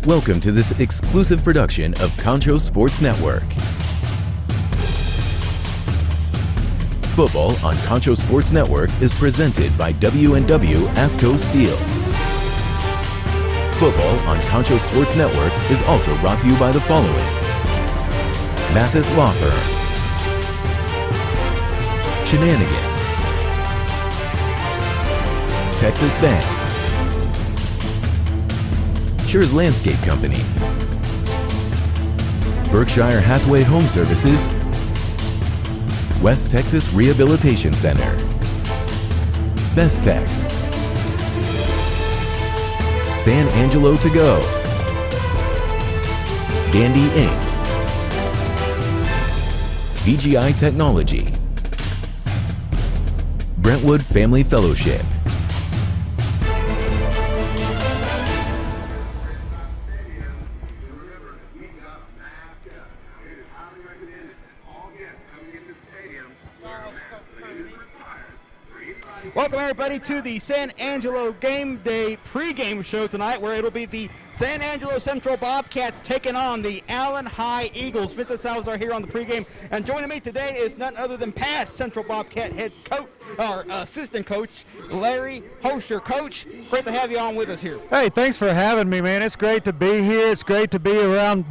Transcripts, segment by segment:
Welcome to this exclusive production of Concho Sports Network. Football on Concho Sports Network is presented by W&W AFCO Steel. Football on Concho Sports Network is also brought to you by the following: Mathis Law Firm, Shenanigans, Texas Bank, Schur's Landscape Company, Berkshire Hathaway Home Services, West Texas Rehabilitation Center, Best Tex, San Angelo To Go, Gandy Inc., VGI Technology, Brentwood Family Fellowship, Welcome everybody to the San Angelo Game Day pregame show tonight, where it'll be the San Angelo Central Bobcats taking on the Abilene Eagles. Vincent Salazar here on the pregame, and joining me today is none other than past Central Bobcat head coach, or assistant coach, Larry Hosher. Coach, great to have you on with us here. Hey, thanks for having me, man. It's great to be here. It's great to be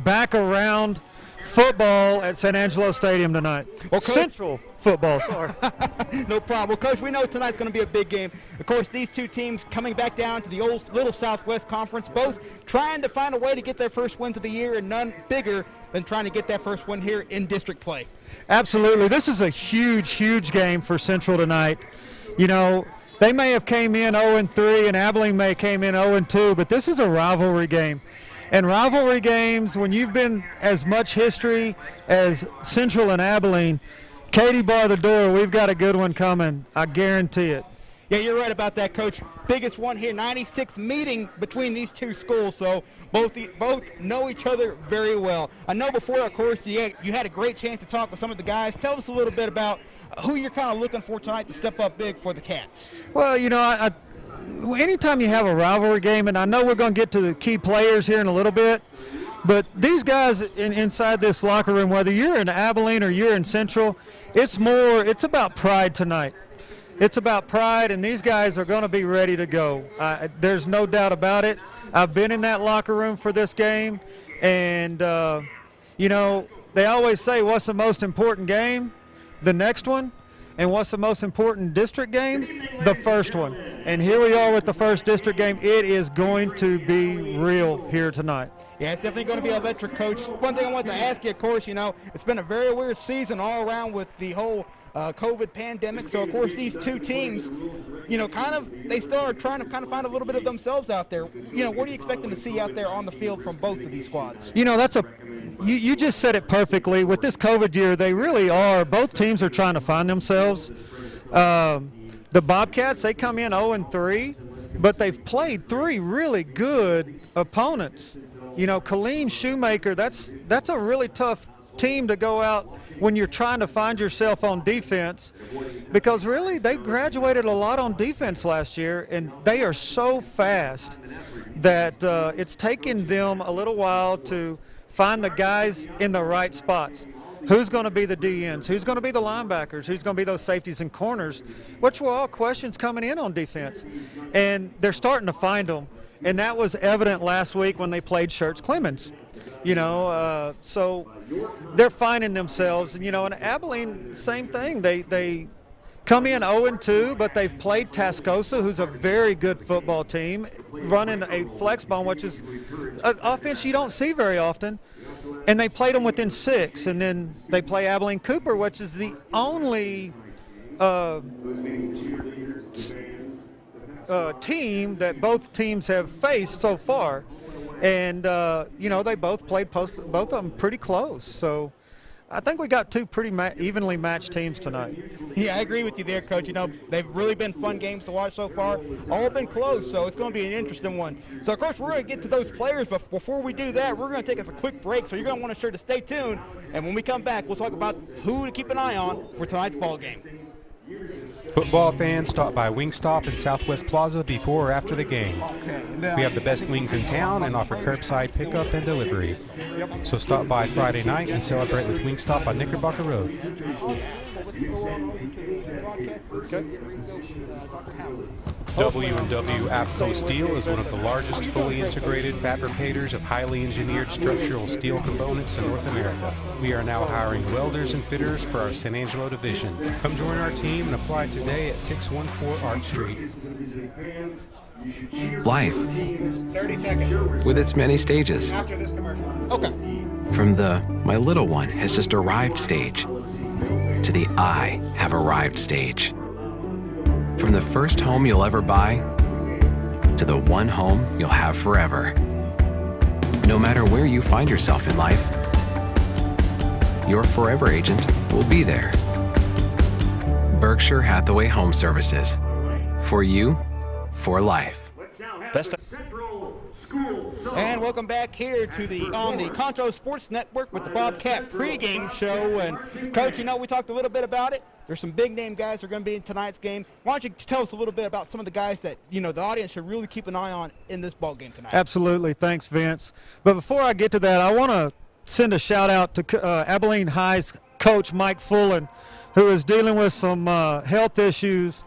back around football at San Angelo Stadium tonight. Well, Coach, Central football, sorry. No problem. Well, Coach, we know tonight's going to be a big game. Of course, these two teams coming back down to the old Little Southwest Conference, both trying to find a way to get their first wins of the year, and none bigger than trying to get that first win here in district play. Absolutely. This is a huge game for Central tonight. You know, they may have came in 0-3 and Abilene may have came in 0-2, but this is a rivalry game. And rivalry games, when you've been as much history as Central and Abilene, Katie, bar the door, we've got a good one coming. I guarantee it. Yeah, you're right about that, Coach. Biggest one here, 96th meeting between these two schools, so both know each other very well. I know before, of course, you had a great chance to talk with some of the guys. Tell us a little bit about who you're kind of looking for tonight to step up big for the Cats. Well, you know, anytime you have a rivalry game, and I know we're going to get to the key players here in a little bit, but these guys inside this locker room, whether you're in Abilene or you're in Central, it's about pride tonight. It's about pride, and these guys are going to be ready to go. There's no doubt about it. I've been in that locker room for this game, and, you know, they always say, what's the most important game? The next one. And what's the most important district game? The first one. And here we are with the first district game. It is going to be real here tonight. Yeah, it's definitely going to be electric, Coach. One thing I wanted to ask you, of course, you know, it's been a very weird season all around with the whole COVID pandemic. So, of course, these two teams, you know, they still are trying to kind of find a little bit of themselves out there. You know, what do you expect them to see out there on the field from both of these squads? You know, you just said it perfectly. With this COVID year, they really are. Both teams are trying to find themselves. The Bobcats, they come in 0-3, but they've played three really good opponents. You know, Colleen Shoemaker, that's a really tough team to go out when you're trying to find yourself on defense, because really they graduated a lot on defense last year, and they are so fast that it's taken them a little while to find the guys in the right spots. Who's going to be the DNs? Who's going to be the linebackers? Who's going to be those safeties and corners? Which were all questions coming in on defense. And they're starting to find them. And that was evident last week when they played Schertz Clemens. You know, so they're finding themselves. And, you know, in Abilene, same thing. They come in 0-2, but they've played Tascosa, who's a very good football team, running a flex bone, which is an offense you don't see very often. And they played them within 6, and then they play Abilene Cooper, which is the only team that both teams have faced so far. And, you know, they both played both of them pretty close. So I think we got two pretty evenly matched teams tonight. Yeah, I agree with you there, Coach. You know, they've really been fun games to watch so far. All been close, so it's going to be an interesting one. So, of course, we're going to get to those players, but before we do that, we're going to take us a quick break, so you're going to want to sure to stay tuned. And when we come back, we'll talk about who to keep an eye on for tonight's ball game. Football fans, stop by Wingstop in Southwest Plaza before or after the game. We have the best wings in town and offer curbside pickup and delivery. So stop by Friday night and celebrate with Wingstop on Knickerbocker Road. W&W AFCO Steel is one of the largest fully integrated fabricators of highly engineered structural steel components in North America. We are now hiring welders and fitters for our San Angelo division. Come join our team and apply today at 614 Art Street. Life. 30 seconds. With its many stages. After this commercial. Okay. From the "my little one has just arrived" stage to the "I have arrived" stage. From the first home you'll ever buy to the one home you'll have forever. No matter where you find yourself in life, your forever agent will be there. Berkshire Hathaway Home Services. For you, for life. Best. And welcome back here to on the Concho Sports Network with the Bobcat pregame show. And Coach, you know, we talked a little bit about it. There's some big name guys that are going to be in tonight's game. Why don't you tell us a little bit about some of the guys that, you know, the audience should really keep an eye on in this ball game tonight? Absolutely. Thanks, Vince. But before I get to that, I want to send a shout out to Abilene High's coach, Mike Fullen, who is dealing with some health issues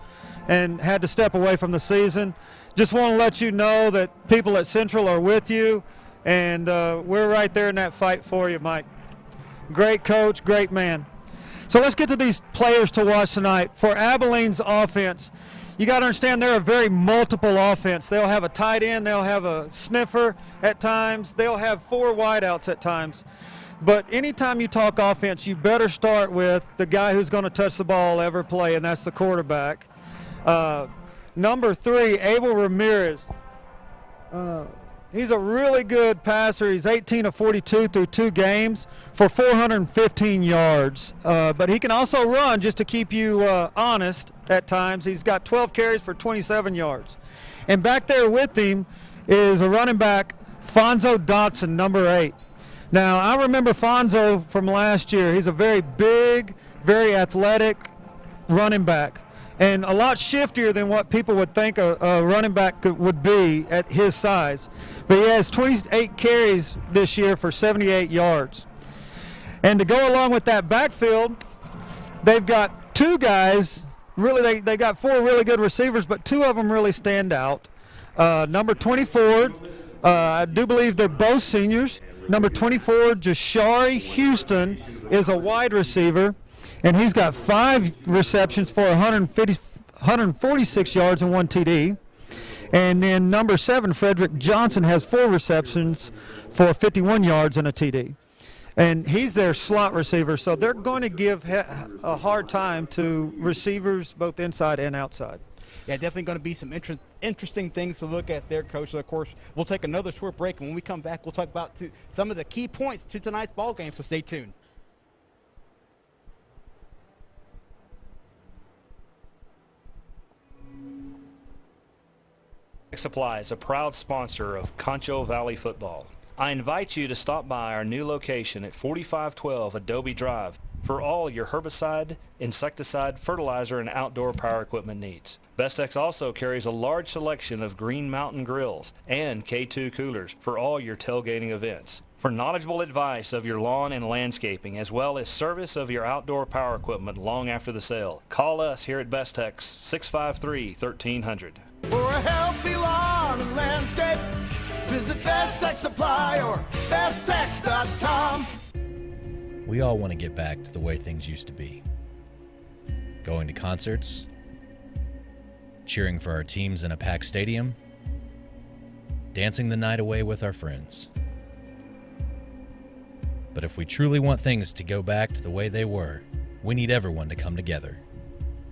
and had to step away from the season. Just want to let you know that people at Central are with you, and we're right there in that fight for you, Mike. Great coach, great man. So let's get to these players to watch tonight. For Abilene's offense, you got to understand they're a very multiple offense. They'll have a tight end, they'll have a sniffer at times, they'll have 4 wideouts at times. But anytime you talk offense, you better start with the guy who's going to touch the ball every play, and that's the quarterback. Number 3, Abel Ramirez. He's a really good passer. He's 18 of 42 through 2 games for 415 yards. But he can also run just to keep you honest at times. He's got 12 carries for 27 yards. And back there with him is a running back, Fonzo Dotson, number 8. Now, I remember Fonzo from last year. He's a very big, very athletic running back, and a lot shiftier than what people would think a running back would be at his size. But he has 28 carries this year for 78 yards. And to go along with that backfield, they've got 2 guys, really they got 4 really good receivers, but 2 of them really stand out. Number 24, I do believe they're both seniors. Number 24, Jashari Houston, is a wide receiver, and he's got 5 receptions for 146 yards and 1 TD. And then number 7, Frederick Johnson, has 4 receptions for 51 yards and a TD. And he's their slot receiver, so they're going to give a hard time to receivers both inside and outside. Yeah, definitely going to be some interesting things to look at there, Coach. So, of course, we'll take another short break, and when we come back, we'll talk about some of the key points to tonight's ball game, so stay tuned. Supply is a proud sponsor of Concho Valley Football. I invite you to stop by our new location at 4512 Adobe Drive for all your herbicide, insecticide, fertilizer, and outdoor power equipment needs. Bestex also carries a large selection of Green Mountain grills and K2 coolers for all your tailgating events. For knowledgeable advice of your lawn and landscaping, as well as service of your outdoor power equipment long after the sale, call us here at Bestex, 653-1300. For a healthy lawn and landscape, visit Bestex Supply or Bestex.com. We all want to get back to the way things used to be. Going to concerts, cheering for our teams in a packed stadium, dancing the night away with our friends. But if we truly want things to go back to the way they were, we need everyone to come together.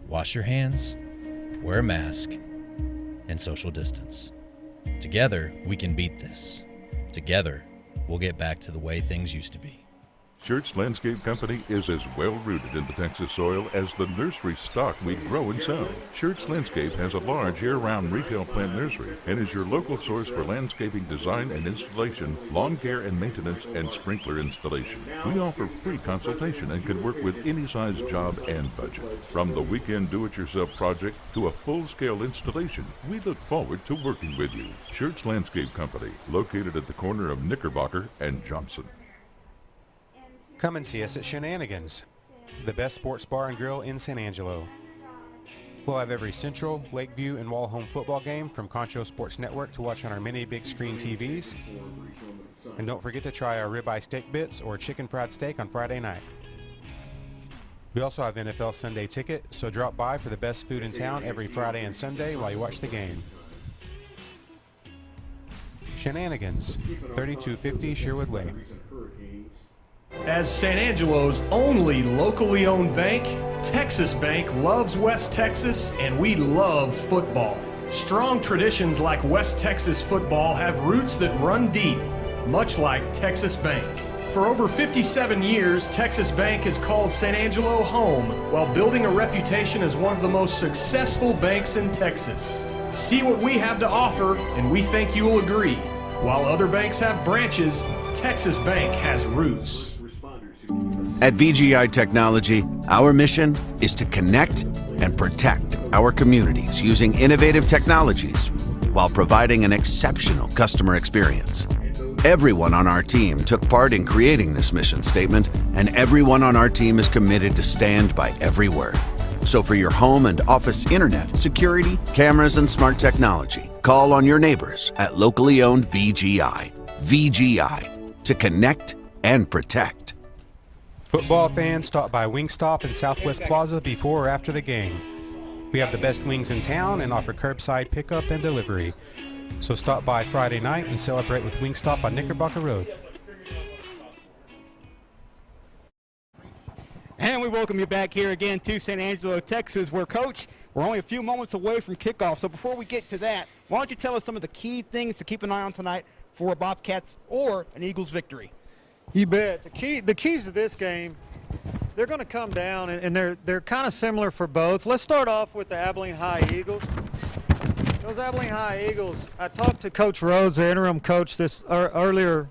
Wash your hands, wear a mask, and social distance. Together, we can beat this. Together, we'll get back to the way things used to be. Schertz Landscape Company is as well-rooted in the Texas soil as the nursery stock we grow and sell. Schertz Landscape has a large year-round retail plant nursery and is your local source for landscaping design and installation, lawn care and maintenance, and sprinkler installation. We offer free consultation and can work with any size job and budget. From the weekend do-it-yourself project to a full-scale installation, we look forward to working with you. Schertz Landscape Company, located at the corner of Knickerbocker and Johnson. Come and see us at Shenanigans, the best sports bar and grill in San Angelo. We'll have every Central, Lakeview, and Wall home football game from Concho Sports Network to watch on our many big screen TVs. And don't forget to try our ribeye steak bits or chicken fried steak on Friday night. We also have NFL Sunday ticket, so drop by for the best food in town every Friday and Sunday while you watch the game. Shenanigans, 3250 Sherwood Way. As San Angelo's only locally owned bank, Texas Bank loves West Texas, and we love football. Strong traditions like West Texas football have roots that run deep, much like Texas Bank. For over 57 years, Texas Bank has called San Angelo home while building a reputation as one of the most successful banks in Texas. See what we have to offer, and we think you will agree. While other banks have branches, Texas Bank has roots. At VGI Technology, our mission is to connect and protect our communities using innovative technologies while providing an exceptional customer experience. Everyone on our team took part in creating this mission statement, and everyone on our team is committed to stand by every word. So for your home and office internet, security, cameras, and smart technology, call on your neighbors at locally owned VGI. VGI, to connect and protect. Football fans, stop by Wingstop in Southwest Plaza before or after the game. We have the best wings in town and offer curbside pickup and delivery. So stop by Friday night and celebrate with Wingstop on Knickerbocker Road. And we welcome you back here again to San Angelo, Texas, where, Coach, we're only a few moments away from kickoff. So before we get to that, why don't you tell us some of the key things to keep an eye on tonight for a Bobcats or an Eagles victory? You bet. The keys to this game, they're going to come down, and they're kind of similar for both. Let's start off with the Abilene High Eagles. Those Abilene High Eagles, I talked to Coach Rhodes, the interim coach, later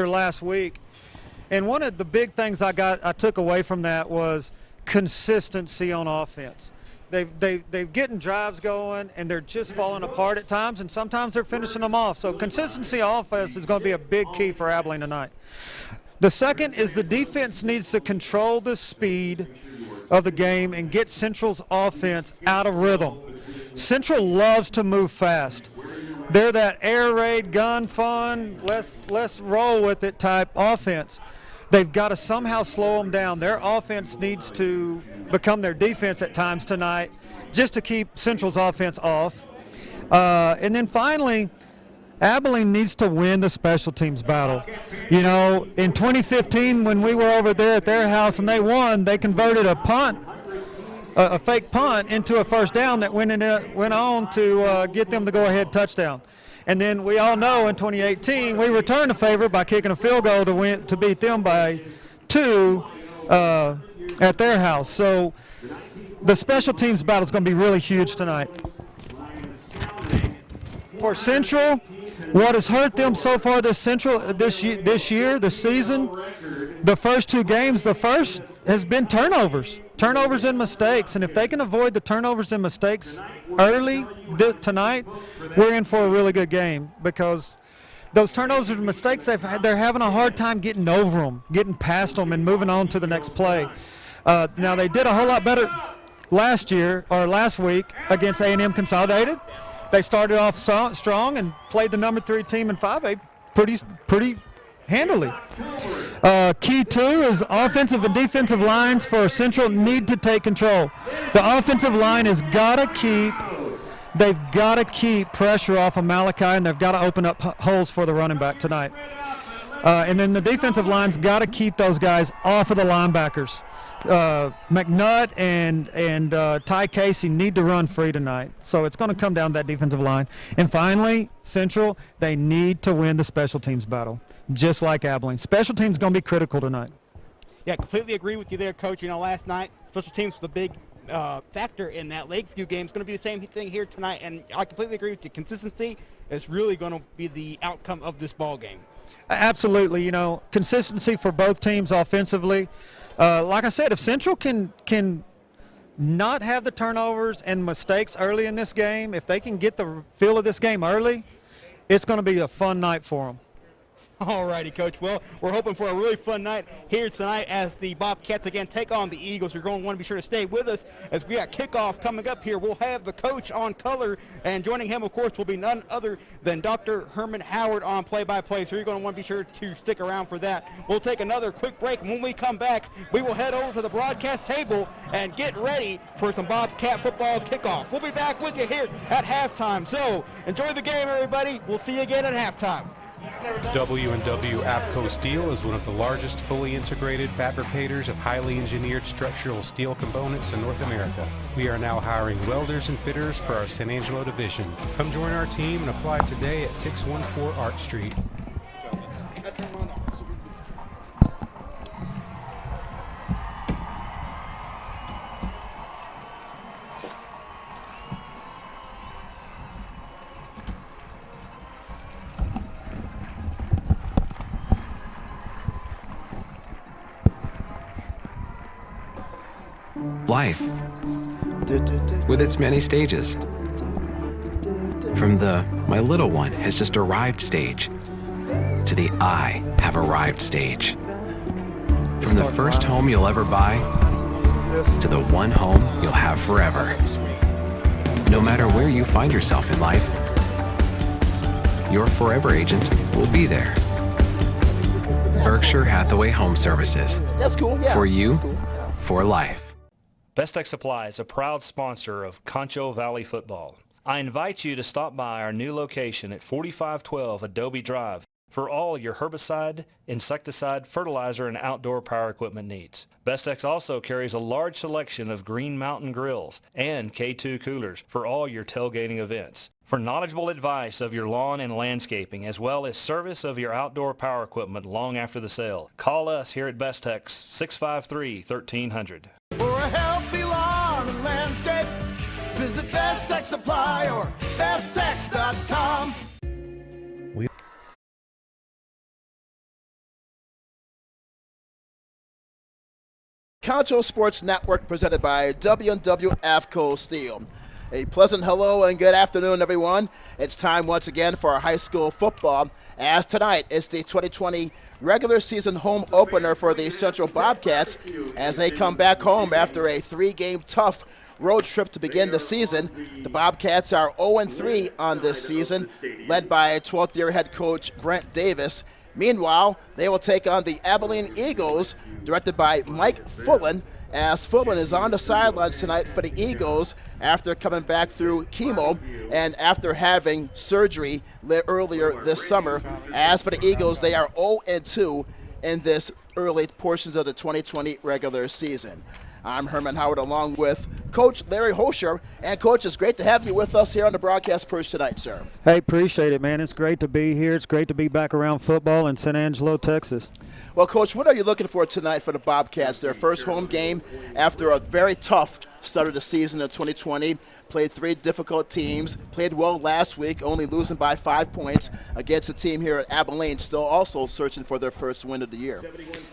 last week, and one of the big things I took away from that was consistency on offense. They've getting drives going, and they're just falling apart at times, and sometimes they're finishing them off. So consistency on offense is going to be a big key for Abilene tonight. The second is the defense needs to control the speed of the game and get Central's offense out of rhythm. Central loves to move fast. They're that air raid, gun fun, let's roll with it type offense. They've got to somehow slow them down. Their offense needs to become their defense at times tonight just to keep Central's offense off. And then finally, Abilene needs to win the special teams battle. You know, in 2015 when we were over there at their house and they won, they converted a fake punt into a first down that went on to get them the go-ahead touchdown. And then we all know in 2018 we returned the favor by kicking a field goal to beat them by 2 at their house. So the special teams battle is going to be really huge tonight. For Central, what has hurt them so far this season, the first 2 games, the first has been turnovers and mistakes. And if they can avoid the turnovers and mistakes early tonight, we're in for a really good game, because those turnovers and mistakes, they're having a hard time getting over them, getting past them, and moving on to the next play. Now, they did a whole lot better last week against A&M Consolidated. They started off strong and played the number 3 team in 5A pretty handily. Key 2 is offensive and defensive lines for Central need to take control. The offensive line has they've got to keep pressure off of Malachi, and they've got to open up holes for the running back tonight. And then the defensive line's got to keep those guys off of the linebackers. McNutt and Ty Casey need to run free tonight. So it's going to come down to that defensive line. And finally, Central, they need to win the special teams battle, just like Abilene. Special teams is going to be critical tonight. Yeah, completely agree with you there, Coach. You know, last night, special teams was a big factor in that Lakeview game. It's going to be the same thing here tonight, and I completely agree with you. Consistency is really going to be the outcome of this ball game. Absolutely. You know, consistency for both teams offensively. Like I said, if Central can not have the turnovers and mistakes early in this game, if they can get the feel of this game early, it's going to be a fun night for them. All righty, Coach. Well, we're hoping for a really fun night here tonight as the Bobcats again take on the Eagles. You're going to want to be sure to stay with us as we got kickoff coming up here. We'll have the coach on color, and joining him, of course, will be none other than Dr. Herman Howard on play-by-play. So you're going to want to be sure to stick around for that. We'll take another quick break. When we come back, we will head over to the broadcast table and get ready for some Bobcat football kickoff. We'll be back with you here at halftime. So enjoy the game, everybody. We'll see you again at halftime. W&W AFCO Steel is one of the largest fully integrated fabricators of highly engineered structural steel components in North America. We are now hiring welders and fitters for our San Angelo division. Come join our team and apply today at 614 Art Street. Life, with its many stages. From the "my little one has just arrived" stage to the "I have arrived" stage. From the first home you'll ever buy to the one home you'll have forever. No matter where you find yourself in life, your forever agent will be there. Berkshire Hathaway Home Services. That's cool. Yeah. For you, for life. Best Tech Supply is a proud sponsor of Concho Valley Football. I invite you to stop by our new location at 4512 Adobe Drive for all your herbicide, insecticide, fertilizer, and outdoor power equipment needs. Best Tech also carries a large selection of Green Mountain grills and K2 coolers for all your tailgating events. For knowledgeable advice of your lawn and landscaping, as well as service of your outdoor power equipment long after the sale, call us here at Best Tech 653-1300. For a healthy lawn and landscape, visit Best Tech Supply or besttech.com. Concho Sports Network presented by W&W AFCO Steel. A pleasant hello and good afternoon, everyone. It's time once again for our high school football, as tonight is the 2020 regular season home opener for the Central Bobcats as they come back home after a three-game tough road trip to begin the season. The Bobcats are 0-3 on this season, led by 12th-year head coach Brent Davis. Meanwhile, they will take on the Abilene Eagles, directed by Mike Fullen, as Fullen is on the sidelines tonight for the Eagles after coming back through chemo and after having surgery earlier this summer. As for the Eagles, they are 0-2 in this early portions of the 2020 regular season. I'm Herman Howard along with Coach Larry Hosher. And, Coach, it's great to have you with us here on the broadcast perch tonight, sir. Hey, appreciate it, man. It's great to be here. It's great to be back around football in San Angelo, Texas. Well, Coach, what are you looking for tonight for the Bobcats? Their first home game after a very tough start of the season in 2020. Played three difficult teams. Played well last week, only losing by 5 points against a team here at Abilene, still also searching for their first win of the year.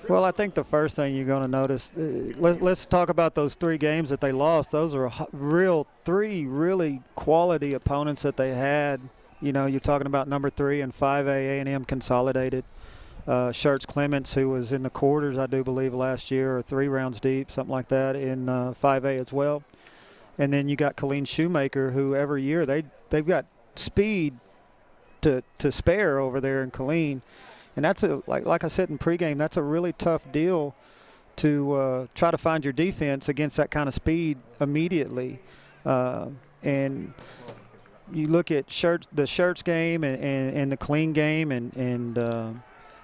Well, I think the first thing you're going to notice, let's talk about those three games that they lost. Those are three really quality opponents that they had. You know, you're talking about number 3 and 5A A&M Consolidated. Schertz Clements, who was in the quarters, I do believe, last year, or 3 rounds deep, something like that, in 5A as well. And then you got Colleen Shoemaker, who every year they've got speed to spare over there in Colleen. And that's like I said in pregame, that's a really tough deal to try to find your defense against that kind of speed immediately. And you look at the Schertz game and the Colleen game, and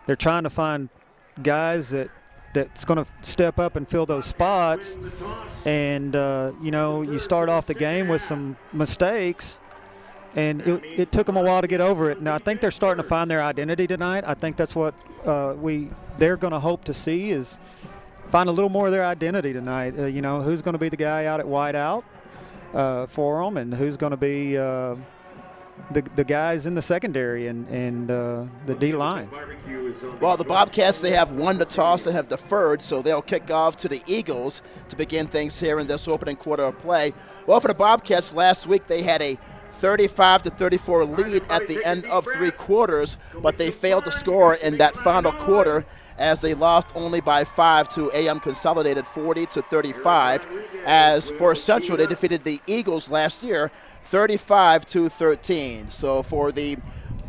they're trying to find guys that's going to step up and fill those spots. And, you know, you start off the game with some mistakes, and it took them a while to get over it. Now, I think they're starting to find their identity tonight. I think that's what they're going to hope to see is find a little more of their identity tonight. Who's going to be the guy out at wide out for them, and who's going to be the guys in the secondary and the D-line. Well, the Bobcats, they have won the toss and have deferred, so they'll kick off to the Eagles to begin things here in this opening quarter of play. Well, for the Bobcats last week, they had a 35-34 lead at the end of 3 quarters, but they failed to score in that final quarter as they lost only by 5 to AM Consolidated 40-35. As for Central, they defeated the Eagles last year 35-13. So for the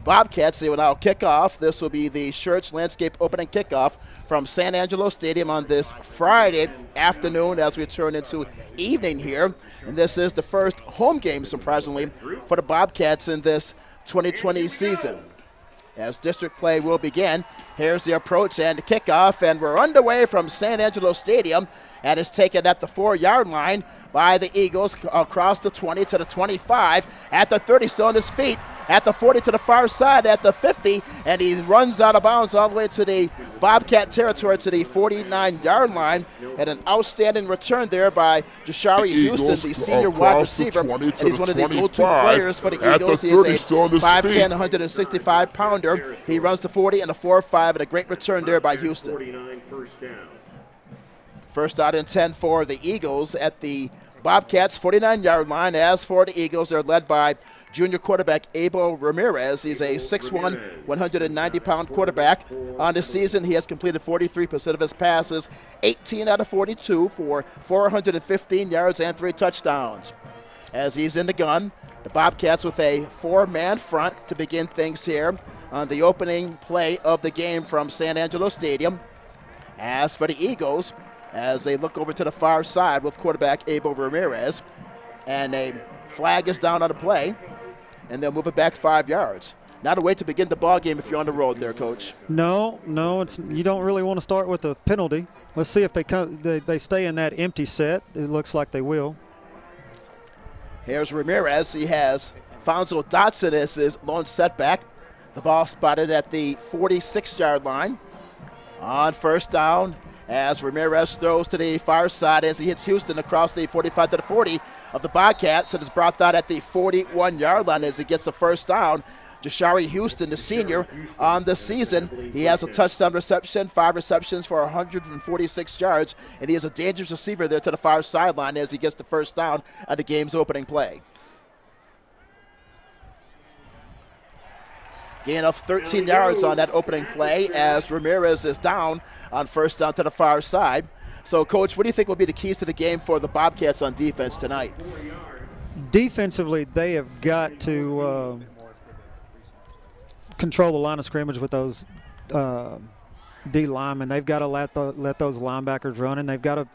Bobcats, they will now kick off. This will be the Schertz Landscape opening kickoff from San Angelo Stadium on this Friday afternoon as we turn into evening here. And this is the first home game, surprisingly, for the Bobcats in this 2020 season. As district play will begin, here's the approach and the kickoff, and we're underway from San Angelo Stadium, and it's taken at the 4-yard line by the Eagles across the 20 to the 25, at the 30, still on his feet, at the 40 to the far side, at the 50, and he runs out of bounds all the way to the Bobcat territory to the 49-yard line, and an outstanding return there by Jashari Houston, the senior wide receiver, and he's one of the go-to players for the Eagles. He is a 5'10", 165-pounder. He runs the 40 and the 4.5, and a great return there by Houston. First out and 10 for the Eagles at the Bobcats 49-yard line. As for the Eagles, they're led by junior quarterback Abel Ramirez. He's a 6'1", 190-pound quarterback. On the season, he has completed 43% of his passes, 18 out of 42 for 415 yards and 3 touchdowns. As he's in the gun, the Bobcats with a 4-man front to begin things here on the opening play of the game from San Angelo Stadium. As for the Eagles, as they look over to the far side with quarterback Abel Ramirez, and a flag is down on the play, and they'll move it back 5 yards. Not a way to begin the ball game if you're on the road there, Coach. No, you don't really want to start with a penalty. Let's see if they stay in that empty set. It looks like they will. Here's Ramirez. He has Fonzo Dotson as his lone setback. The ball spotted at the 46-yard line. On first down, as Ramirez throws to the far side as he hits Houston across the 45 to the 40 of the Bobcats. It is brought down at the 41-yard line as he gets the first down. Jashari Houston, the senior, on the season, he has a touchdown reception, 5 receptions for 146 yards, and he is a dangerous receiver there to the far sideline as he gets the first down at the game's opening play. Gain of 13 yards on that opening play as Ramirez is down on first down to the far side. So, Coach, what do you think will be the keys to the game for the Bobcats on defense tonight? Defensively, they have got to control the line of scrimmage with those D linemen. They've got to let those linebackers run, and they've got to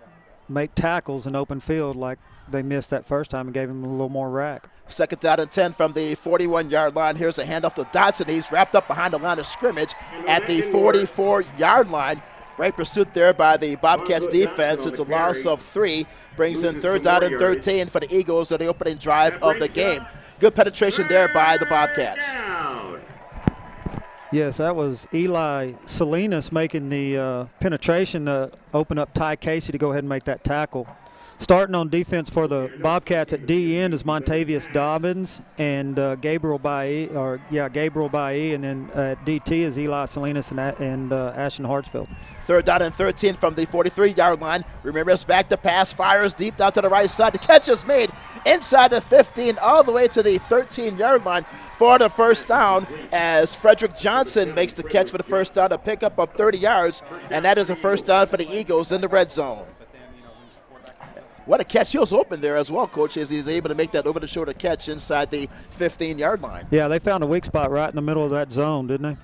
make tackles in open field like they missed that first time and gave him a little more rack. Second down and 10 from the 41-yard line. Here's a handoff to Dotson. He's wrapped up behind the line of scrimmage at the 44-yard line. Great pursuit there by the Bobcats defense. It's a loss of 3. Brings in third down and 13 for the Eagles on the opening drive of the game. Good penetration there by the Bobcats. Yes, that was Eli Salinas making the penetration to open up Ty Casey to go ahead and make that tackle. Starting on defense for the Bobcats at D end is Montavious Dobbins and Gabriel Bailly, and then at DT is Eli Salinas and Ashton Hartsfield. Third down and 13 from the 43-yard line. Ramirez back to pass, fires deep down to the right side. The catch is made inside the 15 all the way to the 13-yard line for the first down as Frederick Johnson makes the catch for the first down, a pickup of 30 yards, and that is a first down for the Eagles in the red zone. What a catch. He was open there as well, Coach, as he's able to make that over-the-shoulder catch inside the 15-yard line. Yeah, they found a weak spot right in the middle of that zone, didn't they?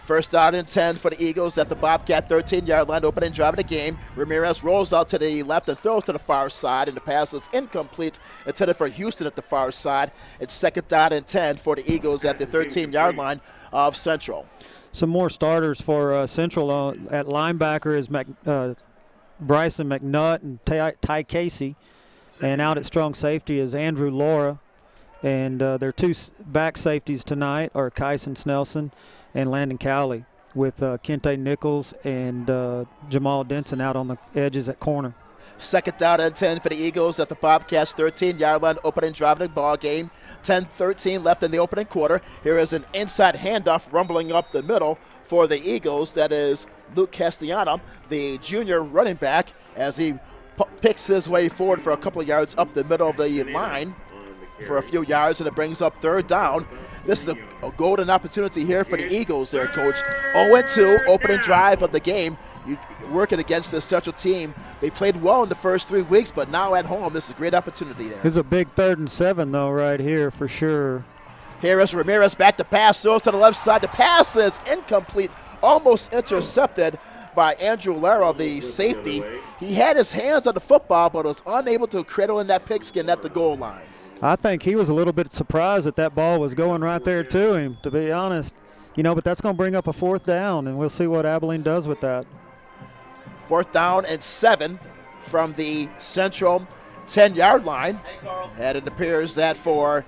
First down and 10 for the Eagles at the Bobcat 13-yard line, opening drive of the game. Ramirez rolls out to the left and throws to the far side, and the pass is incomplete, intended for Houston at the far side. It's second down and 10 for the Eagles at the 13-yard line of Central. Some more starters for Central at linebacker is Bryson McNutt and Ty Casey, and out at strong safety is Andrew Laura, and their 2 back safeties tonight are Kyson Snelson and Landon Cowley. with Kente Nichols and Jamal Denson out on the edges at corner. Second down and 10 for the Eagles at the Bobcats 13-yard line, opening drive of the ball game. 10-13 left in the opening quarter. Here is an inside handoff rumbling up the middle for the Eagles. That is Luke Castellano, the junior running back, as he picks his way forward for a couple of yards up the middle of the line for a few yards, and it brings up third down. This is a golden opportunity here for the Eagles there, Coach. 0-2, opening drive of the game. Working against this Central team. They played well in the first 3 weeks, but now at home, this is a great opportunity there. It's a big 3rd and 7, though, right here for sure. Here is Ramirez back to pass, throws to the left side. The pass is incomplete, almost intercepted by Andrew Lara, the safety. He had his hands on the football, but was unable to cradle in that pigskin at the goal line. I think he was a little bit surprised that that ball was going right there to him, to be honest. But that's going to bring up a 4th down, and we'll see what Abilene does with that. 4th down and 7 from the Central 10-yard line. And it appears that for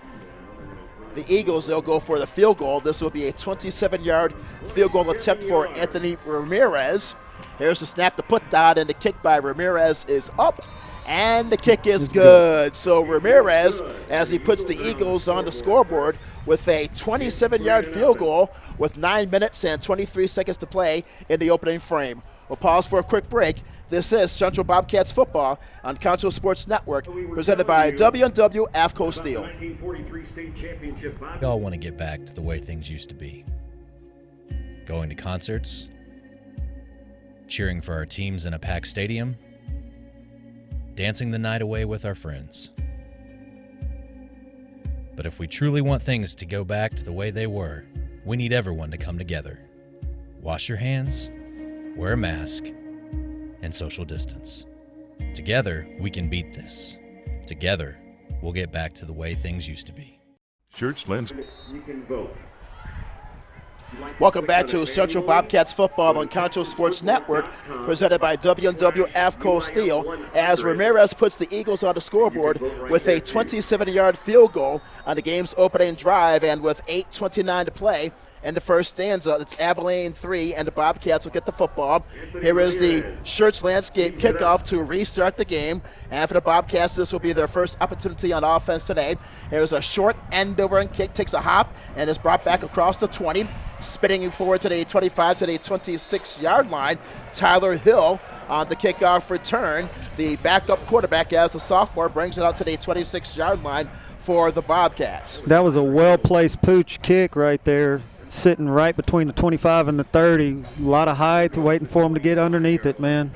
the Eagles, they'll go for the field goal. This will be a 27-yard field goal attempt for Anthony Ramirez. Here's the snap to put down, and the kick by Ramirez is up, and the kick is good. So Ramirez, as he puts the Eagles on the scoreboard with a 27-yard field goal with 9 minutes and 23 seconds to play in the opening frame. We'll pause for a quick break. This is Central Bobcats football on Concho Sports Network, presented by W&W AFCO Steel. We all want to get back to the way things used to be. Going to concerts, cheering for our teams in a packed stadium, dancing the night away with our friends. But if we truly want things to go back to the way they were, we need everyone to come together. Wash your hands, wear a mask, and social distance. Together, we can beat this. Together, we'll get back to the way things used to be. Shirts, lens. You can vote. Welcome back to Central Bobcats football on Concho Sports Network, presented by W&W AFCO Steel, as Ramirez puts the Eagles on the scoreboard with a 27-yard field goal on the game's opening drive, and with 8:29 to play in the first stanza. It's Abilene 3, and the Bobcats will get the football. Here is the Shirts Landscape kickoff to restart the game. And for the Bobcats, this will be their first opportunity on offense today. Here's a short end over and kick, takes a hop, and is brought back across the 20. Spinning forward to the 25 to the 26-yard line. Tyler Hill on the kickoff return. The backup quarterback, as the sophomore, brings it out to the 26-yard line for the Bobcats. That was a well-placed pooch kick right there, sitting right between the 25 and the 30. A lot of height, waiting for him to get underneath it, man.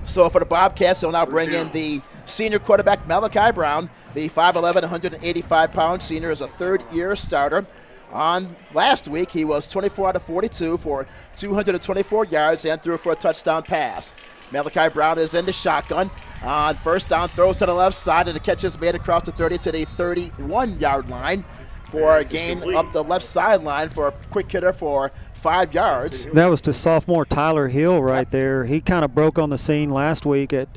So for the Bobcats, they'll now bring in the senior quarterback, Malachi Brown. The 5'11", 185-pound senior is a third-year starter. On last week, he was 24 out of 42 for 224 yards and threw for a touchdown pass. Malachi Brown is in the shotgun. On first down, throws to the left side, and the catch is made across the 30 to the 31-yard line for a gain up the left sideline for a quick hitter for 5 yards. That was to sophomore Tyler Hill right there. He kind of broke on the scene last week at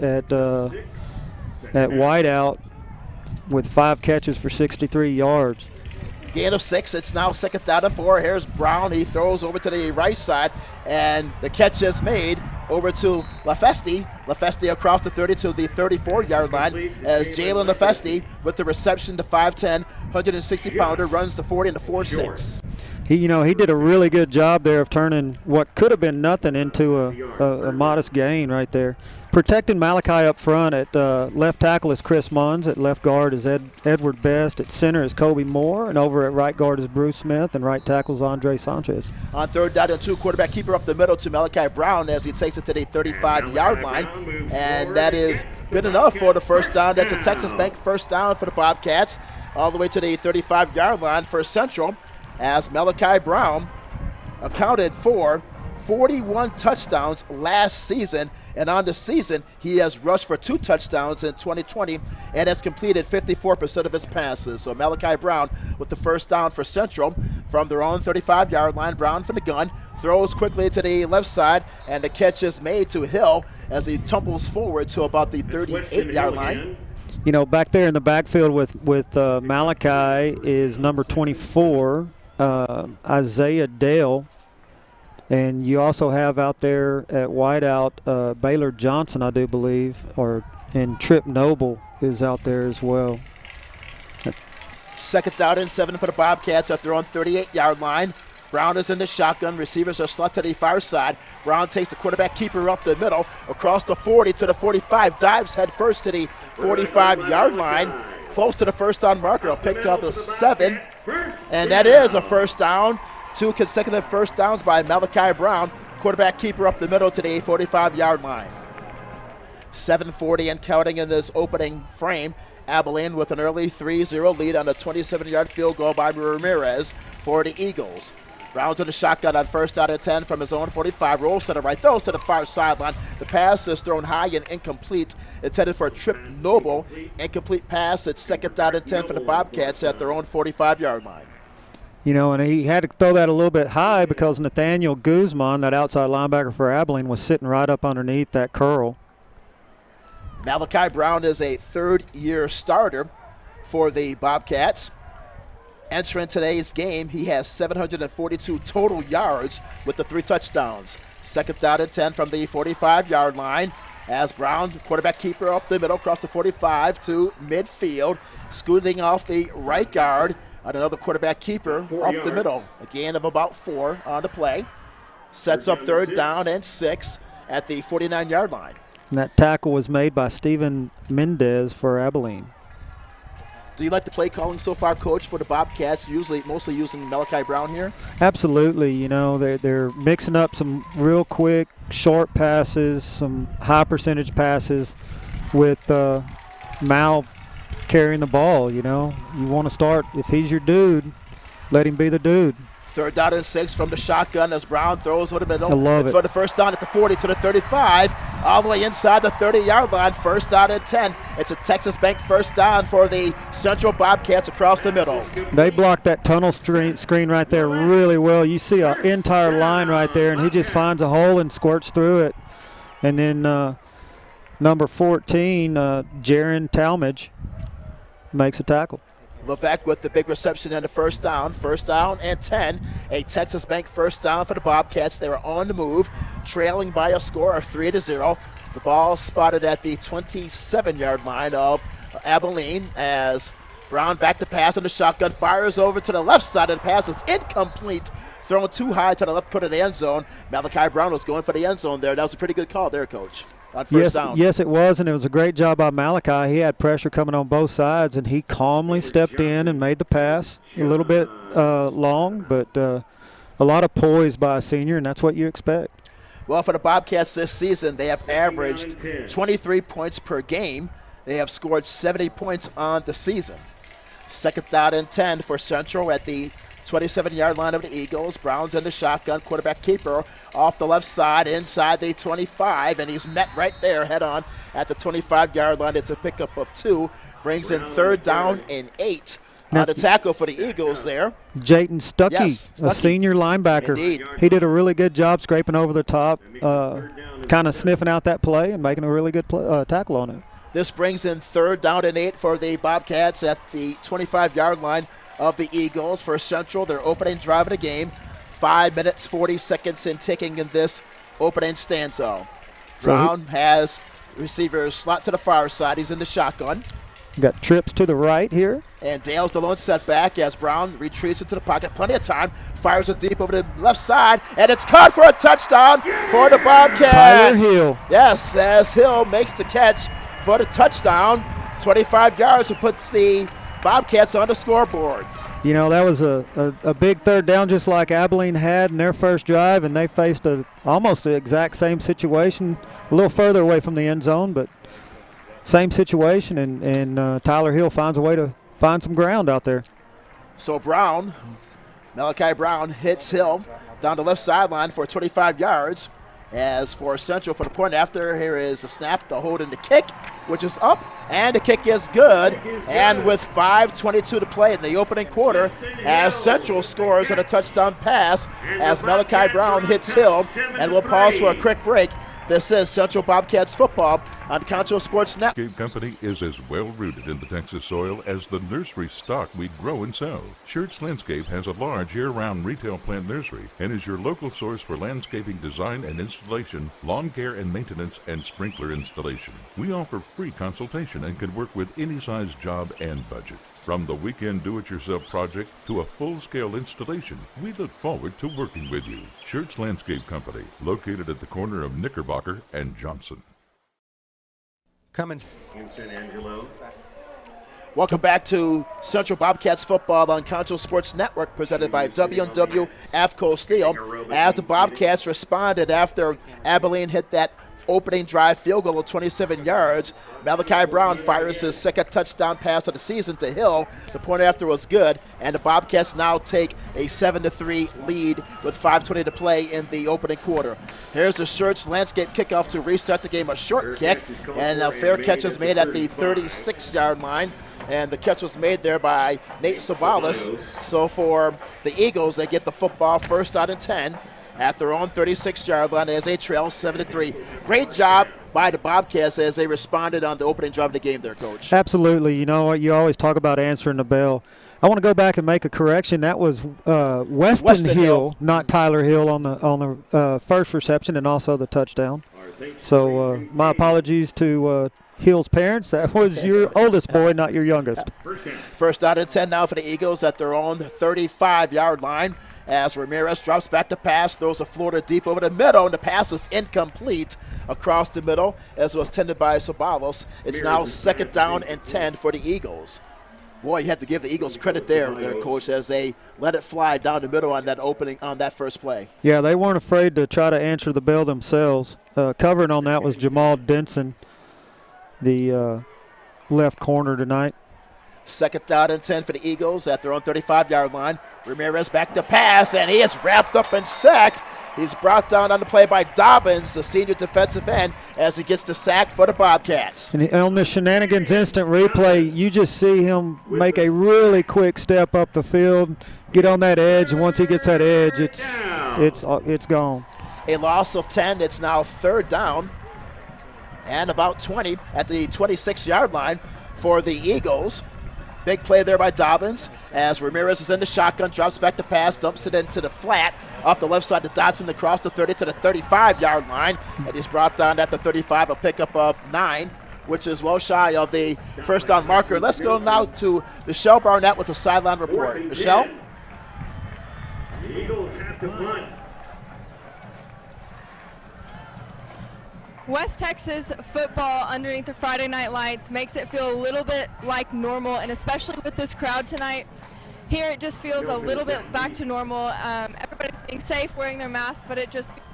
wideout with 5 catches for 63 yards. Gain of 6. It's now second down and 4. Here's Brown. He throws over to the right side, and the catch is made over to LaFeste. LaFeste across the 30 to the 34-yard line as Jalen LaFeste with the reception. The 5'10", 160-pounder runs the 40 and the 4.6. He did a really good job there of turning what could have been nothing into a modest gain right there. Protecting Malachi up front at left tackle is Chris Munns. At left guard is Edward Best. At center is Kobe Moore. And over at right guard is Bruce Smith. And right tackle is Andre Sanchez. On third down and 2, quarterback keeper up the middle to Malachi Brown as he takes it to the 35-yard line. And that is good enough for the first down. That's a Texas Bank first down for the Bobcats. All the way to the 35-yard line for Central, as Malachi Brown accounted for 41 touchdowns last season, and on the season he has rushed for 2 touchdowns in 2020 and has completed 54% of his passes. So Malachi Brown with the first down for Central from their own 35-yard line. Brown from the gun throws quickly to the left side, and the catch is made to Hill as he tumbles forward to about the 38-yard line. Back there in the backfield with Malachi is number 24, Isaiah Dale. And you also have out there at wideout Baylor Johnson, I do believe, and Trip Noble is out there as well. Second down and 7 for the Bobcats at their own 38-yard line. Brown is in the shotgun. Receivers are slot to the far side. Brown takes the quarterback keeper up the middle, across the 40 to the 45, dives head first to the 45-yard line, close to the first down marker. He'll pick up a 7, and that is a first down. 2 consecutive first downs by Malachi Brown, quarterback keeper up the middle to the 45-yard line. 7:40 and counting in this opening frame. Abilene with an early 3-0 lead on a 27-yard field goal by Ramirez for the Eagles. Brown's in the shotgun on first down and 10 from his own 45. Rolls to the right, throws to the far sideline. The pass is thrown high and incomplete. It's headed for a Trip Noble. Incomplete pass. It's second down and 10 for the Bobcats at their own 45-yard line. You know, and he had to throw that a little bit high because Nathaniel Guzman, that outside linebacker for Abilene, was sitting right up underneath that curl. Malachi Brown is a third-year starter for the Bobcats. Entering today's game, he has 742 total yards with the 3 touchdowns. Second down and 10 from the 45-yard line as Brown, quarterback keeper up the middle, across the 45 to midfield, scooting off the right guard. Another quarterback keeper up the middle. A gain of about 4 on the play. Sets up third down and 6 at the 49-yard line. And that tackle was made by Steven Mendez for Abilene. Do you like the play calling so far, Coach, for the Bobcats, mostly using Malachi Brown here? Absolutely. You know, they're mixing up some real quick, short passes, some high percentage passes with Mal carrying the ball. You know, you want to start, if he's your dude, let him be the dude. Third down and 6 from the shotgun as Brown throws over the middle. I love it. For the first down at the 40 to the 35, all the way inside the 30-yard line. First down and 10. It's a Texas Bank first down for the Central Bobcats across the middle. They blocked that tunnel screen right there really well. You see an entire line right there, and he just finds a hole and squirts through it. And then number 14, Jaron Talmadge, makes a tackle. Levesque with the big reception and the first down and 10. A Texas Bank first down for the Bobcats. They were on the move, trailing by a score of 3-0. The ball spotted at the 27-yard line of Abilene as Brown back to pass on the shotgun, fires over to the left side of the pass. It's incomplete, thrown too high to the left corner of the end zone. Malachi Brown was going for the end zone there. That was a pretty good call there, Coach. Yes, it was, and it was a great job by Malachi. He had pressure coming on both sides, and he calmly stepped in and made the pass. A little bit long, but a lot of poise by a senior, and that's what you expect. Well, for the Bobcats this season, they have averaged 23 points per game. They have scored 70 points on the season. Second down and 10 for Central at the 27-yard line of the Eagles. Brown's in the shotgun, quarterback keeper off the left side inside the 25, and he's met right there head on at the 25-yard line. It's a pickup of 2. Brings in third down and 8. The tackle for the Eagles there. Jayton Stuckey, a senior linebacker. Indeed. He did a really good job scraping over the top, kind of sniffing out that play and making a really good tackle on it. This brings in third down and 8 for the Bobcats at the 25-yard line of the Eagles. For Central, their opening drive of the game. 5 minutes, 40 seconds in ticking in this opening stanza. Brown has receivers slot to the far side. He's in the shotgun. Got trips to the right here. And Dale's the lone setback as Brown retreats into the pocket. Plenty of time. Fires it deep over the left side. And it's caught for a touchdown for the Bobcats. Tyler Hill. Yes, as Hill makes the catch for the touchdown. 25 yards and puts the Bobcats on the scoreboard. You know, that was a big third down just like Abilene had in their first drive, and they faced almost the exact same situation, a little further away from the end zone, but same situation, and Tyler Hill finds a way to find some ground out there. So Malachi Brown hits Hill down the left sideline for 25 yards. As for Central for the point after, here is the snap, the hold, and the kick, which is up, and the kick is good. And with 5:22 to play in the opening quarter, as Central scores on a touchdown pass, as Malachi Brown hits Hill, and we'll pause for a quick break. This is Central Bobcats football on Concho Sports Network. Pregame Company is as well rooted in the Texas soil as the nursery stock we grow and sell. Schertz Landscape has a large year-round retail plant nursery and is your local source for landscaping design and installation, lawn care and maintenance, and sprinkler installation. We offer free consultation and can work with any size job and budget. From the weekend do-it-yourself project to a full-scale installation, we look forward to working with you. Schertz Landscape Company, located at the corner of Knickerbocker and Johnson. In San Angelo. Welcome back to Central Bobcats football on Concho Sports Network, presented by W&W AFCO Steel. As the Bobcats responded after Abilene hit that opening drive field goal of 27 yards, Malachi Brown fires his second touchdown pass of the season to Hill. The point after was good, and the Bobcats now take a 7-3 lead with 5:20 to play in the opening quarter. Here's the Schertz Landscape kickoff to restart the game, a short kick, and a fair catch is made at the 36-yard line. And the catch was made there by Nate Sabalis. So for the Eagles, they get the football first out and 10 at their own 36-yard line as they trail 7-3. Great job by the Bobcats as they responded on the opening drive of the game there, Coach. Absolutely. You know what? You always talk about answering the bell. I want to go back and make a correction. That was Weston Hill, not Tyler Hill on the first reception and also the touchdown. So my apologies to Hill's parents. That was your oldest boy, not your youngest. First out and 10 now for the Eagles at their own 35-yard line. As Ramirez drops back to pass, throws a floater deep over the middle, and the pass is incomplete across the middle, as was tended by Sabalos. It's now second down and 10 for the Eagles. Boy, you have to give the Eagles credit there, Coach, as they let it fly down the middle on that first play. Yeah, they weren't afraid to try to answer the bell themselves. Covering on that was Jamal Denson, the left corner tonight. Second down and 10 for the Eagles at their own 35-yard line. Ramirez back to pass, and he is wrapped up and sacked. He's brought down on the play by Dobbins, the senior defensive end, as he gets the sack for the Bobcats. And on the Shenanigans instant replay, you just see him make a really quick step up the field, get on that edge, and once he gets that edge, it's gone. A loss of 10. It's now third down and about 20 at the 26-yard line for the Eagles. Big play there by Dobbins as Ramirez is in the shotgun, drops back to pass, dumps it into the flat off the left side to Dotson across the 30 to the 35-yard line. And he's brought down at the 35, a pickup of 9, which is well shy of the first down marker. Let's go now to Michelle Barnett with a sideline report. Michelle? The Eagles have to punt. West Texas football underneath the Friday night lights makes it feel a little bit like normal, and especially with this crowd tonight, here it just feels a little bit back to normal. Everybody's being safe, wearing their masks, but it just feels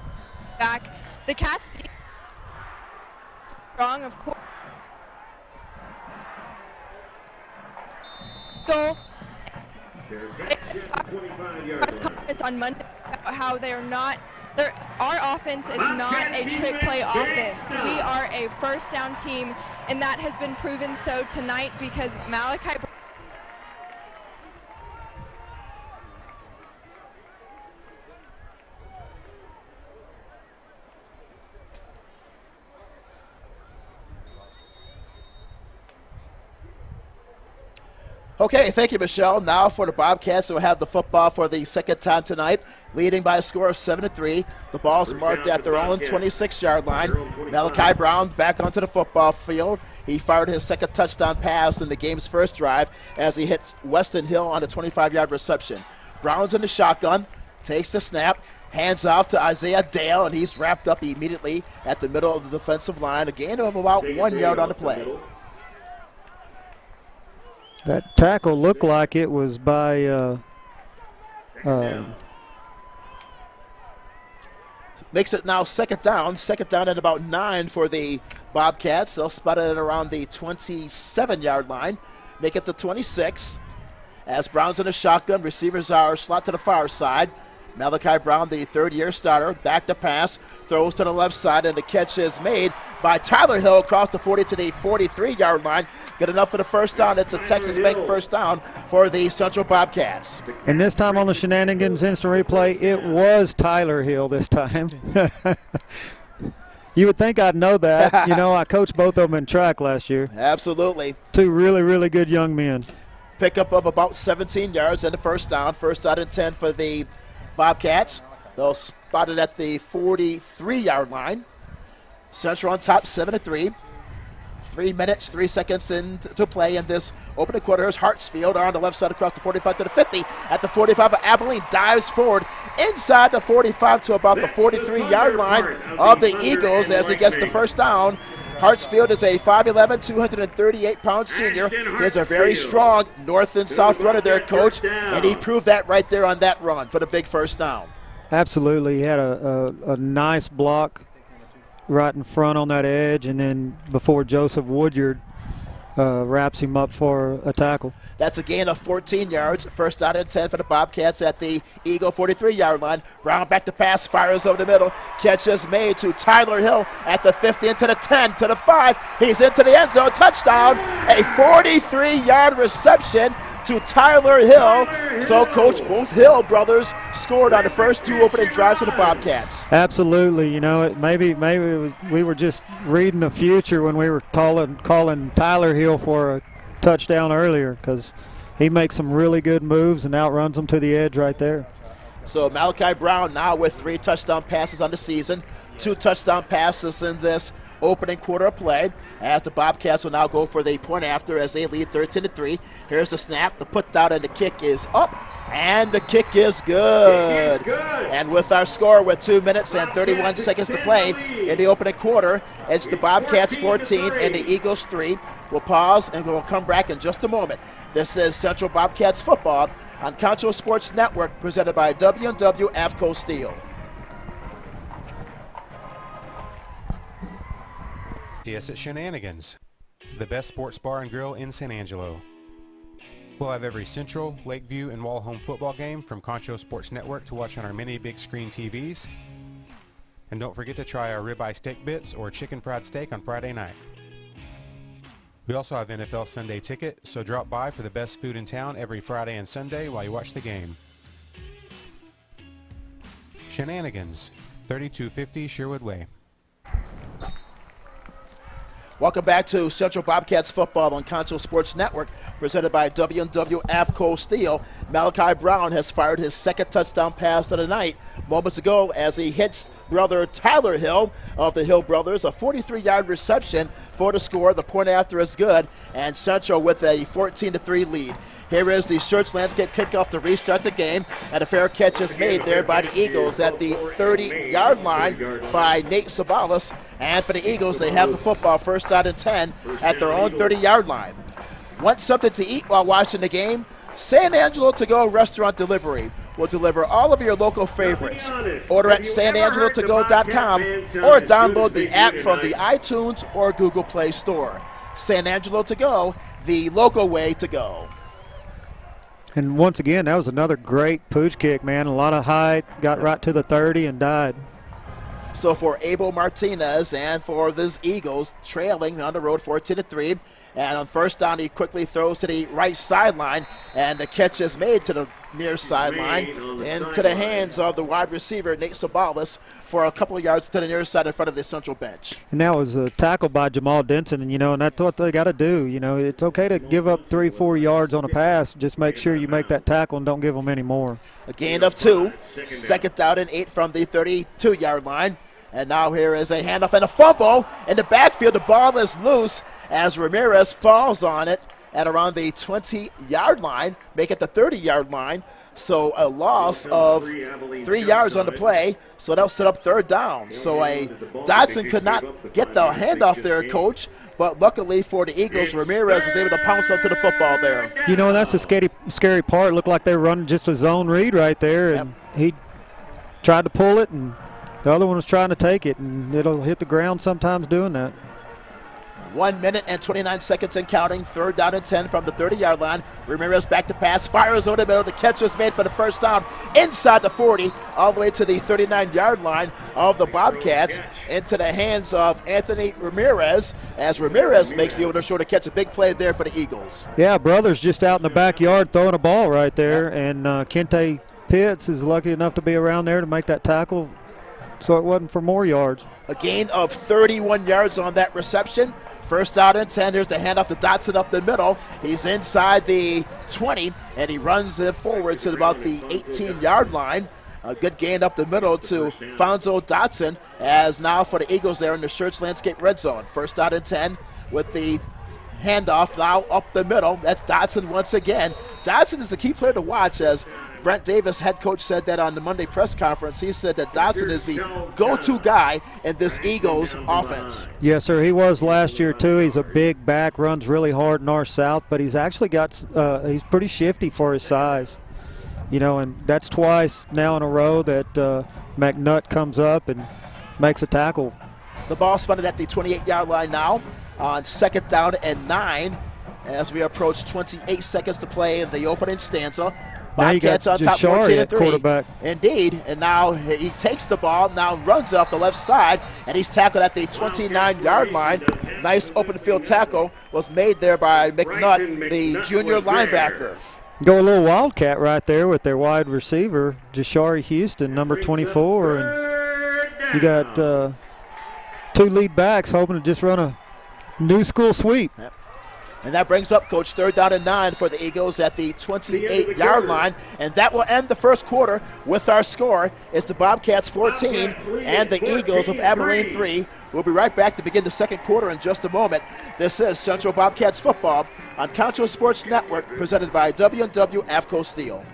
back. The Cats strong, of course. Goal. Conference on Monday about how they are not. Our offense is not a trick play offense. We are a first down team, and that has been proven so tonight because Malachi. Okay, thank you, Michelle. Now for the Bobcats, who will have the football for the second time tonight, leading by a score of 7-3. The ball's marked at their own 26-yard line. Malachi Brown back onto the football field. He fired his second touchdown pass in the game's first drive as he hits Weston Hill on a 25-yard reception. Brown's in the shotgun, takes the snap, hands off to Isaiah Dale, and he's wrapped up immediately at the middle of the defensive line. A gain of about 1 yard on the play. That tackle looked like it was by makes it now second down at about 9 for the Bobcats. They'll spot it at around the 27-yard line, make it the 26. As Brown's in a shotgun, receivers are slot to the far side. Malachi Brown, the third-year starter, back to pass, throws to the left side, and the catch is made by Tyler Hill across the 40 to the 43-yard line. Good enough for the first down. It's a Texas Bank first down for the Central Bobcats. And this time on the Shenanigans instant replay, it was Tyler Hill this time. You would think I'd know that. I coached both of them in track last year. Absolutely. Two really, really good young men. Pickup of about 17 yards and a first down. First down and 10 for the Bobcats. They'll spot it at the 43-yard line. Central on top, 7-3. 3 minutes, 3 seconds to play in this opening quarter. Here's Hartsfield on the left side across the 45 to the 50. At the 45, Abilene dives forward inside the 45 to about the 43-yard line of the Eagles as he gets the first down. Hartsfield is a 5'11", 238-pound senior. He is a very strong north and south runner there, Coach, and he proved that right there on that run for the big first down. Absolutely. He had a nice block right in front on that edge, and then before Joseph Woodyard wraps him up for a tackle. That's a gain of 14 yards. First down and 10 for the Bobcats at the Eagle 43-yard line. Brown back to pass, fires over the middle. Catch is made to Tyler Hill at the 50, into the 10, to the 5. He's into the end zone. Touchdown. A 43-yard reception to Tyler Hill. So, Coach, both Hill brothers scored on the first two opening drives for the Bobcats. Absolutely. Maybe we were just reading the future when we were calling Tyler Hill for a touchdown earlier, because he makes some really good moves and outruns them to the edge right there. So Malachi Brown now with 3 touchdown passes on the season, 2 touchdown passes in this opening quarter of play, as the Bobcats will now go for the point after as they lead 13-3. Here's the snap, the put down, and the kick is up, and the kick is good. And with our score with 2 minutes and 31 seconds to play in the opening quarter, it's the Bobcats 14 and the Eagles 3. We'll pause and we'll come back in just a moment. This is Central Bobcats football on Concho Sports Network, presented by W&W AFCO Steel. Yes, it's Shenanigans, the best sports bar and grill in San Angelo. We'll have every Central, Lakeview, and Wall-Home football game from Concho Sports Network to watch on our many big screen TVs. And don't forget to try our ribeye steak bits or chicken fried steak on Friday night. We also have NFL Sunday ticket, so drop by for the best food in town every Friday and Sunday while you watch the game. Shenanigans, 3250 Sherwood Way. Welcome back to Central Bobcats football on Concho Sports Network, presented by W&W AFCO Steel. Malachi Brown has fired his second touchdown pass of the night moments ago as he hits brother Tyler Hill of the Hill brothers. A 43-yard reception for the score. The point after is good, and Central with a 14-3 lead. Here is the Church Landscape kickoff to restart the game, and a fair catch is made there by the Eagles at the 30-yard line by Nate Sabalas. And for the Eagles, they have the football first down and 10 at their own 30-yard line. Want something to eat while watching the game? San Angelo To Go Restaurant Delivery will deliver all of your local favorites. Order at sanangelotogo.com or download the app from the iTunes or Google Play Store. San Angelo To Go, the local way to go. And once again, that was another great pooch kick, man. A lot of height, got right to the 30 and died. So for Abel Martinez and for the Eagles, trailing on the road 14-3. And on first down, he quickly throws to the right sideline, and the catch is made to the near sideline into the hands of the wide receiver, Nate Sabalas, for a couple of yards to the near side in front of the Central bench. And that was a tackle by Jamal Denson, and that's what they got to do. It's okay to give up 3-4 yards on a pass. Just make sure you make that tackle and don't give them any more. A gain of 2. Second down and 8 from the 32-yard line. And now here is a handoff and a fumble in the backfield. The ball is loose as Ramirez falls on it at around the 20-yard line, make it the 30-yard line. So a loss of 3 yards on the play, so that'll set up third down. So Dodson could not get the handoff there, Coach, but luckily for the Eagles, Ramirez was able to pounce onto the football there. And that's the scary part. It looked like they were running just a zone read right there, and he tried to pull it, and the other one was trying to take it, and it'll hit the ground sometimes doing that. 1 minute and 29 seconds and counting. Third down and 10 from the 30-yard line. Ramirez back to pass, fires over the middle. The catch was made for the first down inside the 40, all the way to the 39-yard line of the Bobcats, into the hands of Anthony Ramirez, as Ramirez makes the over-the-shoulder catch. A big play there for the Eagles. Yeah, brothers just out in the backyard throwing a ball right there, and Kente Pitts is lucky enough to be around there to make that tackle. so it wasn't for more yards. A gain of 31 yards on that reception. First down and 10. Here's the handoff to Dotson up the middle. He's inside the 20, and he runs it forward to about the 18-yard line. A good gain up the middle to Fonzo Dotson, as now for the Eagles there in the Schertz Landscape red zone. First down and 10 with the handoff now up the middle. That's Dotson once again. Dotson is the key player to watch, as Brent Davis, head coach, said that on the Monday press conference. He said that Dotson is the go-to guy in this Eagles offense. Yes, sir. He was last year, too. He's a big back, runs really hard north-south, but he's actually got he's pretty shifty for his size. You know, and that's twice now in a row that McNutt comes up and makes a tackle. The ball spotted at the 28-yard line now on second down and 9 as we approach 28 seconds to play in the opening stanza. Bobcats on top 14-3. Quarterback. Indeed, and now he takes the ball, now runs off the left side, and he's tackled at the 29-yard line. Nice open field tackle was made there by McNutt, the junior linebacker. Go a little wildcat right there with their wide receiver, Jashari Houston, number 24. And you got two lead backs hoping to just run a new school sweep. Yep. And that brings up, Coach, third down and 9 for the Eagles at the 28-yard line. And that will end the first quarter with our score. It's the Bobcats 14 and the Eagles of Abilene 3. We'll be right back to begin the second quarter in just a moment. This is Central Bobcats football on Concho Sports Network, presented by W&W AFCO Steel.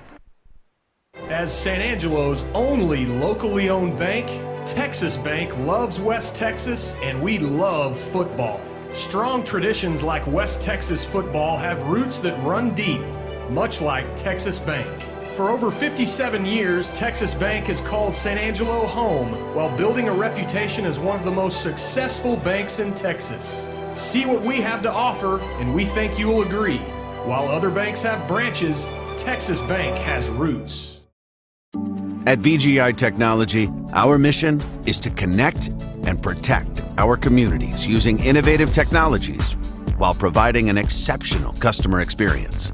As San Angelo's only locally owned bank, Texas Bank loves West Texas, and we love football. Strong traditions like West Texas football have roots that run deep, much like Texas Bank. For over 57 years, Texas Bank has called San Angelo home while building a reputation as one of the most successful banks in Texas. See what we have to offer, and we think you will agree. While other banks have branches, Texas Bank has roots. At VGI Technology, our mission is to connect and protect our communities using innovative technologies while providing an exceptional customer experience.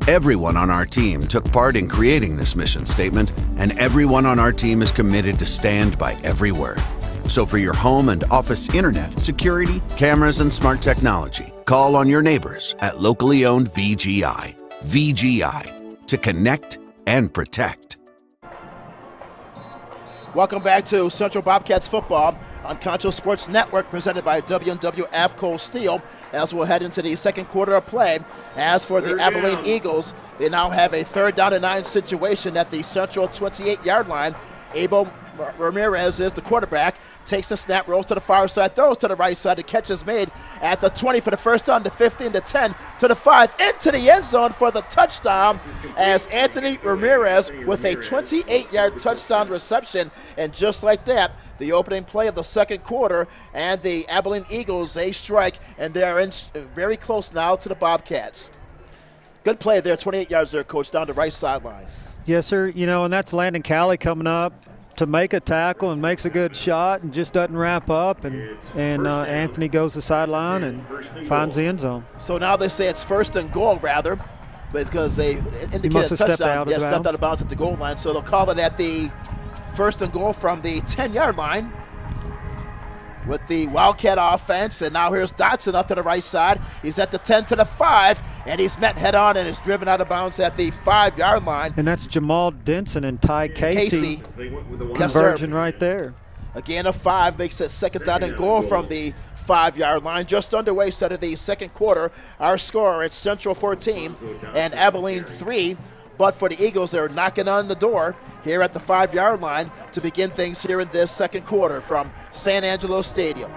Everyone on our team took part in creating this mission statement, and everyone on our team is committed to stand by every word. So for your home and office internet, security, cameras, and smart technology, call on your neighbors at locally owned VGI. VGI, to connect and protect. Welcome back to Central Bobcats football on Concho Sports Network, presented by W&W AFCO Steel, as we'll head into the second quarter of play. As for the Abilene Eagles, they now have a third down and 9 situation at the Central 28-yard line. Abel Ramirez is the quarterback, takes the snap, rolls to the far side, throws to the right side. The catch is made at the 20 for the first down, the 15, the 10, to the 5, into the end zone for the touchdown, as Anthony Ramirez with a 28-yard touchdown reception. And just like that, the opening play of the second quarter, and the Abilene Eagles, they strike, and they are in very close now to the Bobcats. Good play there, 28 yards there, Coach, down the right sideline. Yes, sir. You know, and that's Landon Calley coming up to make a tackle and makes a good shot and just doesn't wrap up, and Anthony goes to the sideline and finds the end zone. So now they say it's first and goal, rather, because they indicated a touchdown. Yeah, stepped out of bounds at the goal line, so they'll call it at the first and goal from the 10-yard line with the Wildcat offense. And now here's Dotson up to the right side. He's at the 10 to the 5, and he's met head-on and is driven out of bounds at the 5-yard line. And that's Jamal Denson and Ty Casey. Conversion right there. A gain of 5 makes it second down and goal from the 5-yard line. Just underway, start of the second quarter. Our score, it's Central 14 and Abilene 3. But for the Eagles, they're knocking on the door here at the 5-yard line to begin things here in this second quarter from San Angelo Stadium.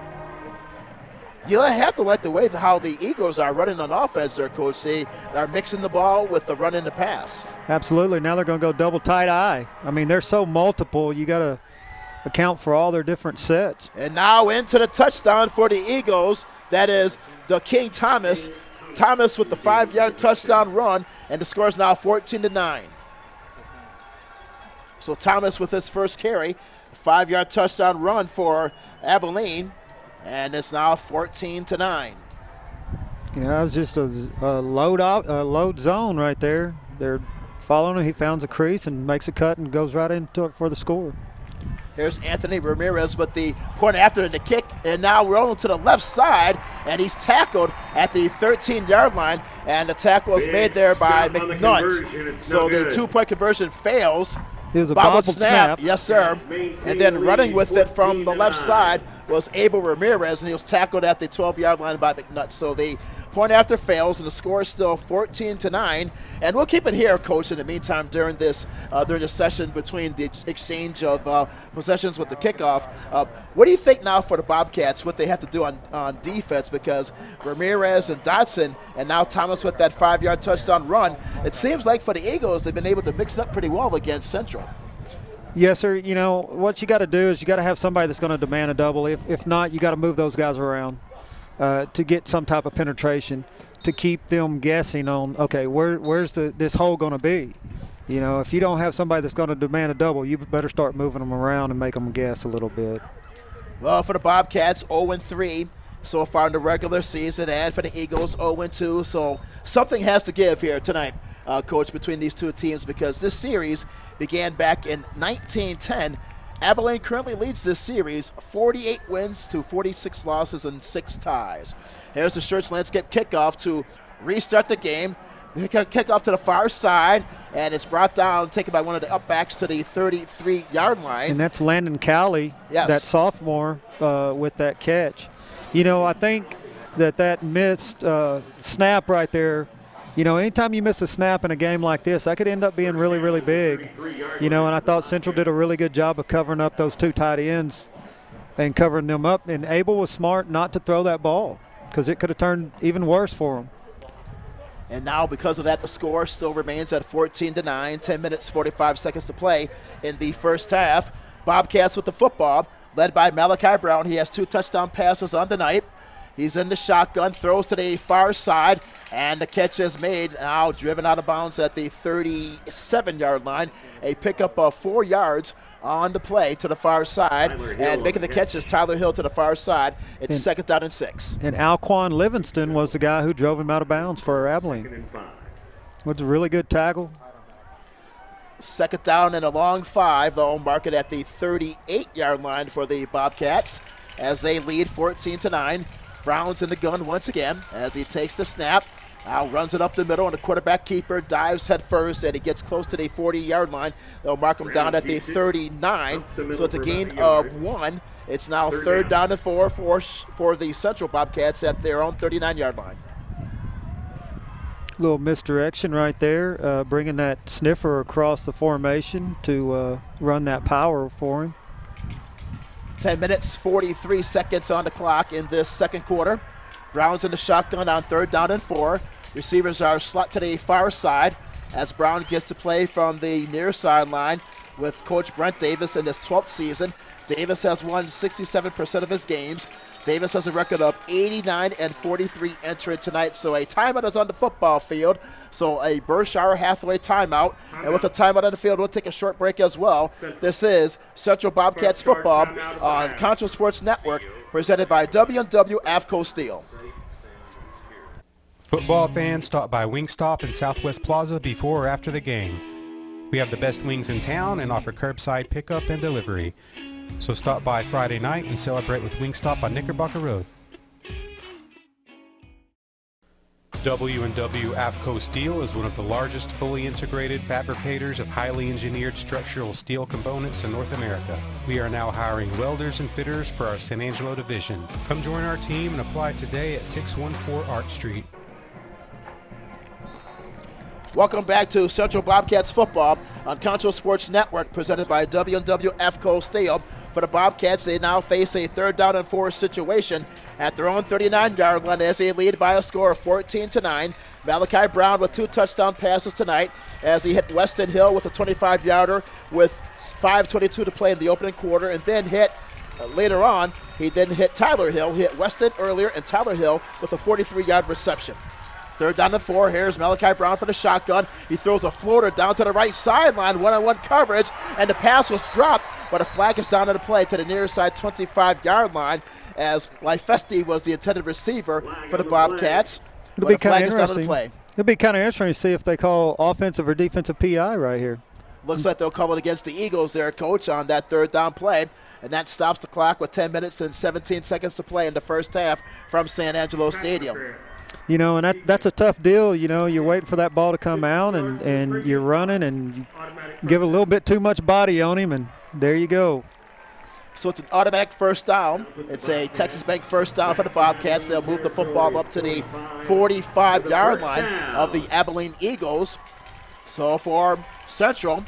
You have to like the way how the Eagles are running on offense there, Coach. They are mixing the ball with the run and the pass. Absolutely. Now they're going to go double tight eye. I mean, they're so multiple. You got to account for all their different sets. And now into the touchdown for the Eagles. That is the King Thomas. Thomas with the 5-yard touchdown run, and the score is now 14-9. So Thomas with his first carry, 5-yard touchdown run for Abilene, and it's now 14-9. You know, that was just a load zone right there. They're following him. He founds a crease and makes a cut and goes right into it for the score. Here's Anthony Ramirez with the point after the kick, and now rolling to the left side, and he's tackled at the 13-yard line, and the tackle is made there by McNutt. So the two-point conversion fails. It was a Bobbled bobbled snap. Yes, sir. And then running with it from the left side was Abel Ramirez, and he was tackled at the 12-yard line by McNutt. So the point after fails, and the score is still 14-9. And we'll keep it here, Coach, in the meantime during this session between the exchange of possessions with the kickoff. What do you think now for the Bobcats, what they have to do on defense? Because Ramirez and Dotson, and now Thomas with that 5-yard touchdown run, it seems like for the Eagles, they've been able to mix it up pretty well against Central. Yes, sir. You know, what you got to do is you got to have somebody that's going to demand a double. If not, you got to move those guys around to get some type of penetration to keep them guessing on, okay, where's this hole going to be? You know, if you don't have somebody that's going to demand a double, you better start moving them around and make them guess a little bit. Well, for the Bobcats, 0-3 so far in the regular season, and for the Eagles, 0-2. So something has to give here tonight, Coach, between these two teams, because this series began back in 1910. Abilene currently leads this series 48 wins to 46 losses and 6 ties. Here's the Schertz Landscape kickoff to restart the game. Kickoff to the far side, and it's brought down, taken by one of the upbacks to the 33-yard line. And that's Landon Cowley, yes, that sophomore, with that catch. You know, I think that missed snap right there. You know, anytime you miss a snap in a game like this, that could end up being really, really big. You know, and I thought Central did a really good job of covering up those two tight ends and covering them up. And Abel was smart not to throw that ball because it could have turned even worse for him. And now, because of that, the score still remains at 14-9, 10 minutes, 45 seconds to play in the first half. Bobcats with the football, led by Malachi Brown. He has 2 touchdown passes on the night. He's in the shotgun, throws to the far side, and the catch is made, now driven out of bounds at the 37-yard line. A pickup of 4 yards on the play to the far side, and making the catch is Tyler Hill to the far side. It's second down and 6. And Alquan Livingston was the guy who drove him out of bounds for Abilene. Was a really good tackle. Second down and a long 5. They'll mark it at the 38-yard line for the Bobcats as they lead 14-9. Brown's in the gun once again as he takes the snap. Now runs it up the middle, and the quarterback keeper dives head first, and he gets close to the 40-yard line. They'll mark him down at the 39, so it's a gain of 1. It's now third down and 4 for the Central Bobcats at their own 39-yard line. Little misdirection right there, bringing that sniffer across the formation to run that power for him. 10 minutes, 43 seconds on the clock in this second quarter. Brown's in the shotgun on third down and 4. Receivers are slot to the far side as Brown gets to play from the near sideline with Coach Brent Davis in his 12th season. Davis has won 67% of his games. Davis has a record of 89-43 entering tonight, so a timeout is on the football field. So a Berkshire Hathaway timeout. And with a timeout on the field, we'll take a short break as well. This is Central Bobcats football on Concho Sports Network, presented by W&W Avco Steel. Football fans, stop by Wingstop in Southwest Plaza before or after the game. We have the best wings in town and offer curbside pickup and delivery. So stop by Friday night and celebrate with Wingstop on Knickerbocker Road. W&W Avco Steel is one of the largest fully integrated fabricators of highly engineered structural steel components in North America. We are now hiring welders and fitters for our San Angelo division. Come join our team and apply today at 614 Art Street. Welcome back to Central Bobcats football on Concho Sports Network, presented by W&W Avco Steel. For the Bobcats, they now face a third down and 4 situation at their own 39-yard line as they lead by a score of 14-9. Malachi Brown with 2 touchdown passes tonight as he hit Weston Hill with a 25-yarder with 5:22 to play in the opening quarter, and then hit later on, he then hit Tyler Hill. He hit Weston earlier, and Tyler Hill with a 43-yard reception. Third down and 4. Here's Malachi Brown for the shotgun. He throws a floater down to the right sideline, one-on-one coverage, and the pass was dropped, but a flag is down on the play to the near side 25-yard line as Lifesti was the intended receiver for the Bobcats. It'll be kind of interesting. It'll be kind of interesting to see if they call offensive or defensive PI right here. Looks like they'll call it against the Eagles there, Coach, on that third down play. And that stops the clock with 10 minutes and 17 seconds to play in the first half from San Angelo Stadium. You know, and that's a tough deal. You know, you're waiting for that ball to come out, and you're running, and you give a little bit too much body on him, and there you go. So it's an automatic first down. It's a Texas Bank first down for the Bobcats. They'll move the football up to the 45-yard line of the Abilene Eagles. So for Central,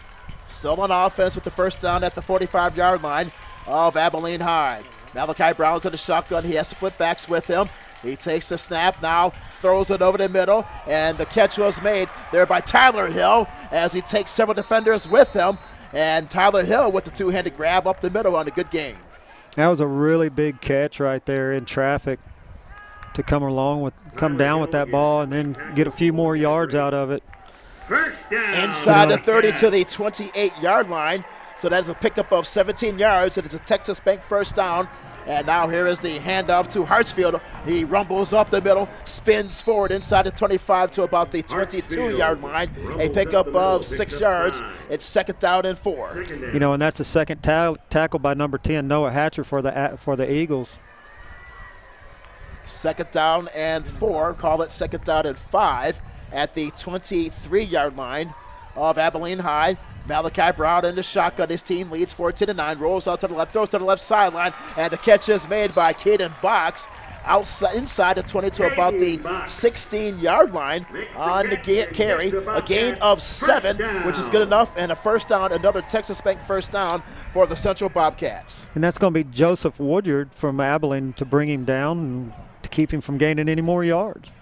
still on offense with the first down at the 45-yard line of Abilene High. Malachi Brown's in the shotgun. He has split backs with him. He takes the snap now, throws it over the middle, and the catch was made there by Tyler Hill as he takes several defenders with him. And Tyler Hill with the two-handed grab up the middle on a good game. That was a really big catch right there in traffic to come down with that ball and then get a few more yards out of it. Inside the 30 to the 28-yard line. So that's a pickup of 17 yards. It is a Texas Bank first down. And now here is the handoff to Hartsfield. He rumbles up the middle, spins forward inside the 25 to about the 22-yard line. A pickup of 6 yards. It's second down and 4. You know, and that's the second tackle by number 10, Noah Hatcher, for the Eagles. Second down and 4. Call it second down and 5 at the 23-yard line of Abilene High. Malachi Brown in the shotgun. His team leads 14-9. Rolls out to the left, throws to the left sideline, and the catch is made by Caden Box outside inside the 20 to about the 16-yard line on the carry. A gain of 7, which is good enough, and a first down. Another Texas Bank first down for the Central Bobcats. And that's going to be Joseph Woodyard from Abilene to bring him down and to keep him from gaining any more yards.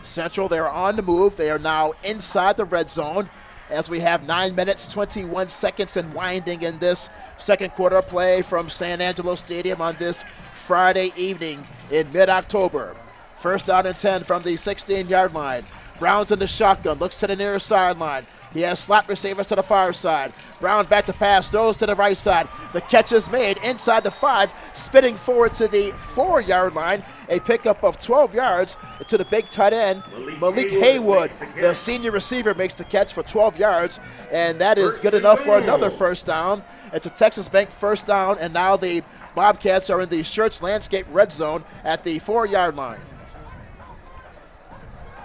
Central, they're on the move. They are now inside the red zone, as we have 9 minutes, 21 seconds and winding in this second quarter play from San Angelo Stadium on this Friday evening in mid-October. First down and 10 from the 16-yard line. Brown's in the shotgun, looks to the near sideline. He has slot receivers to the far side. Brown back to pass, throws to the right side. The catch is made inside the 5, spinning forward to the 4-yard line. A pickup of 12 yards to the big tight end, Malik Haywood. The senior receiver makes the catch for 12 yards, and that is good enough for another first down. It's a Texas Bank first down, and now the Bobcats are in the Schertz Landscape red zone at the 4-yard line.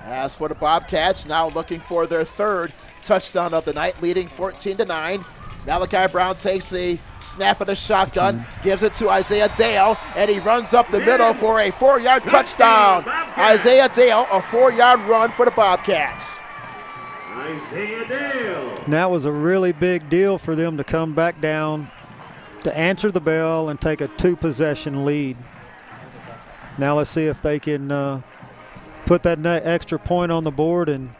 As for the Bobcats, now looking for their third touchdown of the night, leading 14-9. Malachi Brown takes the snap of the shotgun, gives it to Isaiah Dale, and he runs up the middle for a 4-yard touchdown. Isaiah Dale, a 4-yard run for the Bobcats. Isaiah Dale. And that was a really big deal for them to come back down, to answer the bell, and take a 2-possession lead. Now let's see if they can put that extra point on the board and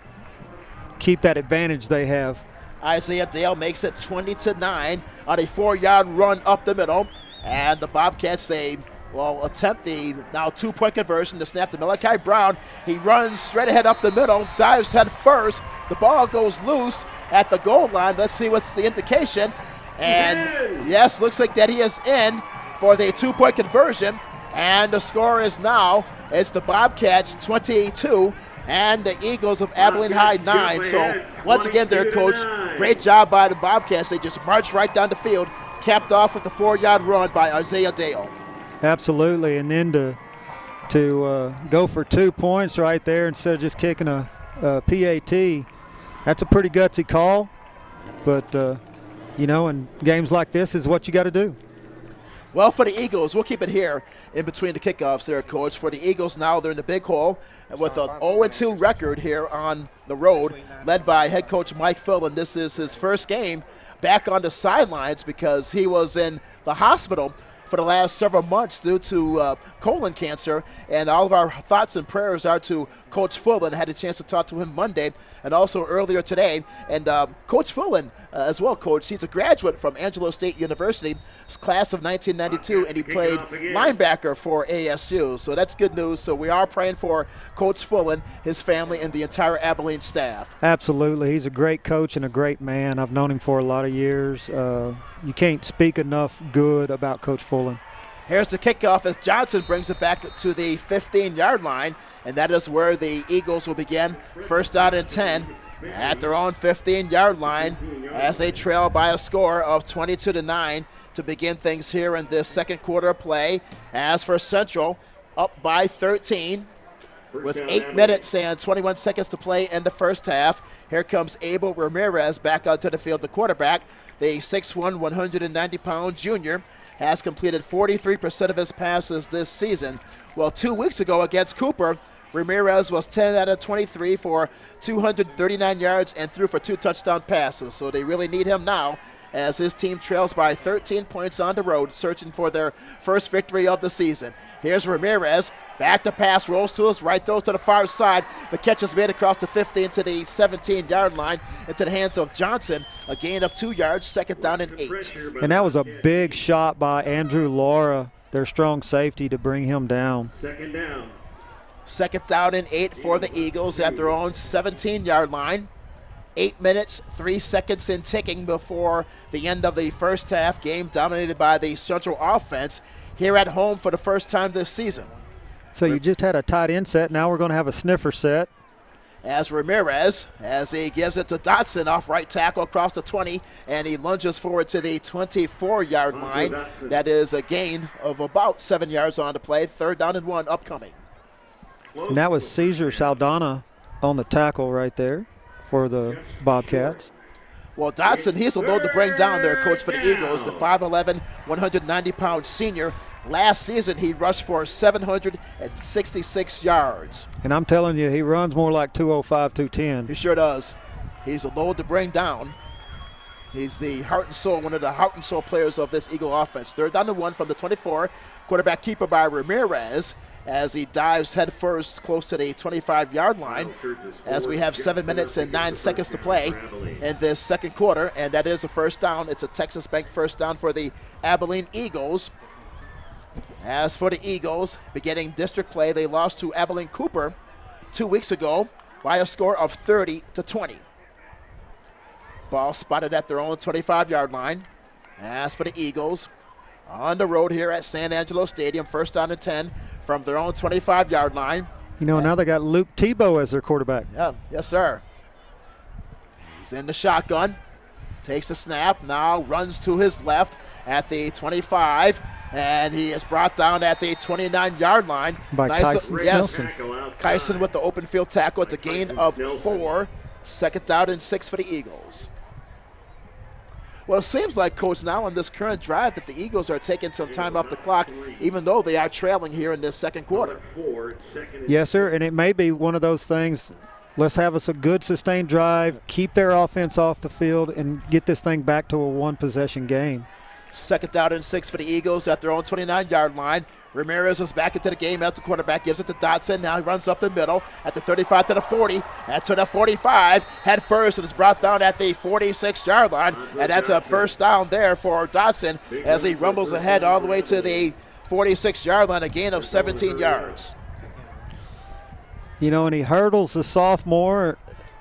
keep that advantage they have. Isaiah Dale makes it 20-9 on a 4-yard run up the middle. And the Bobcats, they will attempt the now 2-point conversion to snap to Malachi Brown. He runs straight ahead up the middle, dives head first. The ball goes loose at the goal line. Let's see what's the indication. And yes, looks like that he is in for the 2-point conversion. And the score is now, it's the Bobcats 22 and the Eagles of Abilene High 9. So once again there, Coach, great job by the Bobcats. They just marched right down the field, capped off with the 4-yard run by Isaiah Dale. Absolutely, and then to go for 2 points right there instead of just kicking a PAT, that's a pretty gutsy call. But, you know, in games like this is what you got to do. Well, for the Eagles, we'll keep it here in between the kickoffs there, Coach. For the Eagles now, they're in the big hole with an 0-2 record here on the road, led by head coach Mike Philin. This is his first game back on the sidelines because he was in the hospital for the last several months due to colon cancer. And all of our thoughts and prayers are to Coach Fullen. I had a chance to talk to him Monday and also earlier today. And Coach Fullen as well, Coach, he's a graduate from Angelo State University, class of 1992, and he played linebacker for ASU. So that's good news. So we are praying for Coach Fullen, his family, and the entire Abilene staff. Absolutely. He's a great coach and a great man. I've known him for a lot of years. You can't speak enough good about Coach Fullen. Here's the kickoff as Johnson brings it back to the 15-yard line, and that is where the Eagles will begin. First out and 10. at their own 15-yard line as they trail by a score of 22-9 to begin things here in this second quarter of play. As for Central, up by 13 with 8 minutes and 21 seconds to play in the first half. Here comes Abel Ramirez back out to the field, the quarterback. The 6'1", 190-pound junior has completed 43% of his passes this season. Well, 2 weeks ago against Cooper, Ramirez was 10 out of 23 for 239 yards and threw for 2 touchdown passes. So they really need him now as his team trails by 13 points on the road, searching for their first victory of the season. Here's Ramirez. Back to pass, rolls to his right, throws to the far side. The catch is made across the 15 to the 17-yard line into the hands of Johnson. A gain of 2 yards, second down and 8. And that was a big shot by Andrew Laura, their strong safety, to bring him down. Second down. Second down and 8 for the Eagles at their own 17-yard line. 8 minutes, 3 seconds in ticking before the end of the first half. Game dominated by the Central offense here at home for the first time this season. So you just had a tight end set. Now we're going to have a sniffer set. As Ramirez, as he gives it to Dotson off right tackle across the 20, and he lunges forward to the 24-yard line. That is a gain of about 7 yards on the play. Third down and 1 upcoming. And that was Caesar Saldana on the tackle right there for the Bobcats. Well, Dotson, he's a load to bring down there, coach, for the Eagles, the 5'11", 190-pound senior. Last season, he rushed for 766 yards. And I'm telling you, he runs more like 205, 210. He sure does. He's a load to bring down. He's the heart and soul, one of the heart and soul players of this Eagle offense. Third down and 1 from the 24. Quarterback keeper by Ramirez as he dives headfirst close to the 25-yard line as we have 7 minutes and 9 seconds to play in this second quarter, and that is a first down. It's a Texas Bank first down for the Abilene Eagles. As for the Eagles, beginning district play, they lost to Abilene Cooper 2 weeks ago by a score of 30-20. Ball spotted at their own 25-yard line. As for the Eagles, on the road here at San Angelo Stadium, first down and 10 from their own 25-yard line. You know, now they got Luke Tebow as their quarterback. Yeah, yes, sir. He's in the shotgun, takes a snap, now runs to his left at the 25, and he is brought down at the 29-yard line. By Kyson Snelson. Kyson with the open field tackle. It's a gain of 4. Second down and 6 for the Eagles. Well, it seems like, Coach, now on this current drive that the Eagles are taking some time off the clock, even though they are trailing here in this second quarter. Yes, sir, and it may be one of those things. Let's have us a good sustained drive, keep their offense off the field, and get this thing back to a one-possession game. Second down and 6 for the Eagles at their own 29-yard line. Ramirez is back into the game as the quarterback gives it to Dotson. Now he runs up the middle at the 35 to the 40, and to the 45, head first, and is brought down at the 46-yard line. And that's a first down there for Dotson as he rumbles ahead all the way to the 46-yard line, a gain of 17 yards. You know, and he hurdles the sophomore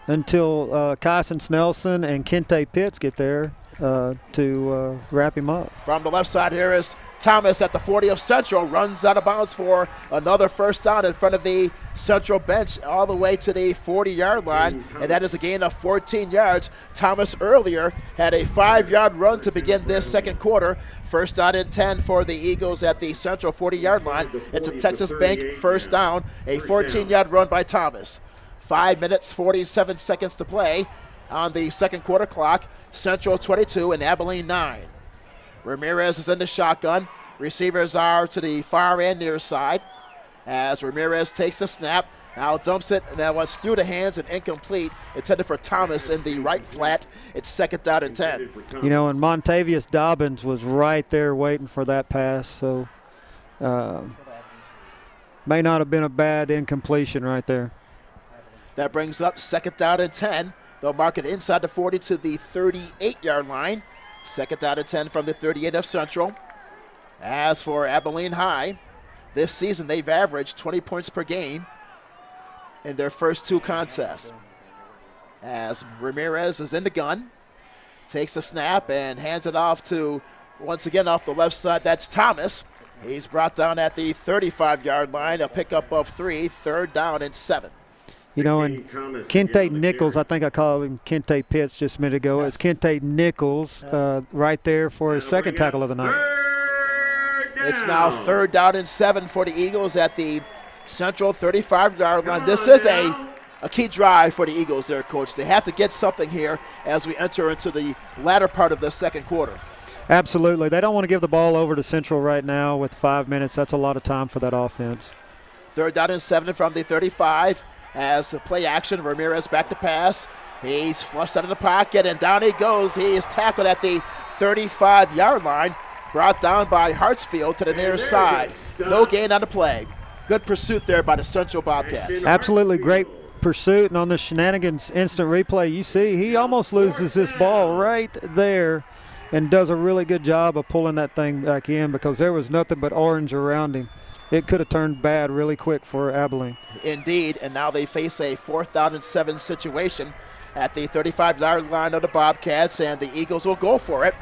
until Kyson Snelson and Kente Pitts get there to wrap him up. From the left side here is Thomas at the 40 of Central, runs out of bounds for another first down in front of the Central bench all the way to the 40-yard line, and that is a gain of 14 yards. Thomas earlier had a 5-yard run to begin this second quarter. First down and 10 for the Eagles at the Central 40-yard line. It's a Texas Bank first down, a 14-yard run by Thomas. 5 minutes, 47 seconds to play on the second quarter clock. Central 22 and Abilene 9. Ramirez is in the shotgun. Receivers are to the far and near side as Ramirez takes the snap. Now dumps it, and that was through the hands and incomplete. Intended for Thomas in the right flat. It's second down and 10. You know, and Montavious Dobbins was right there waiting for that pass, so may not have been a bad incompletion right there. That brings up second down and 10. They'll mark it inside the 40 to the 38-yard line. Second down and 10 from the 38 of Central. As for Abilene High, this season they've averaged 20 points per game in their first 2 contests. As Ramirez is in the gun, takes the snap and hands it off to, once again off the left side, that's Thomas. He's brought down at the 35-yard line, a pickup of 3, third down and 7. You know, and Kente Nichols, I think I called him Kente Pitts just a minute ago. It's Kente Nichols right there for his second tackle of the night. It's now 3rd down and 7 for the Eagles at the Central 35-yard line. This is a key drive for the Eagles there, Coach. They have to get something here as we enter into the latter part of the second quarter. Absolutely. They don't want to give the ball over to Central right now with 5 minutes. That's a lot of time for that offense. 3rd down and 7 from the 35. As the play action, Ramirez back to pass. He's flushed out of the pocket, and down he goes. He is tackled at the 35-yard line, brought down by Hartsfield to the near side. No gain on the play. Good pursuit there by the Central Bobcats. Absolutely great pursuit, and on the Shenanigans instant replay, you see he almost loses this ball right there and does a really good job of pulling that thing back in because there was nothing but orange around him. It could have turned bad really quick for Abilene. Indeed, and now they face a 4th down and 7 situation at the 35-yard line of the Bobcats, and the Eagles will go for it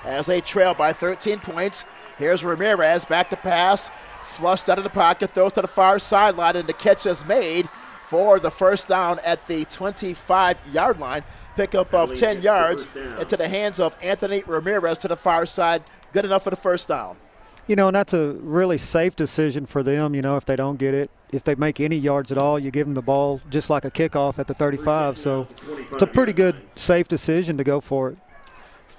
as they trail by 13 points. Here's Ramirez back to pass, flushed out of the pocket, throws to the far sideline, and the catch is made for the first down at the 25-yard line. Pickup of 10 yards into the hands of Anthony Ramirez to the far side. Good enough for the first down. You know, and that's a really safe decision for them, you know, if they don't get it. If they make any yards at all, you give them the ball just like a kickoff at the 35. So it's a pretty good, safe decision to go for it.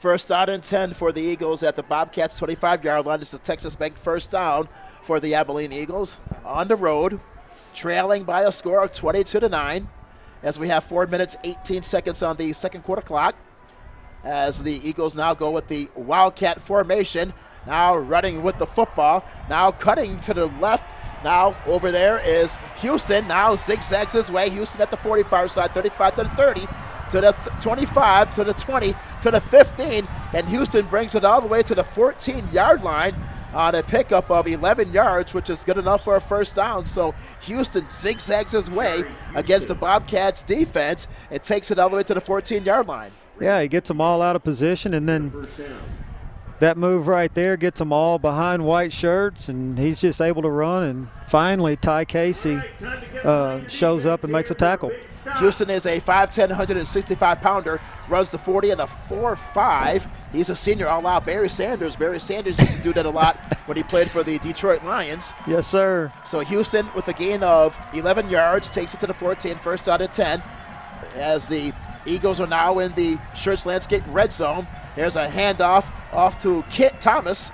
1st down and 10 for the Eagles at the Bobcats 25-yard line. It's the Texas Bank first down for the Abilene Eagles on the road, trailing by a score of 22-9 as we have 4 minutes, 18 seconds on the second quarter clock as the Eagles now go with the Wildcat formation. Now running with the football, now cutting to the left. Now over there is Houston, now zigzags his way. Houston at the 45 side, 35 to the 30, to the 25, to the 20, to the 15, and Houston brings it all the way to the 14-yard line on a pickup of 11 yards, which is good enough for a first down. So Houston zigzags his way against the Bobcats defense and takes it all the way to the 14-yard line. Yeah, he gets them all out of position, and then that move right there gets them all behind white shirts, and he's just able to run. And finally, Ty Casey shows up and makes a tackle. Houston is a 5'10", 165-pounder, runs the 40 and a 4.5. He's a senior all-out. Barry Sanders used to do that a lot when he played for the Detroit Lions. Yes, sir. So Houston, with a gain of 11 yards, takes it to the 14, 1st down and 10, as the Eagles are now in the Schertz Landscape red zone. There's a handoff off to Kit Thomas.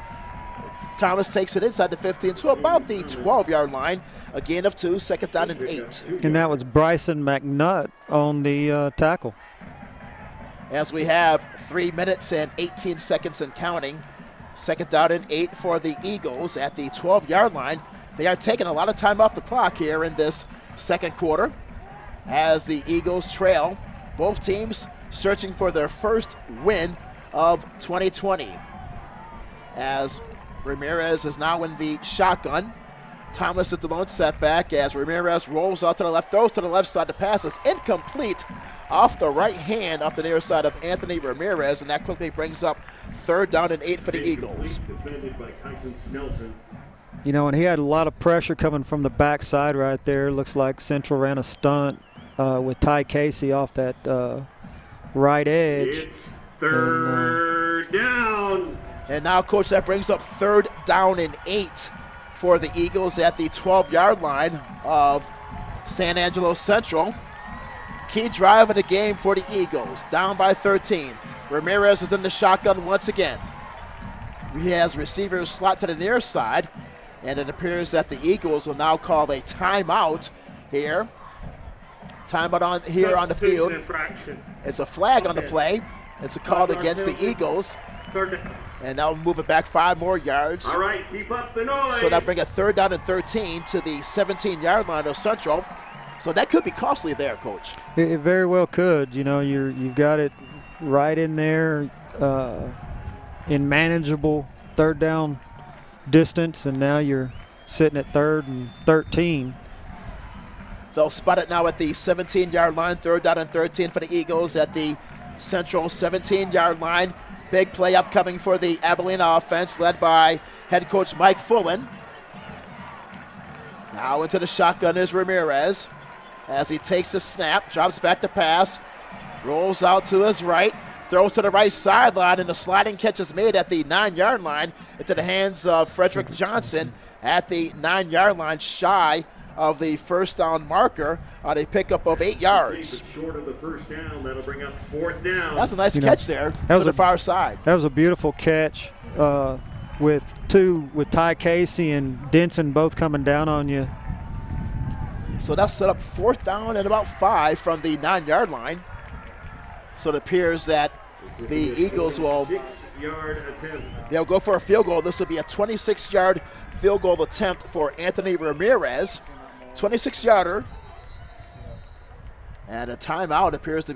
Thomas takes it inside the 15 to about the 12-yard line. A gain of 2, 2nd down and 8. And that was Bryson McNutt on the tackle. As we have 3 minutes and 18 seconds and counting. 2nd down and 8 for the Eagles at the 12-yard line. They are taking a lot of time off the clock here in this second quarter as the Eagles trail. Both teams searching for their first win of 2020. As Ramirez is now in the shotgun. Thomas is the lone setback as Ramirez rolls out to the left, throws to the left side. The pass is incomplete off the right hand, off the near side of Anthony Ramirez, and that quickly brings up 3rd down and 8 for the Eagles. You know, and he had a lot of pressure coming from the backside right there. Looks like Central ran a stunt with Ty Casey off that right edge. It's 3rd down. And now, Coach, that brings up 3rd down and 8 for the Eagles at the 12-yard line of San Angelo Central. Key drive of the game for the Eagles, down by 13. Ramirez is in the shotgun once again. He has receivers slot to the near side, and it appears that the Eagles will now call a timeout here. Timeout on the field. It's a flag on the play. It's a call against the Eagles. And now we'll move it back 5 more yards. All right, keep up the noise. So that bring a 3rd down and 13 to the 17-yard line of Central. So that could be costly there, Coach. It very well could. You know, you've got it right in there in manageable 3rd down distance, and now you're sitting at 3rd and 13. They'll spot it now at the 17-yard line, 3rd down and 13 for the Eagles at the Central 17-yard line. Big play upcoming for the Abilene offense, led by head coach Mike Fullen. Now into the shotgun is Ramirez. as he takes the snap, drops back to pass, rolls out to his right, throws to the right sideline, and the sliding catch is made at the 9-yard line into the hands of Frederick Johnson at the 9-yard line, shy of the first down marker on a pickup of 8 yards. Short of the first down, that'll bring up 4th down. That's a nice catch there to the far side. That was a beautiful catch with Ty Casey and Denson both coming down on you. So that's set up 4th down and about 5 from the 9-yard line. So it appears that the Eagles will they'll go for a field goal. This will be a 26-yard field goal attempt for Anthony Ramirez. 26-yarder. And a timeout appears to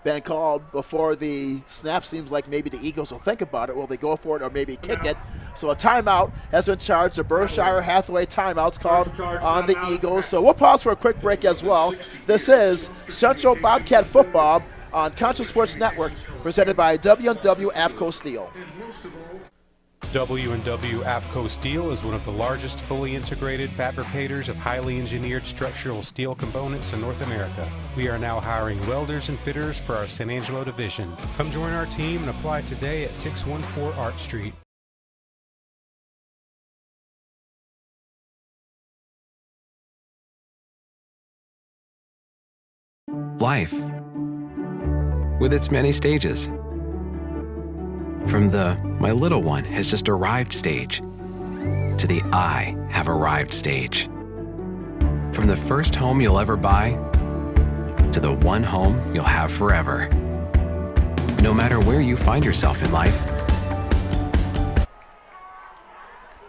been called before the snap. Seems like maybe the Eagles will think about it. Will they go for it or maybe kick it? So a timeout has been charged. The Berkshire Hathaway timeout's called on the Eagles. So we'll pause for a quick break as well. This is Central Bobcat Football on Concho Sports Network, presented by W&W AFCO Steel. W&W AFCO Steel is one of the largest fully integrated fabricators of highly engineered structural steel components in North America. We are now hiring welders and fitters for our San Angelo division. Come join our team and apply today at 614 Art Street. Life, with its many stages. From the "my little one has just arrived" stage to the "I have arrived" stage. From the first home you'll ever buy to the one home you'll have forever. No matter where you find yourself in life.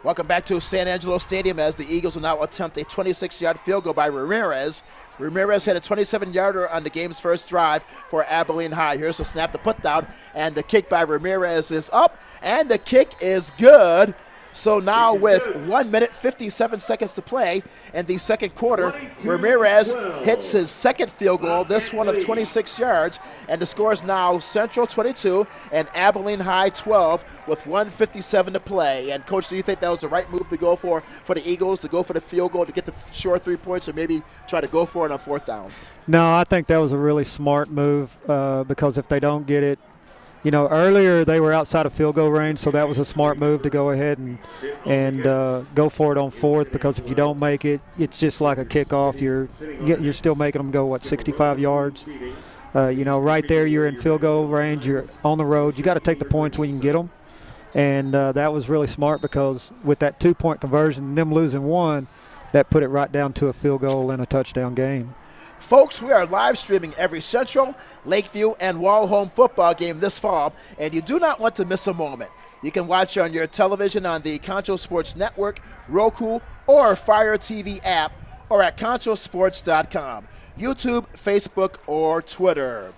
Welcome back to San Angelo Stadium as the Eagles will now attempt a 26-yard field goal by Ramirez. Ramirez had a 27-yarder on the game's first drive for Abilene High. Here's the snap, the put down, and the kick by Ramirez is up, and the kick is good. So now with 1 minute, 57 seconds to play in the second quarter, Ramirez hits his second field goal, this one of 26 yards, and the score is now Central 22 and Abilene High 12 with 1:57 to play. And Coach, do you think that was the right move to go for the Eagles, to go for the field goal, to get the short 3 points, or maybe try to go for it on 4th down? No, I think that was a really smart move because if they don't get it, earlier they were outside of field goal range, so that was a smart move to go ahead and go for it on 4th, because if you don't make it, it's just like a kickoff. You're still making them go, 65 yards? Right there you're in field goal range, you're on the road. You got to take the points when you can get them. And that was really smart, because with that 2-point conversion and them losing one, that put it right down to a field goal and a touchdown game. Folks, we are live streaming every Central, Lakeview, and Wall home football game this fall, and you do not want to miss a moment. You can watch on your television on the Concho Sports Network, Roku, or Fire TV app, or at conchosports.com, YouTube, Facebook, or Twitter.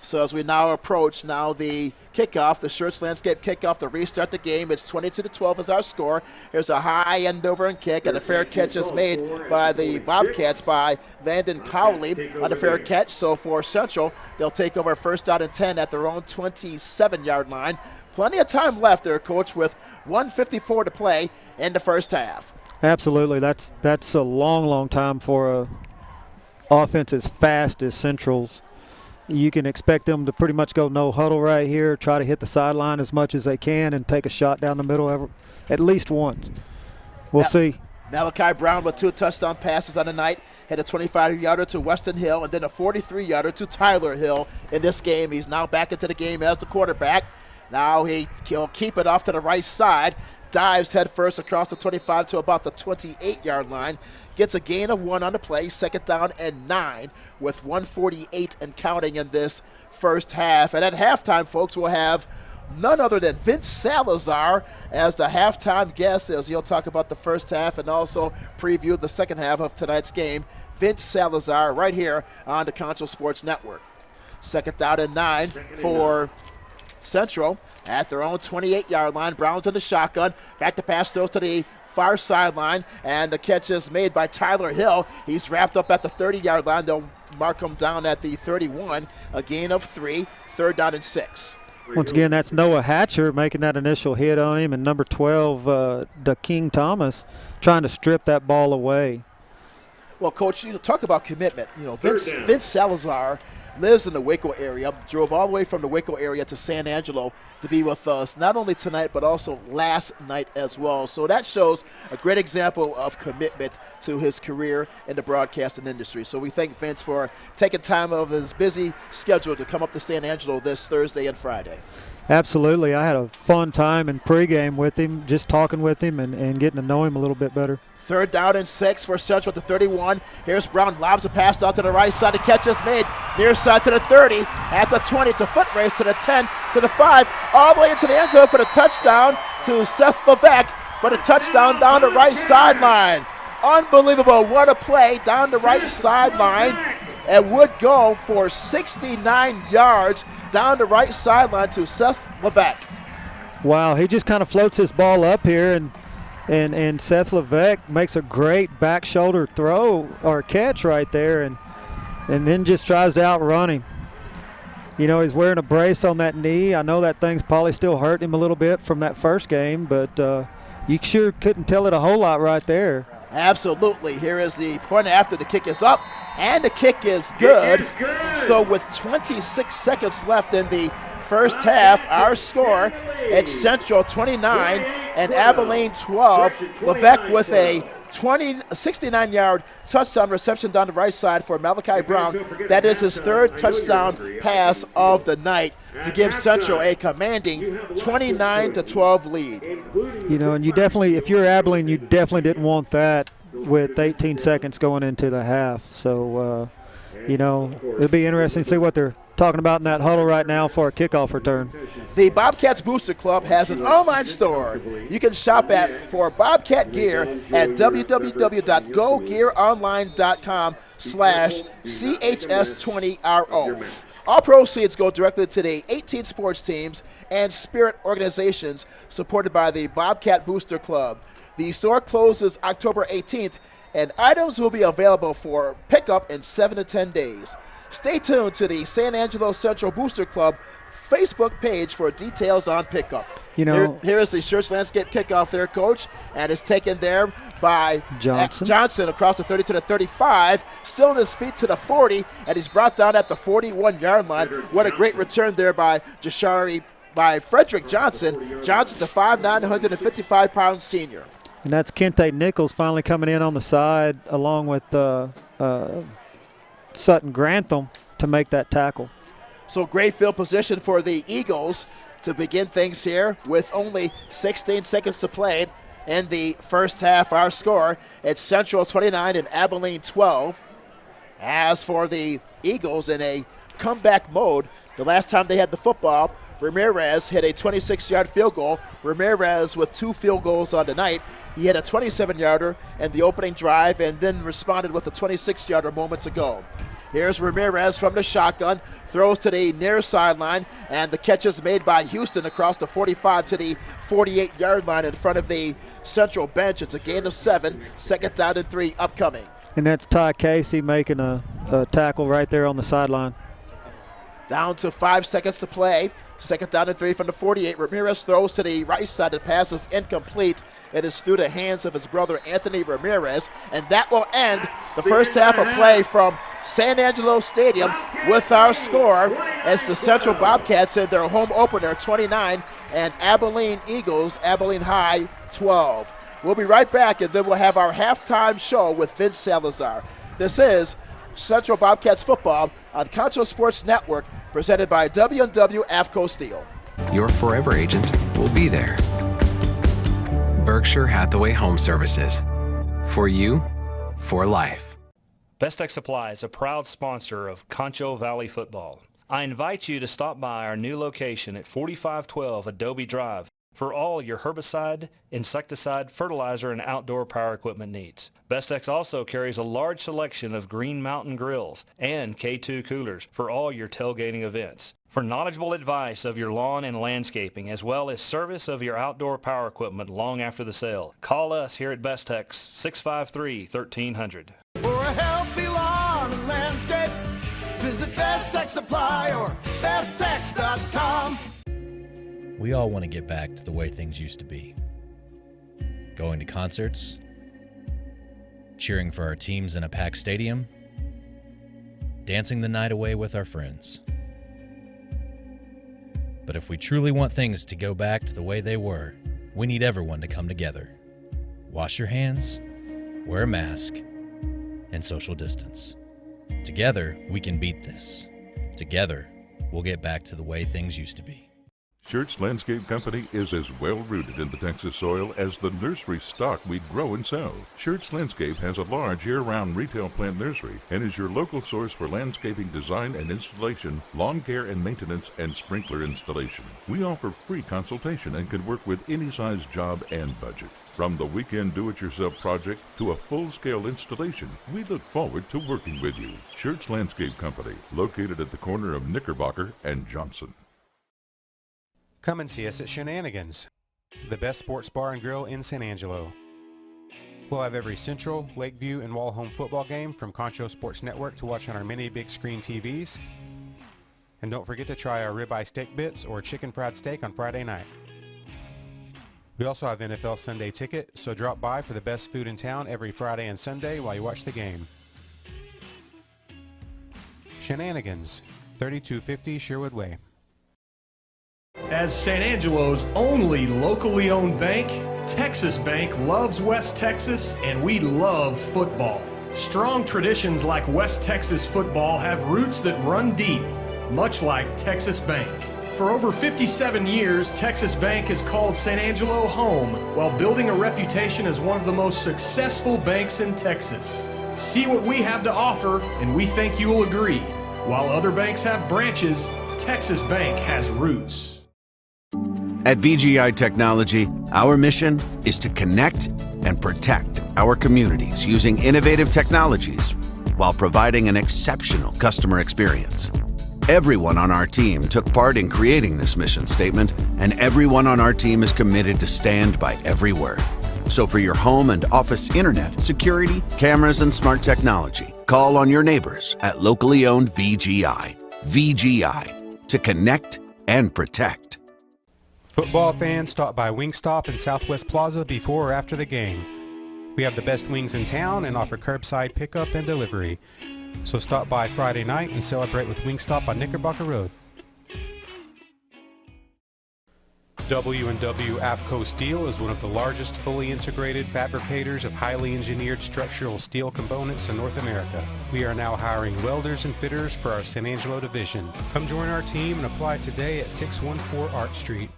So as we now approach the kickoff, the Schertz Landscape kickoff to restart the game. It's 22-12 is our score. Here's a high end over and kick, and a fair catch is made by the Bobcats by Landon Cowley on a fair catch. So for Central, they'll take over 1st down and 10 at their own 27-yard line. Plenty of time left there, Coach, with 1:54 to play in the first half. Absolutely. That's a long time for a offense as fast as Central's. You can expect them to pretty much go no huddle right here, try to hit the sideline as much as they can and take a shot down the middle at least once. We'll see. Malachi Brown with 2 touchdown passes on the night. Had a 25-yarder to Weston Hill and then a 43-yarder to Tyler Hill in this game. He's now back into the game as the quarterback. Now he'll keep it off to the right side. Dives headfirst across the 25 to about the 28-yard line. Gets a gain of 1 on the play, 2nd down and 9 with 1:48 and counting in this first half. And at halftime, folks, we'll have none other than Vince Salazar as the halftime guest, as he'll talk about the first half and also preview the second half of tonight's game. Vince Salazar right here on the Concho Sports Network. 2nd down and 9 for Central at their own 28-yard line. Browns in the shotgun. Back to pass throws to the far sideline, and the catch is made by Tyler Hill. He's wrapped up at the 30-yard line. They'll mark him down at the 31. A gain of 3, 3rd down and 6. Once again, that's Noah Hatcher making that initial hit on him, and number 12, the King Thomas, trying to strip that ball away. Well, Coach, talk about commitment. Vince Salazar lives in the Waco area, drove all the way from the Waco area to San Angelo to be with us, not only tonight, but also last night as well. So that shows a great example of commitment to his career in the broadcasting industry. So we thank Vince for taking time out of his busy schedule to come up to San Angelo this Thursday and Friday. Absolutely. I had a fun time in pregame with him, just talking with him and getting to know him a little bit better. 3rd down and 6 for Central at the 31. Here's Brown, lobs a pass out to the right side. The catch is made near side to the 30. At the 20, it's a foot race to the 10, to the 5, all the way into the end zone for the touchdown to Seth Levesque for the touchdown down the right sideline. Unbelievable. What a play down the right sideline. It would go for 69 yards down the right sideline to Seth Levesque. Wow, he just kind of floats his ball up here, and Seth Levesque makes a great back shoulder throw or catch right there, and then just tries to outrun him. He's wearing a brace on that knee. I know that thing's probably still hurting him a little bit from that first game, but you sure couldn't tell it a whole lot right there. Absolutely. Here is the point after. The kick is up, and the kick is good. So with 26 seconds left in the first half, our score, it's Central 29 and Abilene 12. Levesque with a 69-yard touchdown reception down the right side for Malachi Brown. That is his 3rd touchdown pass of the night to give Central a commanding 29-12 lead. And you definitely, if you're Abilene, you definitely didn't want that with 18 seconds going into the half. So, it'll be interesting to see what they're talking about in that huddle right now for a kickoff return. The Bobcats Booster Club has an online store you can shop at for Bobcat gear at www.gogearonline.com/CHS20RO. All proceeds go directly to the 18 sports teams and spirit organizations supported by the Bobcat Booster Club. The store closes October 18th, and items will be available for pickup in 7 to 10 days. Stay tuned to the San Angelo Central Booster Club Facebook page for details on pickup. Here is the Church Landscape kickoff there, Coach, and it's taken there by Johnson across the 30 to the 35, still on his feet to the 40, and he's brought down at the 41-yard line. What a great return there by Frederick Johnson. Johnson's a 5'9", 155-pound senior. And that's Kente Nichols finally coming in on the side along with Sutton Grantham to make that tackle. So great field position for the Eagles to begin things here with only 16 seconds to play in the first half. Our score, it's Central 29 and Abilene 12. As for the Eagles in a comeback mode, the last time they had the football, Ramirez hit a 26-yard field goal. Ramirez with 2 field goals on the night. He hit a 27-yarder in the opening drive and then responded with a 26-yarder moments ago. Here's Ramirez from the shotgun, throws to the near sideline, and the catch is made by Houston across the 45 to the 48-yard line in front of the Central bench. It's a gain of 7, 2nd down and 3 upcoming. And that's Ty Casey making a tackle right there on the sideline. Down to 5 seconds to play. 2nd down and 3 from the 48. Ramirez throws to the right side. The pass is incomplete. It is through the hands of his brother, Anthony Ramirez. And that will end the first half of play from San Angelo Stadium with our score as the Central Bobcats in their home opener, 29, and Abilene Eagles, Abilene High, 12. We'll be right back, and then we'll have our halftime show with Vince Salazar. This is Central Bobcats football on Concho Sports Network, presented by W&W AFCO Steel. Your forever agent will be there. Berkshire Hathaway Home Services. For you, for life. Best Tech Supply is a proud sponsor of Concho Valley football. I invite you to stop by our new location at 4512 Adobe Drive for all your herbicide, insecticide, fertilizer, and outdoor power equipment needs. Bestex also carries a large selection of Green Mountain grills and K2 coolers for all your tailgating events. For knowledgeable advice of your lawn and landscaping, as well as service of your outdoor power equipment long after the sale, call us here at Bestex, 653-1300. For a healthy lawn and landscape, visit Best Tech Supply or besttech.com. We all want to get back to the way things used to be. Going to concerts, cheering for our teams in a packed stadium, dancing the night away with our friends. But if we truly want things to go back to the way they were, we need everyone to come together. Wash your hands, wear a mask, and social distance. Together, we can beat this. Together, we'll get back to the way things used to be. Schertz Landscape Company is as well-rooted in the Texas soil as the nursery stock we grow and sell. Schertz Landscape has a large year-round retail plant nursery and is your local source for landscaping design and installation, lawn care and maintenance, and sprinkler installation. We offer free consultation and can work with any size job and budget. From the weekend do-it-yourself project to a full-scale installation, we look forward to working with you. Schertz Landscape Company, located at the corner of Knickerbocker and Johnson. Come and see us at Shenanigans, the best sports bar and grill in San Angelo. We'll have every Central, Lakeview, and Wall home football game from Concho Sports Network to watch on our many big screen TVs. And don't forget to try our ribeye steak bits or chicken fried steak on Friday night. We also have NFL Sunday ticket, so drop by for the best food in town every Friday and Sunday while you watch the game. Shenanigans, 3250 Sherwood Way. As San Angelo's only locally owned bank, Texas Bank loves West Texas, and we love football. Strong traditions like West Texas football have roots that run deep, much like Texas Bank. For over 57 years, Texas Bank has called San Angelo home while building a reputation as one of the most successful banks in Texas. See what we have to offer, and we think you will agree. While other banks have branches, Texas Bank has roots. At VGI Technology, our mission is to connect and protect our communities using innovative technologies while providing an exceptional customer experience. Everyone on our team took part in creating this mission statement, and everyone on our team is committed to stand by every word. So for your home and office internet, security, cameras, and smart technology, call on your neighbors at locally owned VGI. VGI, to connect and protect. Football fans, stop by Wingstop in Southwest Plaza before or after the game. We have the best wings in town and offer curbside pickup and delivery. So stop by Friday night and celebrate with Wingstop on Knickerbocker Road. W&W AFCO Steel is one of the largest fully integrated fabricators of highly engineered structural steel components in North America. We are now hiring welders and fitters for our San Angelo division. Come join our team and apply today at 614 Art Street.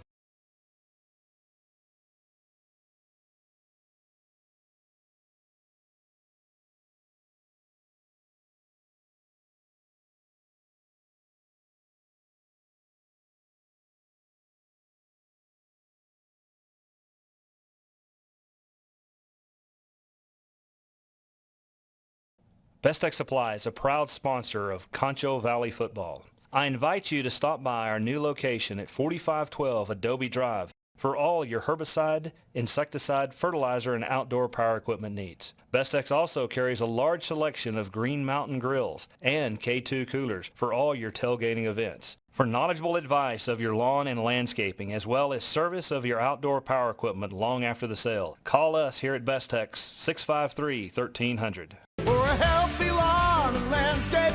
Best Tech Supply is a proud sponsor of Concho Valley Football. I invite you to stop by our new location at 4512 Adobe Drive for all your herbicide, insecticide, fertilizer, and outdoor power equipment needs. Best Tech's also carries a large selection of Green Mountain grills and K2 coolers for all your tailgating events. For knowledgeable advice of your lawn and landscaping, as well as service of your outdoor power equipment long after the sale, call us here at Best Tech's 653-1300. For a healthy lawn and landscape,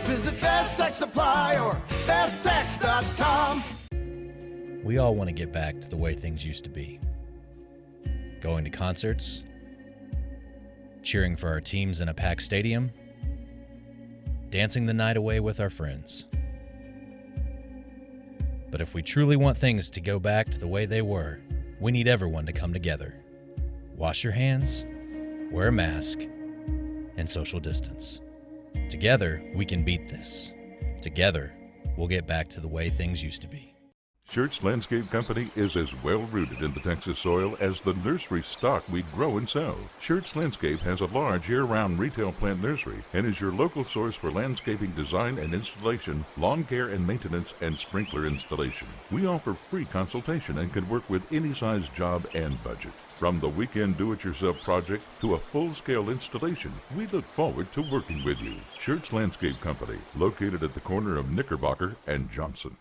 visit Best Tech Supply or besttech.com. We all want to get back to the way things used to be. Going to concerts, cheering for our teams in a packed stadium, dancing the night away with our friends. But if we truly want things to go back to the way they were, we need everyone to come together. Wash your hands, wear a mask, and social distance. Together, we can beat this. Together, we'll get back to the way things used to be. Schertz Landscape Company is as well-rooted in the Texas soil as the nursery stock we grow and sell. Schertz Landscape has a large year-round retail plant nursery and is your local source for landscaping design and installation, lawn care and maintenance, and sprinkler installation. We offer free consultation and can work with any size job and budget. From the weekend do-it-yourself project to a full-scale installation, we look forward to working with you. Schertz Landscape Company, located at the corner of Knickerbocker and Johnson.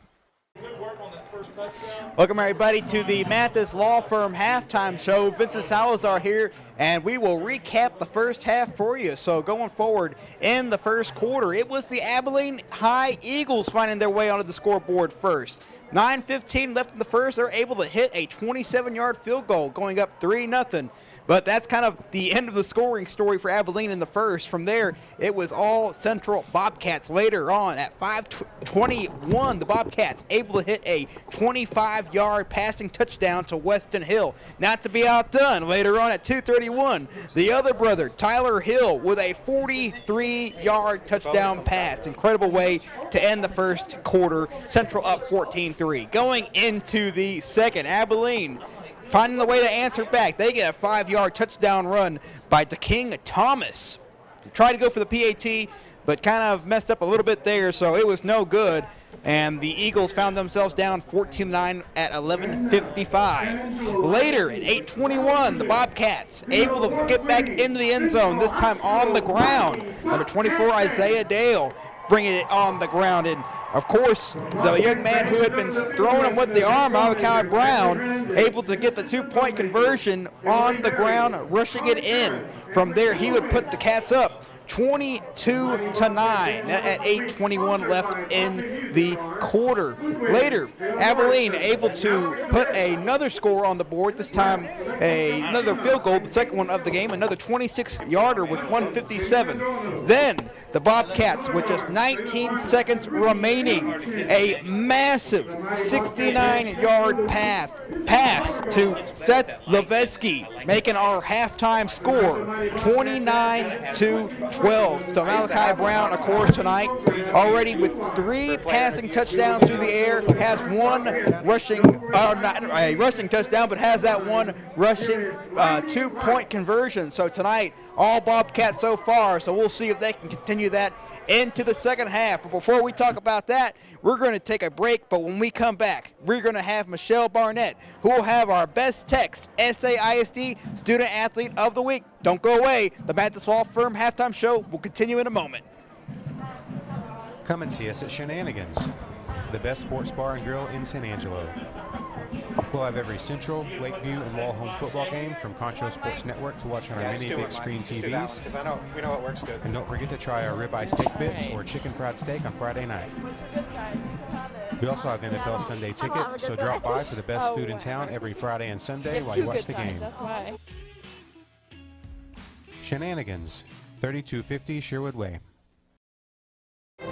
Good work on that first touch. Welcome, everybody, to the Mathis Law Firm Halftime Show. Vincent Salazar here, and we will recap the first half for you. So going forward in the first quarter, it was the Abilene High Eagles finding their way onto the scoreboard first. 9:15 left in the first. They're able to hit a 27-yard field goal, going up 3-0. But that's kind of the end of the scoring story for Abilene in the first. From there, it was all Central Bobcats. Later on at 5:21, the Bobcats able to hit a 25-yard passing touchdown to Weston Hill. Not to be outdone, later on at 2:31, the other brother, Tyler Hill, with a 43-yard touchdown pass. Incredible way to end the first quarter. Central up 14-3. Going into the second, Abilene finding the way to answer back. They get a 5-yard touchdown run by DeKing Thomas. They tried to go for the PAT, but kind of messed up a little bit there, so it was no good. And the Eagles found themselves down 14-9 at 11:55. Later at 8:21, the Bobcats able to get back into the end zone, this time on the ground. Number 24, Isaiah Dale, bringing it on the ground. And of course, the young man who had been throwing him with the arm, Malachi Brown, able to get the 2-point conversion on the ground, rushing it in. From there, he would put the Cats up 22-9 at 8:21 left in the quarter. Later, Abilene able to put another score on the board, this time another field goal, the second one of the game, another 26-yarder with 1:57. Then the Bobcats, with just 19 seconds remaining, a massive 69-yard pass to Seth Levesky, making our halftime score 29-12. So Malachi Brown, of course, tonight already with 3 passing touchdowns through the air, has one rushing, not a rushing touchdown, but has that one rushing 2-point conversion. So tonight, all Bobcats so far, so we'll see if they can continue that into the second half. But before we talk about that, we're going to take a break, but when we come back, we're going to have Michelle Barnett, who will have our Best Tex SAISD Student Athlete of the Week. Don't go away. The Mathis Law Firm Halftime Show will continue in a moment. Come and see us at Shenanigans, the best sports bar and grill in San Angelo. We'll have every Central, Lakeview, and Wall-Home football game from Concho Sports Network to watch on our many big screen TVs. We know it works good. And don't forget to try our ribeye steak bits or chicken fried steak on Friday night. We also have NFL Sunday ticket, so drop by for the best food in town every Friday and Sunday while you watch the game. That's why. Shenanigans, 3250 Sherwood Way.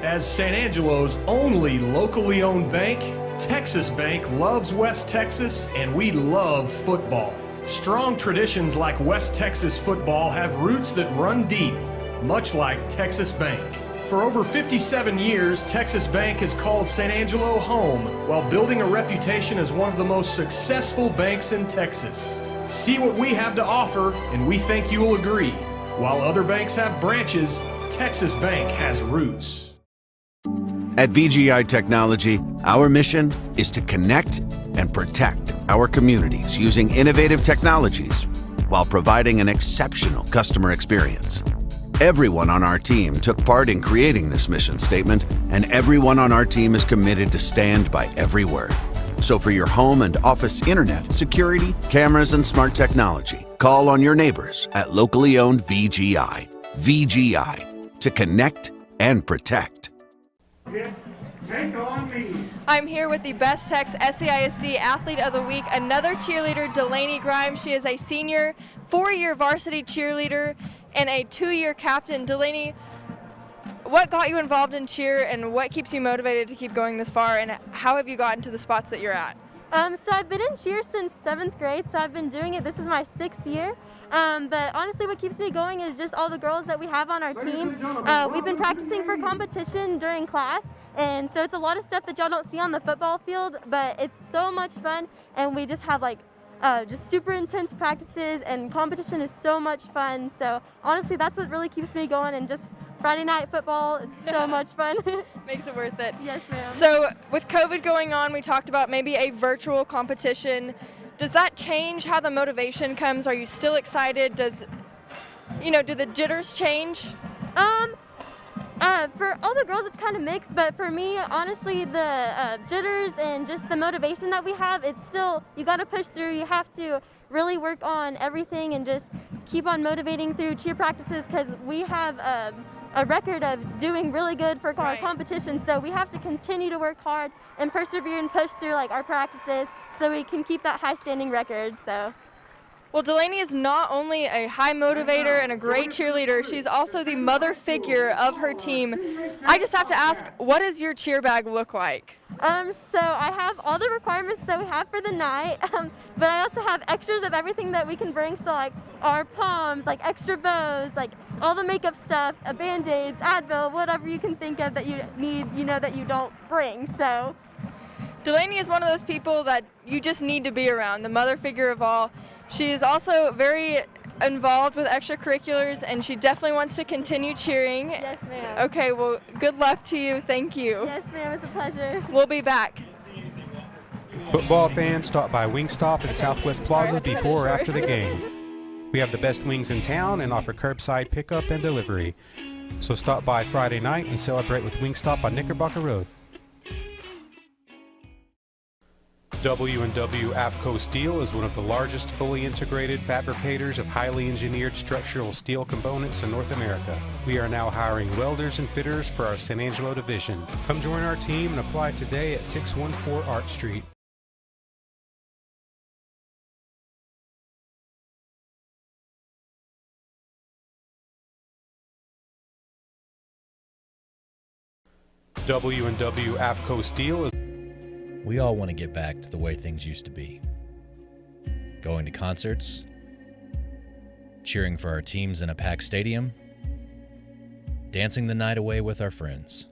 As San Angelo's only locally owned bank, Texas Bank loves West Texas, and we love football. Strong traditions like West Texas football have roots that run deep, much like Texas Bank. For over 57 years, Texas Bank has called San Angelo home while building a reputation as one of the most successful banks in Texas. See what we have to offer, and we think you will agree. While other banks have branches, Texas Bank has roots. At VGI Technology, our mission is to connect and protect our communities using innovative technologies while providing an exceptional customer experience. Everyone on our team took part in creating this mission statement, and everyone on our team is committed to stand by every word. So for your home and office internet, security, cameras, and smart technology, call on your neighbors at locally owned VGI. VGI, to connect and protect. I'm here with the Best Tex SAISD Athlete of the Week, another cheerleader, Delaney Grimes. She is a senior, 4-year varsity cheerleader, and a 2-year captain. Delaney, what got you involved in cheer, and what keeps you motivated to keep going this far, and how have you gotten to the spots that you're at? So I've been in cheer since 7th grade, so I've been doing it. This is my 6th year. But honestly, what keeps me going is just all the girls that we have on our team. We've been practicing for competition during class, and so it's a lot of stuff that y'all don't see on the football field, but it's so much fun, and we just have just super intense practices, and competition is so much fun. So honestly, that's what really keeps me going, and just Friday night football, it's so much fun. Makes it worth it. Yes, ma'am. So with COVID going on, we talked about maybe a virtual competition. Does that change how the motivation comes? Are you still excited? Do the jitters change? For all the girls, it's kind of mixed, but for me, honestly, the jitters and just the motivation that we have, it's still, you got to push through. You have to really work on everything and just keep on motivating through cheer practices, because we have a record of doing really good for our competition, so we have to continue to work hard and persevere and push through like our practices so we can keep that high standing record. So. Well, Delaney is not only a high motivator and a great cheerleader, she's also the mother figure of her team. I just have to ask, what does your cheer bag look like? So I have all the requirements that we have for the night, but I also have extras of everything that we can bring, so like our poms, like extra bows, like all the makeup stuff, Band-Aids, Advil, whatever you can think of that you need, that you don't bring. So Delaney is one of those people that you just need to be around, the mother figure of all. She is also very involved with extracurriculars, and she definitely wants to continue cheering. Yes, ma'am. Okay, well, good luck to you. Thank you. Yes, ma'am. It's a pleasure. We'll be back. Football fans, stop by Wingstop at Southwest Plaza before or after the game. We have the best wings in town and offer curbside pickup and delivery. So stop by Friday night and celebrate with Wingstop on Knickerbocker Road. W&W AFCO Steel is one of the largest fully integrated fabricators of highly engineered structural steel components in North America. We are now hiring welders and fitters for our San Angelo division. Come join our team and apply today at 614 Art Street. W&W AFCO Steel is... We all want to get back to the way things used to be. Going to concerts, cheering for our teams in a packed stadium, dancing the night away with our friends.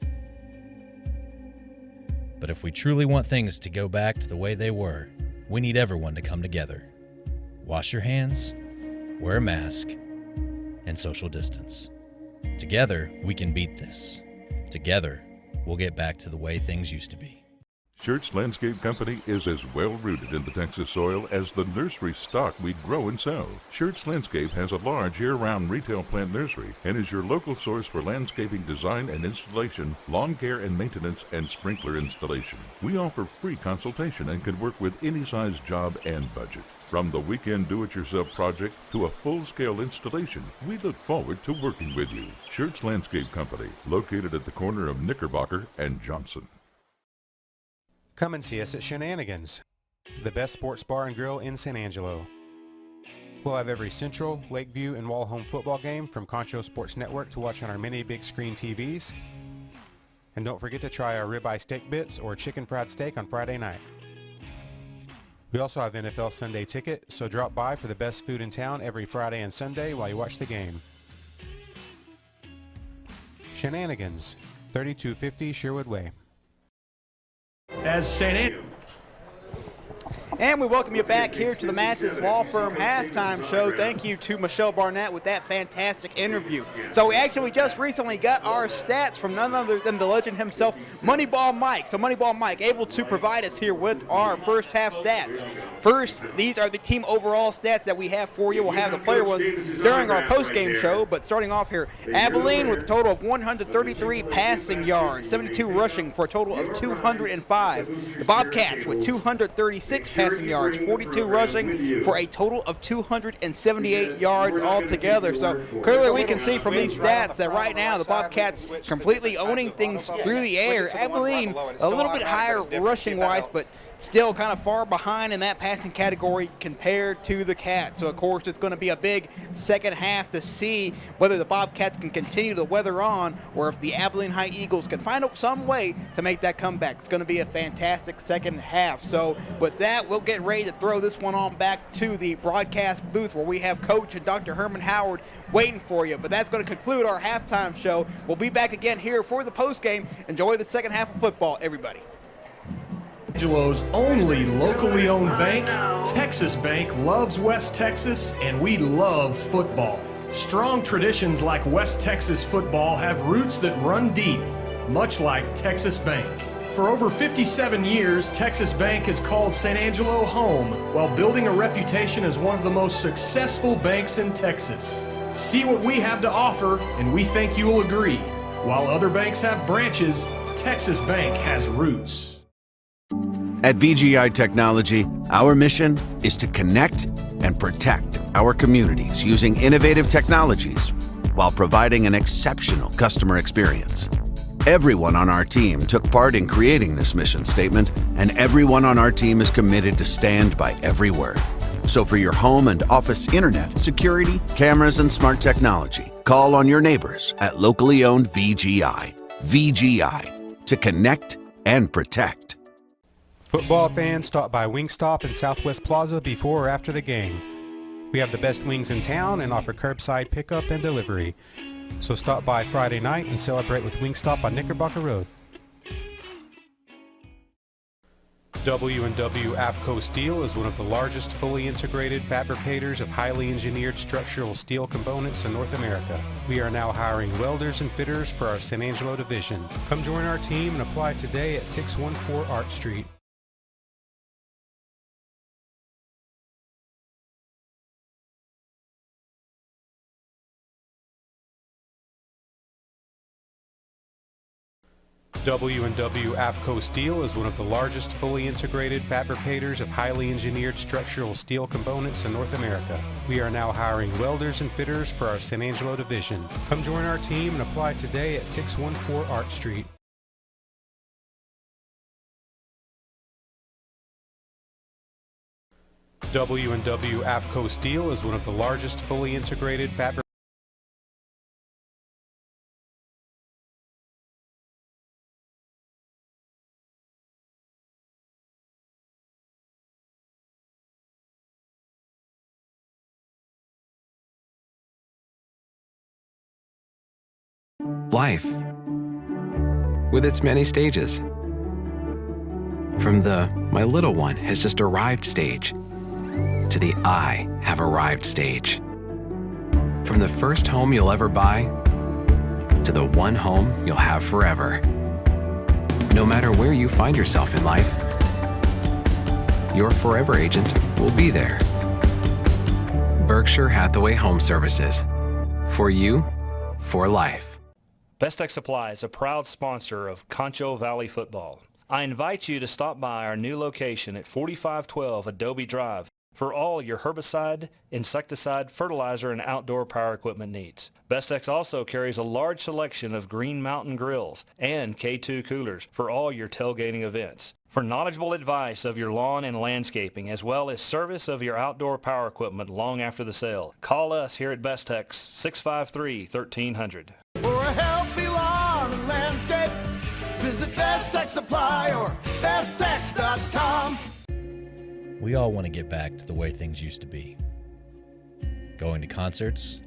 But if we truly want things to go back to the way they were, we need everyone to come together. Wash your hands, wear a mask, and social distance. Together, we can beat this. Together, we'll get back to the way things used to be. Schertz Landscape Company is as well-rooted in the Texas soil as the nursery stock we grow and sell. Schertz Landscape has a large year-round retail plant nursery and is your local source for landscaping design and installation, lawn care and maintenance, and sprinkler installation. We offer free consultation and can work with any size job and budget. From the weekend do-it-yourself project to a full-scale installation, we look forward to working with you. Schertz Landscape Company, located at the corner of Knickerbocker and Johnson. Come and see us at Shenanigans, the best sports bar and grill in San Angelo. We'll have every Central, Lakeview, and Wall-Home football game from Concho Sports Network to watch on our many big screen TVs. And don't forget to try our ribeye steak bits or chicken fried steak on Friday night. We also have NFL Sunday ticket, so drop by for the best food in town every Friday and Sunday while you watch the game. Shenanigans, 3250 Sherwood Way. As San Angelo. And we welcome you back here to the Mathis Law Firm halftime show. Thank you to Michelle Barnett with that fantastic interview. So we actually just recently got our stats from none other than the legend himself, Moneyball Mike. So Moneyball Mike able to provide us here with our first half stats. First, these are the team overall stats that we have for you. We'll have the player ones during our post-game show, but starting off here, Abilene with a total of 133 passing yards, 72 rushing for a total of 205. The Bobcats with 236 passing yards, 42 rushing for a total of 278 yards altogether. So clearly we can see from these stats that right now the Bobcats completely owning things through the air. Abilene a little bit higher rushing wise, but still kind of far behind in that passing category compared to the Cats. So, of course, it's going to be a big second half to see whether the Bobcats can continue to weather on or if the Abilene High Eagles can find out some way to make that comeback. It's going to be a fantastic second half. So, with that, we'll get ready to throw this one on back to the broadcast booth where we have Coach and Dr. Herman Howard waiting for you. But that's going to conclude our halftime show. We'll be back again here for the postgame. Enjoy the second half of football, everybody. Angelo's only locally owned bank, Texas Bank, loves West Texas, and we love football. Strong traditions like West Texas football have roots that run deep, much like Texas Bank. For over 57 years, Texas Bank has called San Angelo home while building a reputation as one of the most successful banks in Texas. See what we have to offer, and we think you will agree. While other banks have branches, Texas Bank has roots. At VGI Technology, our mission is to connect and protect our communities using innovative technologies while providing an exceptional customer experience. Everyone on our team took part in creating this mission statement, and everyone on our team is committed to stand by every word. So for your home and office internet, security, cameras, and smart technology, call on your neighbors at locally owned VGI. VGI, to connect and protect. Football fans, stop by Wingstop in Southwest Plaza before or after the game. We have the best wings in town and offer curbside pickup and delivery. So stop by Friday night and celebrate with Wingstop on Knickerbocker Road. W&W AFCO Steel is one of the largest fully integrated fabricators of highly engineered structural steel components in North America. We are now hiring welders and fitters for our San Angelo division. Come join our team and apply today at 614 Art Street. W&W AFCO Steel is one of the largest fully integrated fabricators of highly engineered structural steel components in North America. We are now hiring welders and fitters for our San Angelo division. Come join our team and apply today at 614 Art Street. W&W AFCO Steel is one of the largest fully integrated fabricators. Life, with its many stages. From the "my little one has just arrived" stage to the "I have arrived" stage. From the first home you'll ever buy to the one home you'll have forever. No matter where you find yourself in life, your forever agent will be there. Berkshire Hathaway Home Services. For you, for life. Best Tech Supply is a proud sponsor of Concho Valley Football. I invite you to stop by our new location at 4512 Adobe Drive for all your herbicide, insecticide, fertilizer, and outdoor power equipment needs. Bestex also carries a large selection of Green Mountain grills and K2 coolers for all your tailgating events. For knowledgeable advice of your lawn and landscaping, as well as service of your outdoor power equipment long after the sale, call us here at Bestex, 653-1300. For a healthy lawn and landscape, visit Best Tech Supply or besttech.com. We all want to get back to the way things used to be. Going to concerts,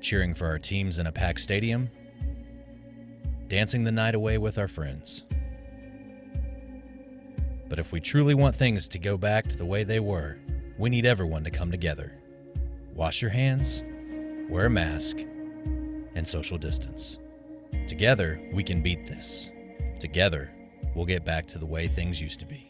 cheering for our teams in a packed stadium, dancing the night away with our friends. But if we truly want things to go back to the way they were, we need everyone to come together. Wash your hands, wear a mask, and social distance. Together, we can beat this. Together, we'll get back to the way things used to be.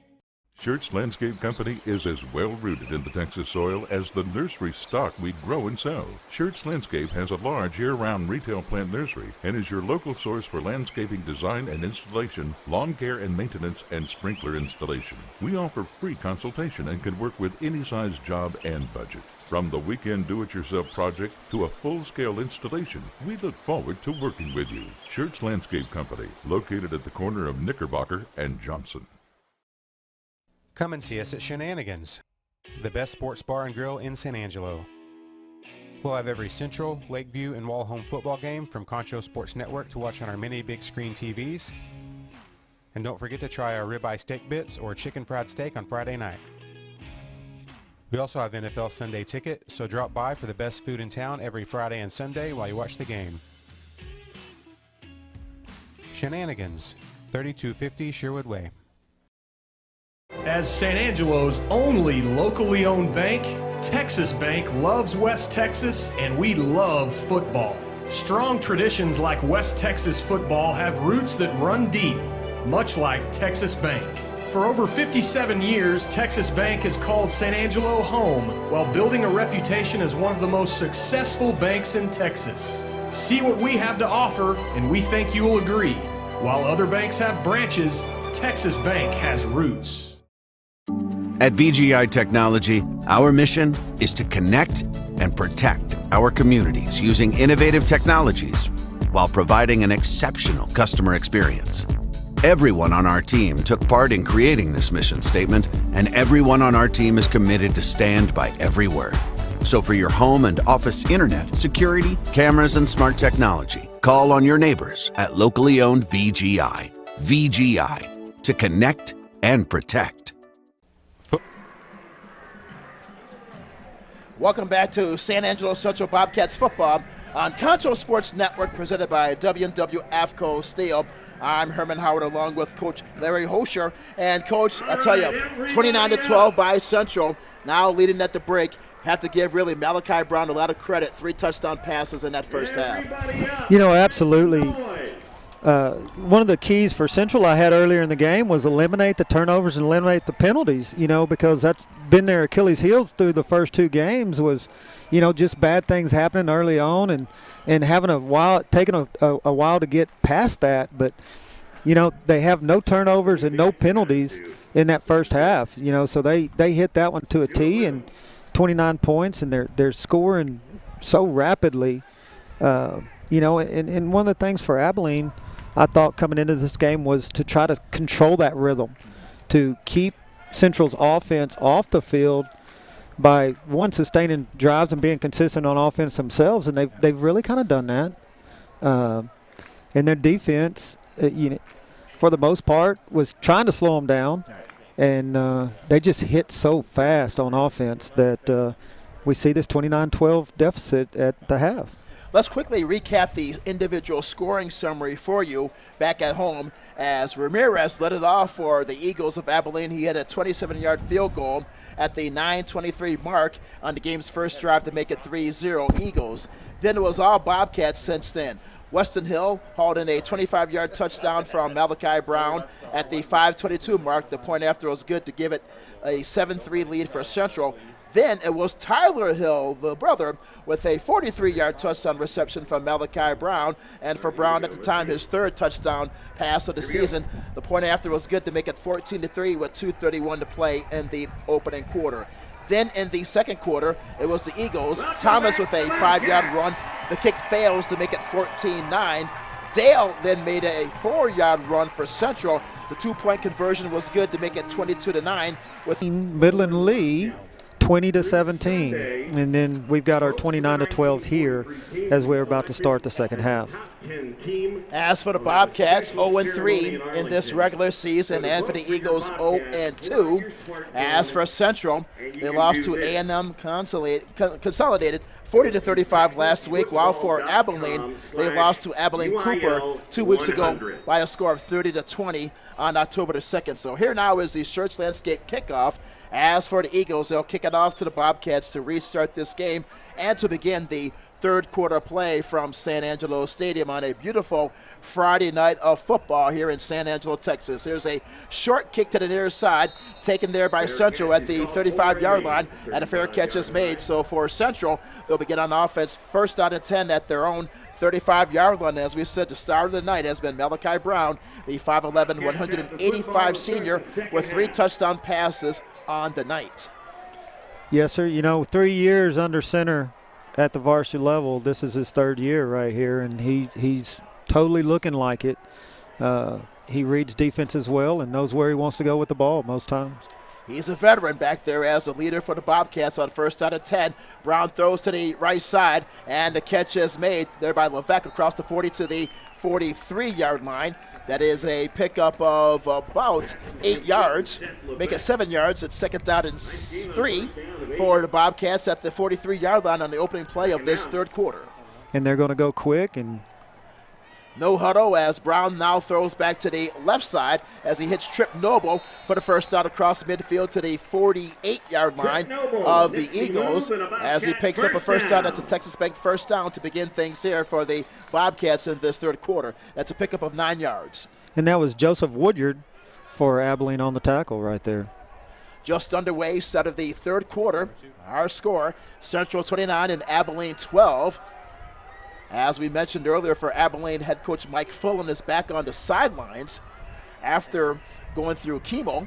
Schertz Landscape Company is as well-rooted in the Texas soil as the nursery stock we grow and sell. Schertz Landscape has a large year-round retail plant nursery and is your local source for landscaping design and installation, lawn care and maintenance, and sprinkler installation. We offer free consultation and can work with any size job and budget. From the weekend do-it-yourself project to a full-scale installation, we look forward to working with you. Schertz Landscape Company, located at the corner of Knickerbocker and Johnson. Come and see us at Shenanigans, the best sports bar and grill in San Angelo. We'll have every Central, Lakeview, and Wall-Home football game from Concho Sports Network to watch on our many big screen TVs. And don't forget to try our ribeye steak bits or chicken fried steak on Friday night. We also have NFL Sunday ticket, so drop by for the best food in town every Friday and Sunday while you watch the game. Shenanigans, 3250 Sherwood Way. As San Angelo's only locally owned bank, Texas Bank loves West Texas, and we love football. Strong traditions like West Texas football have roots that run deep, much like Texas Bank. For over 57 years, Texas Bank has called San Angelo home while building a reputation as one of the most successful banks in Texas. See what we have to offer, and we think you will agree. While other banks have branches, Texas Bank has roots. At VGI Technology, our mission is to connect and protect our communities using innovative technologies while providing an exceptional customer experience. Everyone on our team took part in creating this mission statement, and everyone on our team is committed to stand by every word. So for your home and office internet, security, cameras, and smart technology, call on your neighbors at locally owned VGI. VGI, to connect and protect. Welcome back to San Angelo Central Bobcats football on Concho Sports Network, presented by W&W AFCO Steel. I'm Herman Howard along with Coach Larry Hosher. And Coach, I tell you, 29-12 by Central, now leading at the break. Have to give really Malachi Brown a lot of credit. 3 touchdown passes in that first half. You know, absolutely. One of the keys for Central I had earlier in the game was eliminate the turnovers and eliminate the penalties, you know, because that's been their Achilles heels through the first 2 games was, you know, just bad things happening early on and having taking a while to get past that. But, you know, they have no turnovers and no penalties in that first half, you know, so they hit that one to a T, and 29 points, and they're scoring so rapidly, you know, and one of the things for Abilene, I thought coming into this game was to try to control that rhythm, to keep Central's offense off the field by, one, sustaining drives and being consistent on offense themselves, and they've really kind of done that. And their defense, you know, for the most part, was trying to slow them down. And they just hit so fast on offense that we see this 29-12 deficit at the half. Let's quickly recap the individual scoring summary for you back at home as Ramirez led it off for the Eagles of Abilene. He had a 27-yard field goal at the 9:23 mark on the game's first drive to make it 3-0 Eagles. Then it was all Bobcats since then. Weston Hill hauled in a 25-yard touchdown from Malachi Brown at the 5:22 mark. The point after was good to give it a 7-3 lead for Central. Then it was Tyler Hill, the brother, with a 43-yard touchdown reception from Malachi Brown. And for Brown, at the time, his 3rd touchdown pass of the season. The point after was good to make it 14-3 with 2:31 to play in the opening quarter. Then in the second quarter, it was the Eagles. Thomas with a 5-yard run. The kick fails to make it 14-9. Dale then made a 4-yard run for Central. The 2-point conversion was good to make it 22-9. With Midland Lee, 20-17, and then we've got our 29-12 here as we're about to start the second half. As for the Bobcats, 0-3 in this regular season, and for the Eagles, 0-2. As for Central, they lost to A&M Consolidated 40-35 last week, while for Abilene, they lost to Abilene Cooper 2 weeks ago by a score of 30-20 on October the 2nd. So here now is the Church Landscape kickoff. As for the Eagles, they'll kick it off to the Bobcats to restart this game and to begin the third quarter play from San Angelo Stadium on a beautiful Friday night of football here in San Angelo, Texas. There's a short kick to the near side, taken there by Central at the 35-yard line, and a fair catch is made. So for Central, they'll begin on offense first out and 10 at their own 35-yard line. As we said, the star of the night has been Malachi Brown, the 5'11", 185 senior with 3 touchdown passes on the night. Yes, sir. You know, 3 years under center at the varsity level. This is his 3rd year right here, and he's totally looking like it. He reads defenses well and knows where he wants to go with the ball most times. He's a veteran back there as the leader for the Bobcats on first out of 10. Brown throws to the right side, and the catch is made there by Levesque across the 40 to the 43-yard line. That is a pickup of about 8 yards. Make it 7 yards. It's second down and 3 for the Bobcats at the 43-yard line on the opening play of this third quarter. And they're going to go quick and no huddle as Brown now throws back to the left side as he hits Trip Noble for the first down across midfield to the 48-yard line of the Eagles as he picks up a first down. That's a Texas Bank first down to begin things here for the Bobcats in this third quarter. That's a pickup of 9 yards. And that was Joseph Woodyard for Abilene on the tackle right there. Just underway, start of the third quarter. Our score, Central 29 and Abilene 12. As we mentioned earlier, for Abilene head coach Mike Fullen is back on the sidelines after going through chemo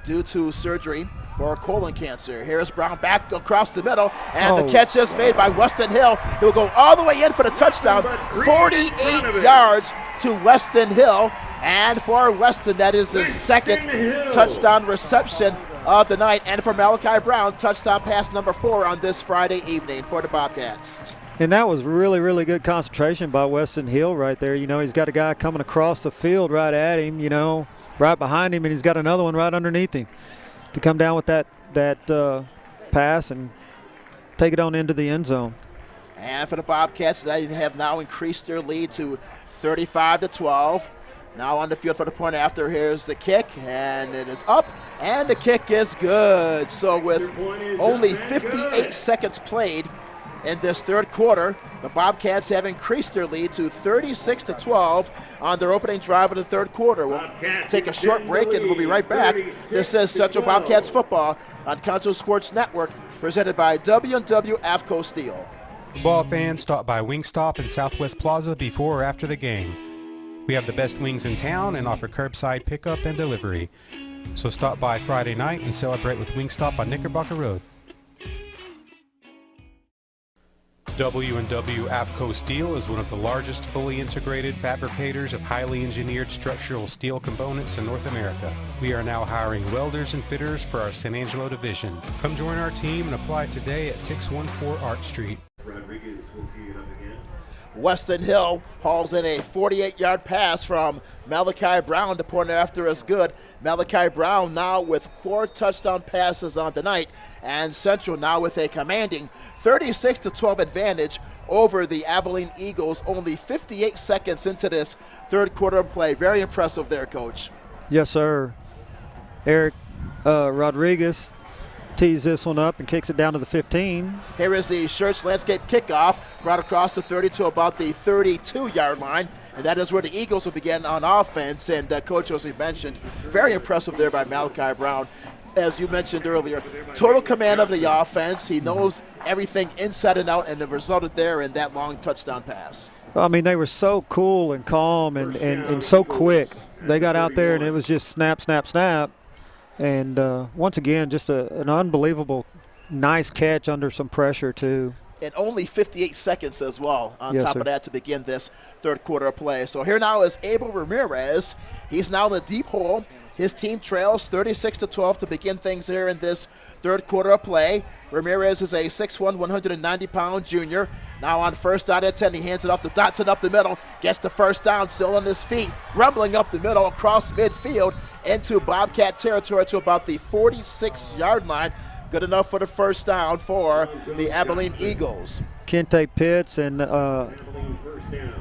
due to surgery for colon cancer. Here's Brown back across the middle, and the catch is made by Weston Hill. He'll go all the way in for the touchdown, 48 yards to Weston Hill. And for Weston, that is his second touchdown reception of the night. And for Malachi Brown, touchdown pass number 4 on this Friday evening for the Bobcats. And that was really, really good concentration by Weston Hill right there. You know, he's got a guy coming across the field right at him, you know, right behind him, and he's got another one right underneath him to come down with that pass and take it on into the end zone. And for the Bobcats, they have now increased their lead to 35-12. Now on the field for the point after. Here's the kick, and it is up, and the kick is good. So with only 58 seconds played in this third quarter, the Bobcats have increased their lead to 36-12 on their opening drive of the third quarter. We'll take a short break, and we'll be right back. This is Central Bobcats football on Concho Sports Network, presented by W&W AFCO Steel. Ball fans, stop by Wingstop in Southwest Plaza before or after the game. We have the best wings in town and offer curbside pickup and delivery. So stop by Friday night and celebrate with Wingstop on Knickerbocker Road. W&W AFCO Steel is one of the largest fully integrated fabricators of highly engineered structural steel components in North America. We are now hiring welders and fitters for our San Angelo division. Come join our team and apply today at 614 Art Street. Weston Hill hauls in a 48-yard pass from Malachi Brown. The point after is good. Malachi Brown now with 4 touchdown passes on the night, and Central now with a commanding 36-12 advantage over the Abilene Eagles, only 58 seconds into this third quarter of play. Very impressive there, Coach. Yes, sir. Eric Rodriguez tees this one up and kicks it down to the 15. Here is the Schertz Landscape kickoff, brought across the 30 to about the 32-yard line, and that is where the Eagles will begin on offense. And Coach, as we mentioned, very impressive there by Malachi Brown. As you mentioned earlier, total command of the offense. He knows everything inside and out, and it resulted there in that long touchdown pass. Well, I mean, they were so cool and calm and so quick. They got out there, and it was just snap, snap, snap. And once again, just an unbelievable nice catch under some pressure, too. And only 58 seconds as well on Yes, top sir. of that to begin this third quarter of play. So here now is Abel Ramirez. He's now in the deep hole. His team trails 36-12 to begin things here in this third quarter of play. Ramirez is a 6'1", 190-pound junior. Now on first down at 10, he hands it off to Dotson up the middle. Gets the first down, still on his feet. Rumbling up the middle across midfield into Bobcat territory to about the 46-yard line. Good enough for the first down for the Abilene Eagles. Kente Pitts and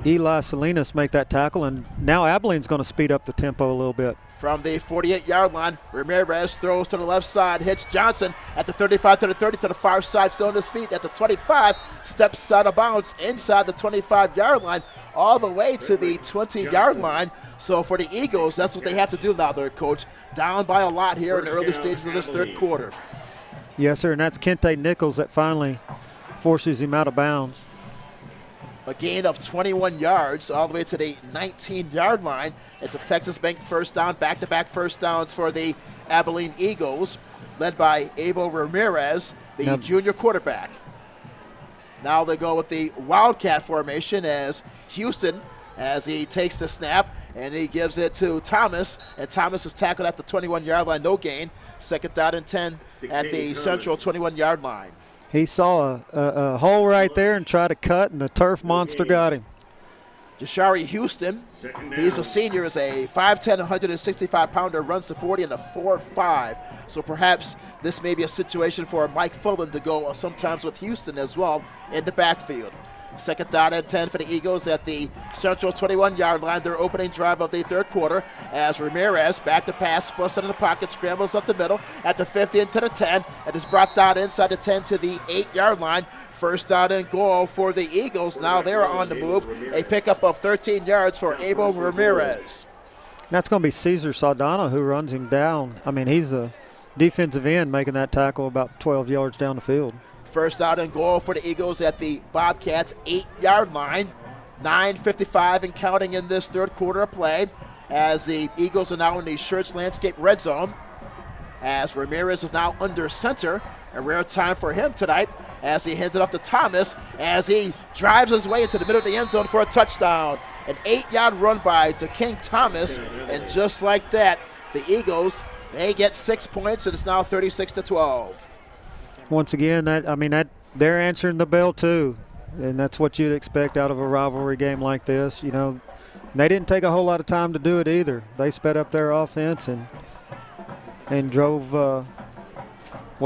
Eli Salinas make that tackle, and now Abilene's going to speed up the tempo a little bit. From the 48-yard line, Ramirez throws to the left side, hits Johnson at the 35 to the 30 to the far side, still on his feet at the 25, steps out of bounds inside the 25-yard line, all the way to the 20-yard line. So for the Eagles, that's what they have to do now, their coach. Down by a lot here in the early stages of this third quarter. Yes, sir, and that's Kente Nichols that finally forces him out of bounds. A gain of 21 yards all the way to the 19-yard line. It's a Texas Bank first down, back-to-back first downs for the Abilene Eagles, led by Abel Ramirez, the junior quarterback. Now they go with the Wildcat formation as Houston, as he takes the snap, and he gives it to Thomas, and Thomas is tackled at the 21-yard line, no gain. Second down and 10 at the Central 21-yard line. He saw a hole right there and tried to cut, and the turf monster got him. Jashari Houston, he's a senior, is a 5'10", 165-pounder, runs the 40 in a 4.5. So perhaps this may be a situation for Mike Fullen to go sometimes with Houston as well in the backfield. Second down and 10 for the Eagles at the Central 21-yard line, their opening drive of the third quarter, as Ramirez back to pass, flush it in the pocket, scrambles up the middle at the 50 and to the 10, and is brought down inside the 10 to the 8-yard line. First down and goal for the Eagles. Now they're on the move. A pickup of 13 yards for Abel Ramirez. That's going to be Cesar Saldana who runs him down. I mean, he's a defensive end making that tackle about 12 yards down the field. First out and goal for the Eagles at the Bobcats 8-yard line. 9:55 and counting in this third quarter of play as the Eagles are now in the Schertz Landscape red zone. As Ramirez is now under center. A rare time for him tonight as he hands it off to Thomas as he drives his way into the middle of the end zone for a touchdown. An 8-yard run by DeKing Thomas, and just like that, the Eagles, they get 6 points, and it's now 36-12. Once again, they're answering the bell too, and that's what you'd expect out of a rivalry game like this. You know, they didn't take a whole lot of time to do it either. They sped up their offense and drove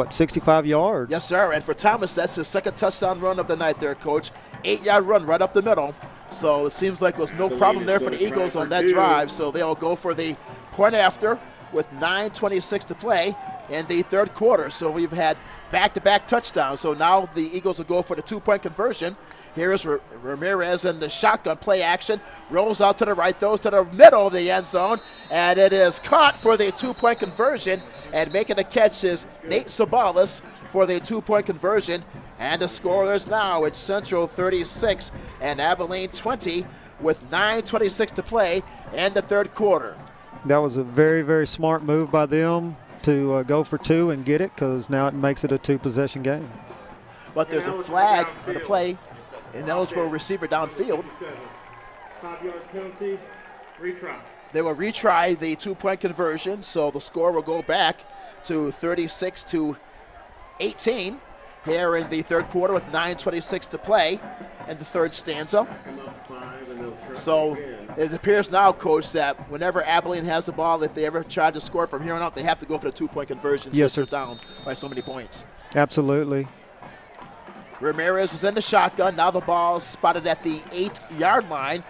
65 yards? Yes, sir. And for Thomas, that's his second touchdown run of the night there, Coach. 8-yard run right up the middle. So it seems like there's no problem there for the Eagles on that drive. So they'll go for the point after with 9:26 to play in the third quarter. So we've had back-to-back touchdowns. So now the Eagles will go for the two-point conversion. Here is Ramirez in the shotgun play action. Rolls out to the right, throws to the middle of the end zone, and it is caught for the two-point conversion. And making the catch is Nate Sabalas for the two-point conversion. And the score is now it's Central 36 and Abilene 20 with 9:26 to play in the third quarter. That was a very, very smart move by them to go for two and get it, because now it makes it a two-possession game. But there's a flag on the play. Ineligible receiver downfield. 5-yard penalty, retry. They will retry the two-point conversion, so the score will go back to 36-18 here in the third quarter with 9:26 to play in the third stanza. So it appears now, Coach, that whenever Abilene has the ball, if they ever try to score from here on out, they have to go for the two-point conversion. Yes, sir. sir. Down by so many points. Absolutely. Ramirez is in the shotgun. Now the ball is spotted at the 8-yard line.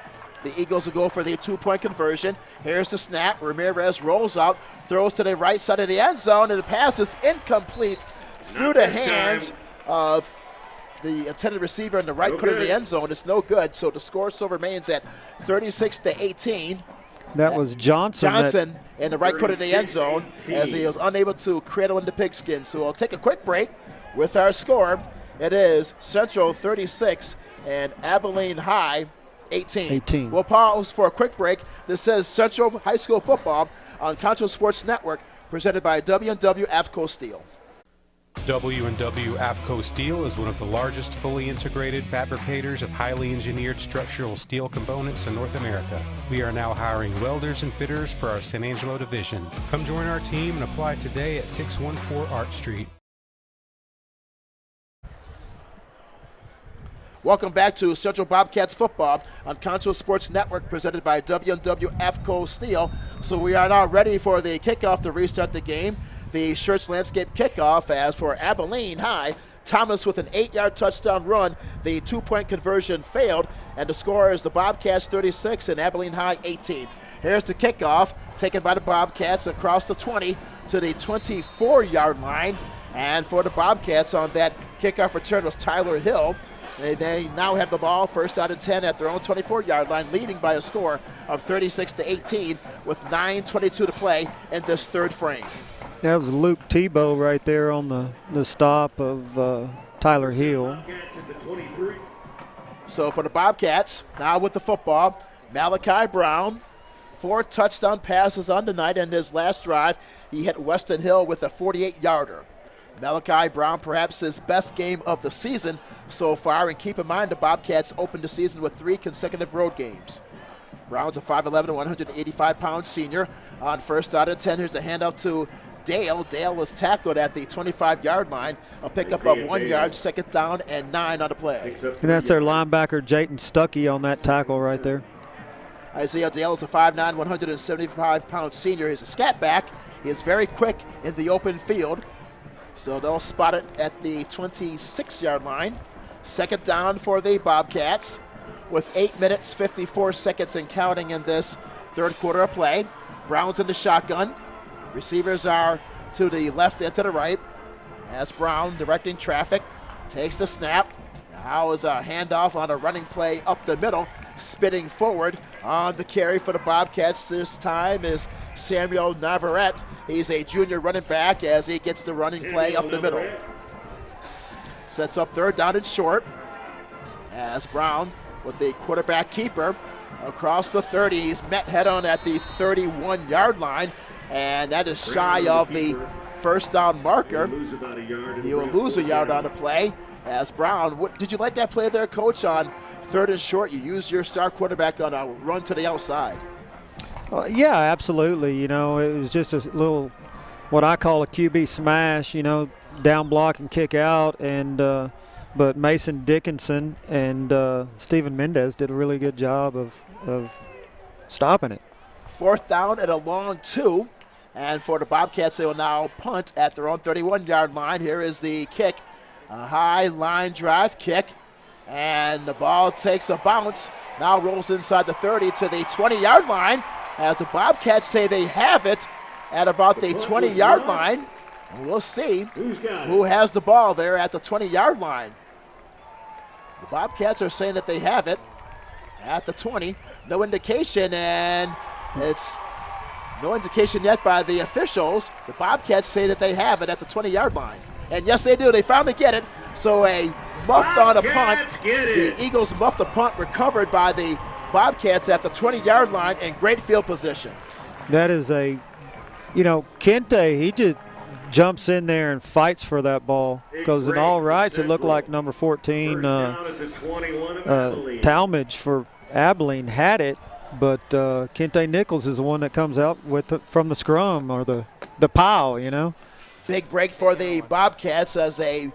The Eagles will go for the two-point conversion. Here's the snap. Ramirez rolls out, throws to the right side of the end zone, and the pass is incomplete through the hands of the intended receiver in the right corner of the end zone. It's no good, so the score still remains at 36-18. That was Johnson in the right corner of the end zone as he was unable to cradle in the pigskin. So we'll take a quick break with our score. It is Central 36 and Abilene High 18. We'll pause for a quick break. This says Central High School Football on Concho Sports Network, presented by W&W AFCO Steel. W&W AFCO Steel is one of the largest fully integrated fabricators of highly engineered structural steel components in North America. We are now hiring welders and fitters for our San Angelo division. Come join our team and apply today at 614 Art Street. Welcome back to Central Bobcats football on Concho Sports Network, presented by W&W AFCO Steel. So we are now ready for the kickoff to restart the game. The Schertz Landscape kickoff. As for Abilene High, Thomas with an 8-yard touchdown run. The two-point conversion failed, and the score is the Bobcats 36 and Abilene High 18. Here's the kickoff taken by the Bobcats across the 20 to the 24-yard line. And for the Bobcats on that kickoff return was Tyler Hill. They now have the ball first out and 10 at their own 24-yard line, leading by a score of 36-18 with 9:22 to play in this third frame. That was Luke Tebow right there on the stop of Tyler Hill. So for the Bobcats, now with the football, Malachi Brown, 4 touchdown passes on the night. In his last drive, he hit Weston Hill with a 48-yarder. Malachi Brown, perhaps his best game of the season so far, and keep in mind the Bobcats opened the season with 3 consecutive road games. Brown's a 5'11", 185-pound senior. On first out and 10, here's a handout to Dale. Dale was tackled at the 25-yard line. A pickup of 1 yard, second down and 9 on the play. And that's their linebacker, Jayton Stuckey, on that tackle right there. Isaiah Dale is a 5'9", 175-pound senior. He's a scat back. He is very quick in the open field. So they'll spot it at the 26-yard line. Second down for the Bobcats with 8 minutes, 54 seconds and counting in this third quarter of play. Brown's in the shotgun. Receivers are to the left and to the right. As Brown directing traffic, takes the snap. Now is a handoff on a running play up the middle. Spitting forward on the carry for the Bobcats this time is Samuel Navarrete. He's a junior running back as he gets the running play up the middle. sets up third down and short as Brown with the quarterback keeper across the 30. He's met head-on at the 31-yard line, and that is shy of the first down marker. He will lose a yard on the play as Brown. Did you like that play there, Coach, on third and short? You used your star quarterback on a run to the outside. Yeah, absolutely. You know, it was just a little, what I call a QB smash, you know, down block and kick out. And but Mason Dickinson and Steven Mendez did a really good job of stopping it. Fourth down and a long 2. And for the Bobcats, they will now punt at their own 31-yard line. Here is the kick, a high line drive kick. And the ball takes a bounce, now rolls inside the 30 to the 20-yard line as the Bobcats say they have it at about the 20-yard line. And we'll see who has the ball there at the 20-yard line. The Bobcats are saying that they have it at the 20. No indication, and it's no indication yet by the officials. The Bobcats say that they have it at the 20-yard line. And yes, they do. They finally get it. So a muffed on a punt. The Eagles muffed the punt, recovered by the Bobcats at the 20-yard line in great field position. That is a, you know, Kente, he just jumps in there and fights for that ball because in all rights it looked like number 14 Talmadge for Abilene had it, but Kente Nichols is the one that comes out with it from the scrum or the pile, you know. Big break for the Bobcats as they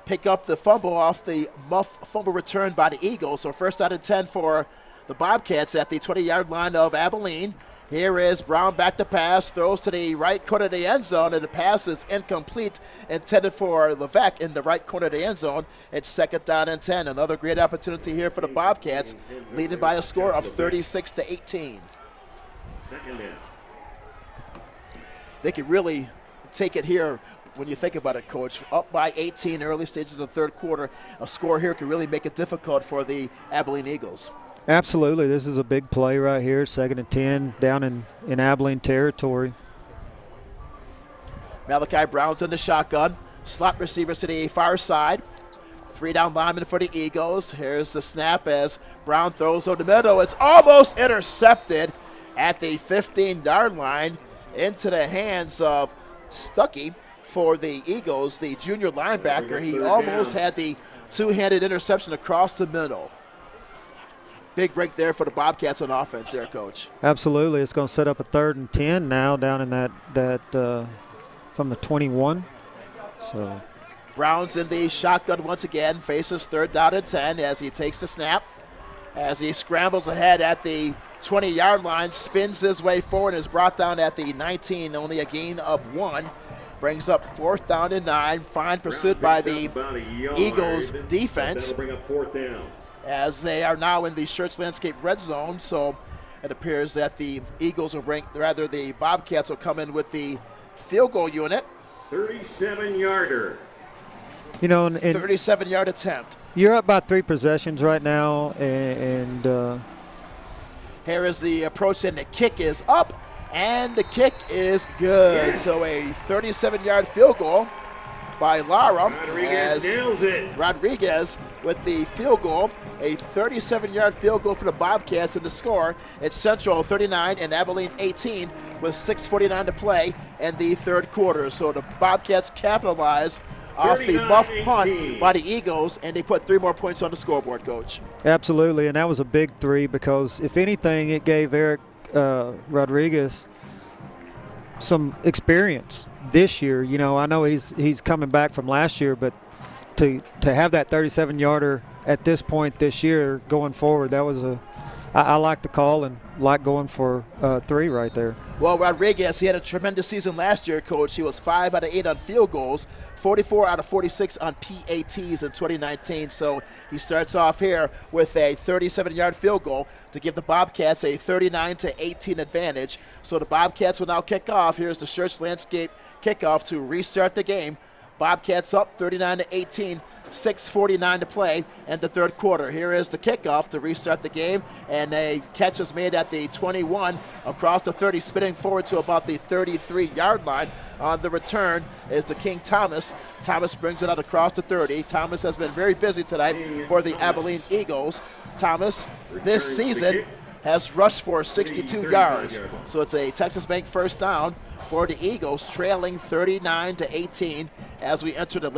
pick up the fumble off the muff fumble return by the Eagles. So first out of 10 for the Bobcats at the 20-yard line of Abilene. Here is Brown back to pass, throws to the right corner of the end zone, and the pass is incomplete, intended for Levesque in the right corner of the end zone. It's second down and 10. Another great opportunity here for the Bobcats, leading by a score of 36-18. They could really take it here when you think about it, Coach. Up by 18, early stages of the third quarter. A score here could really make it difficult for the Abilene Eagles. Absolutely. This is a big play right here, second and 10, down in Abilene territory. Malachi Brown's in the shotgun. Slot receivers to the far side. 3 down linemen for the Eagles. Here's the snap as Brown throws over the middle. It's almost intercepted at the 15-yard line into the hands of Stuckey for the Eagles, the junior linebacker. He almost had the two-handed interception across the middle. Big break there for the Bobcats on offense there, Coach. Absolutely. It's going to set up a 3rd and 10 now down in that from the 21. So Brown's in the shotgun once again, faces 3rd down and 10 as he takes the snap. As he scrambles ahead at the 20-yard line, spins his way forward and is brought down at the 19, only a gain of 1. Brings up 4th down and 9. Fine pursuit by the Eagles defense as they are now in the Schertz Landscape red zone. So it appears that the Eagles will the Bobcats will come in with the field goal unit. 37-yarder. You know, 37-yard attempt. You're up by 3 possessions right now, and here is the approach, and the kick is up, and the kick is good. Yeah. So a 37-yard field goal by Lara as Rodriguez with the field goal. A 37-yard field goal for the Bobcats, and the score, it's Central 39 and Abilene 18 with 6:49 to play in the third quarter. So the Bobcats capitalize off the muff punt by the Eagles, and they put 3 more points on the scoreboard, Coach. Absolutely, and that was a big 3 because, if anything, it gave Eric Rodriguez some experience this year. You know, I know he's coming back from last year, but to have that 37-yarder at this point this year going forward, that was I like the call and like going for 3 right there. Well, Rodriguez, he had a tremendous season last year, Coach. He was 5 out of 8 on field goals, 44 out of 46 on PATs in 2019. So he starts off here with a 37-yard field goal to give the Bobcats a 39-18 advantage. So the Bobcats will now kick off. Here's the Schertz Landscape kickoff to restart the game Bobcats up 39-18, 6:49 to play in the third quarter. Here is the kickoff to restart the game, and a catch is made at the 21 across the 30, spinning forward to about the 33-yard line. On the return is the King Thomas. Thomas brings it out across the 30. Thomas has been very busy tonight for the Abilene Eagles. Thomas this season has rushed for 62 yards. So it's a Texas Bank first down for the Eagles, trailing 39-18 as we enter the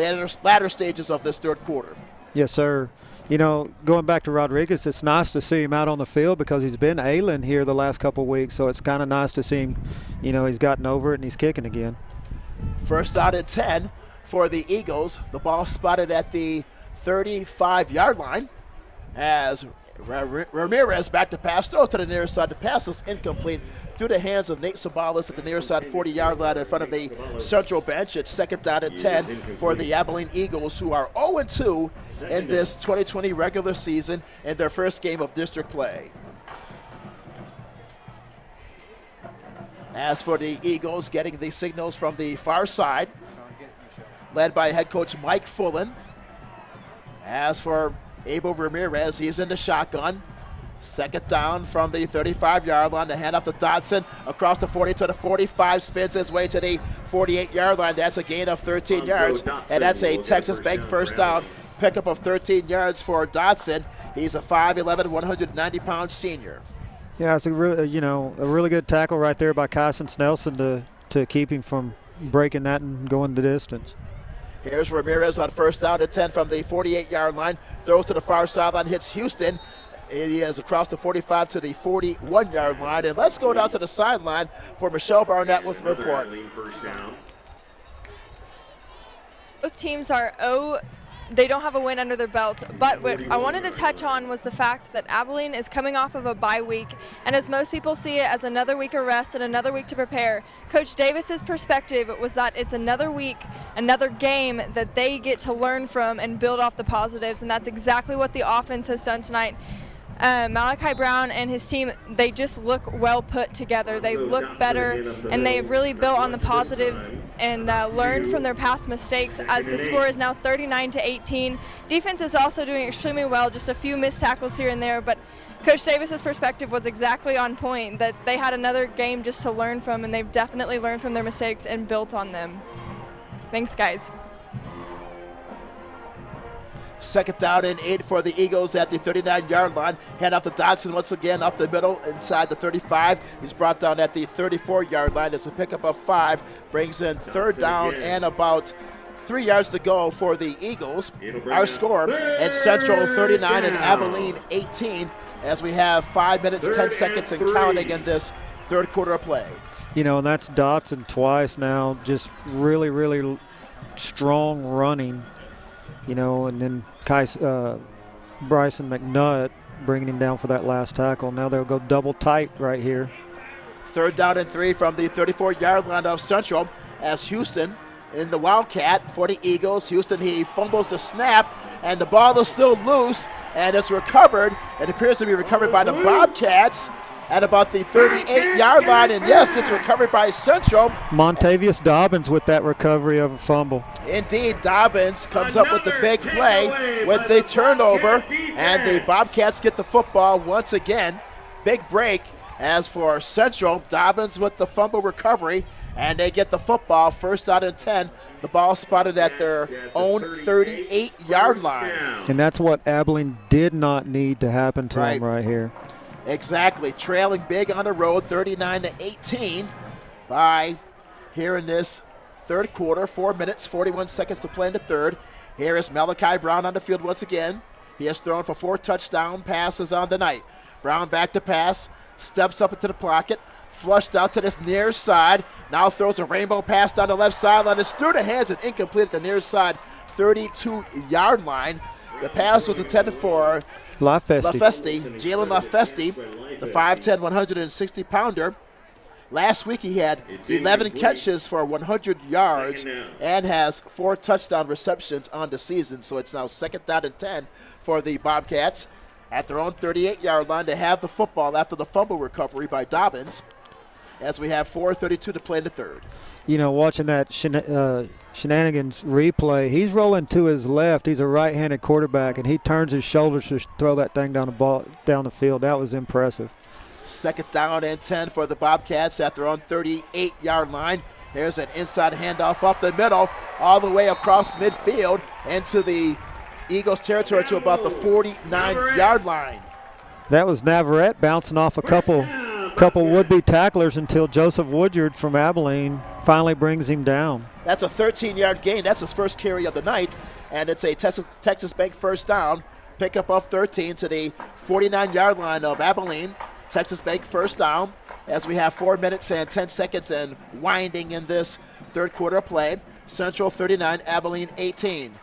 latter stages of this third quarter. Yes, sir. You know, going back to Rodriguez, it's nice to see him out on the field because he's been ailing here the last couple of weeks. So it's kind of nice to see him, you know, he's gotten over it and he's kicking again. First down and 10 for the Eagles. The ball spotted at the 35-yard line as Ramirez back to pass, throws to the near side. The pass is incomplete through the hands of Nate Sabalas at the near side 40-yard line in front of the Central bench. It's second down and 10 for the Abilene Eagles, who are 0-2 in this 2020 regular season in their first game of district play. As for the Eagles, getting the signals from the far side, led by head coach Mike Fullen. As for Abel Ramirez, he's in the shotgun. Second down from the 35-yard line. The handoff to Dodson across the 40 to the 45, spins his way to the 48-yard line. That's a gain of 13 yards, and that's a Texas Bank first down. Pickup of 13 yards for Dodson. He's a 5'11", 190-pound senior. Yeah, it's a really good tackle right there by Kyson Snelson to keep him from breaking that and going the distance. Here's Ramirez on first down and 10 from the 48-yard line. Throws to the far sideline, hits Houston. He is across the 45 to the 41-yard line. And let's go down to the sideline for Michelle Barnett with the report. Both teams are they don't have a win under their belts, but what I wanted to touch on was the fact that Abilene is coming off of a bye week, and as most people see it as another week of rest and another week to prepare, Coach Davis's perspective was that it's another week, another game that they get to learn from and build off the positives, and that's exactly what the offense has done tonight. Malachi Brown and his team, they just look well put together. They look better, and they've really built on the positives and learned from their past mistakes as the score is now 39-18. Defense is also doing extremely well, just a few missed tackles here and there, but Coach Davis's perspective was exactly on point, that they had another game just to learn from, and they've definitely learned from their mistakes and built on them. Thanks, guys. Second down and 8 for the Eagles at the 39-yard line. Hand off to Dodson once again up the middle inside the 35. He's brought down at the 34-yard line. It's a pickup of 5. Brings in third down and about 3 yards to go for the Eagles. Our score at Central 39 and Abilene 18 as we have 5 minutes, 10 seconds and counting in this third quarter of play. You know, and that's Dodson twice now, just really, really strong running. You know, and then Bryson McNutt bringing him down for that last tackle. Now they'll go double tight right here. Third down and 3 from the 34-yard line of Central as Houston in the Wildcat for the Eagles. Houston, he fumbles the snap, and the ball is still loose, and it's recovered. It appears to be recovered by the Bobcats at about the 38-yard line, and yes, it's recovered by Central. Montavious Dobbins with that recovery of a fumble. Indeed, Dobbins comes up with the big play with the turnover, and the Bobcats get the football once again. Big break. As for Central, Dobbins with the fumble recovery, and they get the football first out and 10. The ball spotted at their own 38-yard line. And that's what Abilene did not need to happen to them right here. Exactly, trailing big on the road, 39-18 by here in this third quarter. 4 minutes, 41 seconds to play in the third. Here is Malachi Brown on the field once again. He has thrown for 4 touchdown passes on the night. Brown back to pass, steps up into the pocket, flushed out to this near side. Now throws a rainbow pass down the left sideline. It's through the hands and incomplete at the near side 32-yard line. The pass was intended for Jalen LaFesti, the 5'10", 160-pounder. Last week he had 11 catches for 100 yards and has 4 touchdown receptions on the season. So it's now second down and 10 for the Bobcats at their own 38-yard line. They have the football after the fumble recovery by Dobbins. as we have 4:32 to play in the third. You know, watching that shenanigans replay, he's rolling to his left. He's a right-handed quarterback, and he turns his shoulders to throw that thing down the field. That was impressive. Second down and 10 for the Bobcats at their own 38-yard line. Here's an inside handoff up the middle, all the way across midfield into the Eagles territory to about the 49-yard line. That was Navarrete bouncing off a couple would-be tacklers until Joseph Woodyard from Abilene finally brings him down. That's a 13-yard gain. That's his first carry of the night, and it's a Texas Bank first down. Pickup of 13 to the 49-yard line of Abilene. Texas Bank first down as we have 4 minutes and 10 seconds and winding in this third quarter play. Central 39, Abilene 18.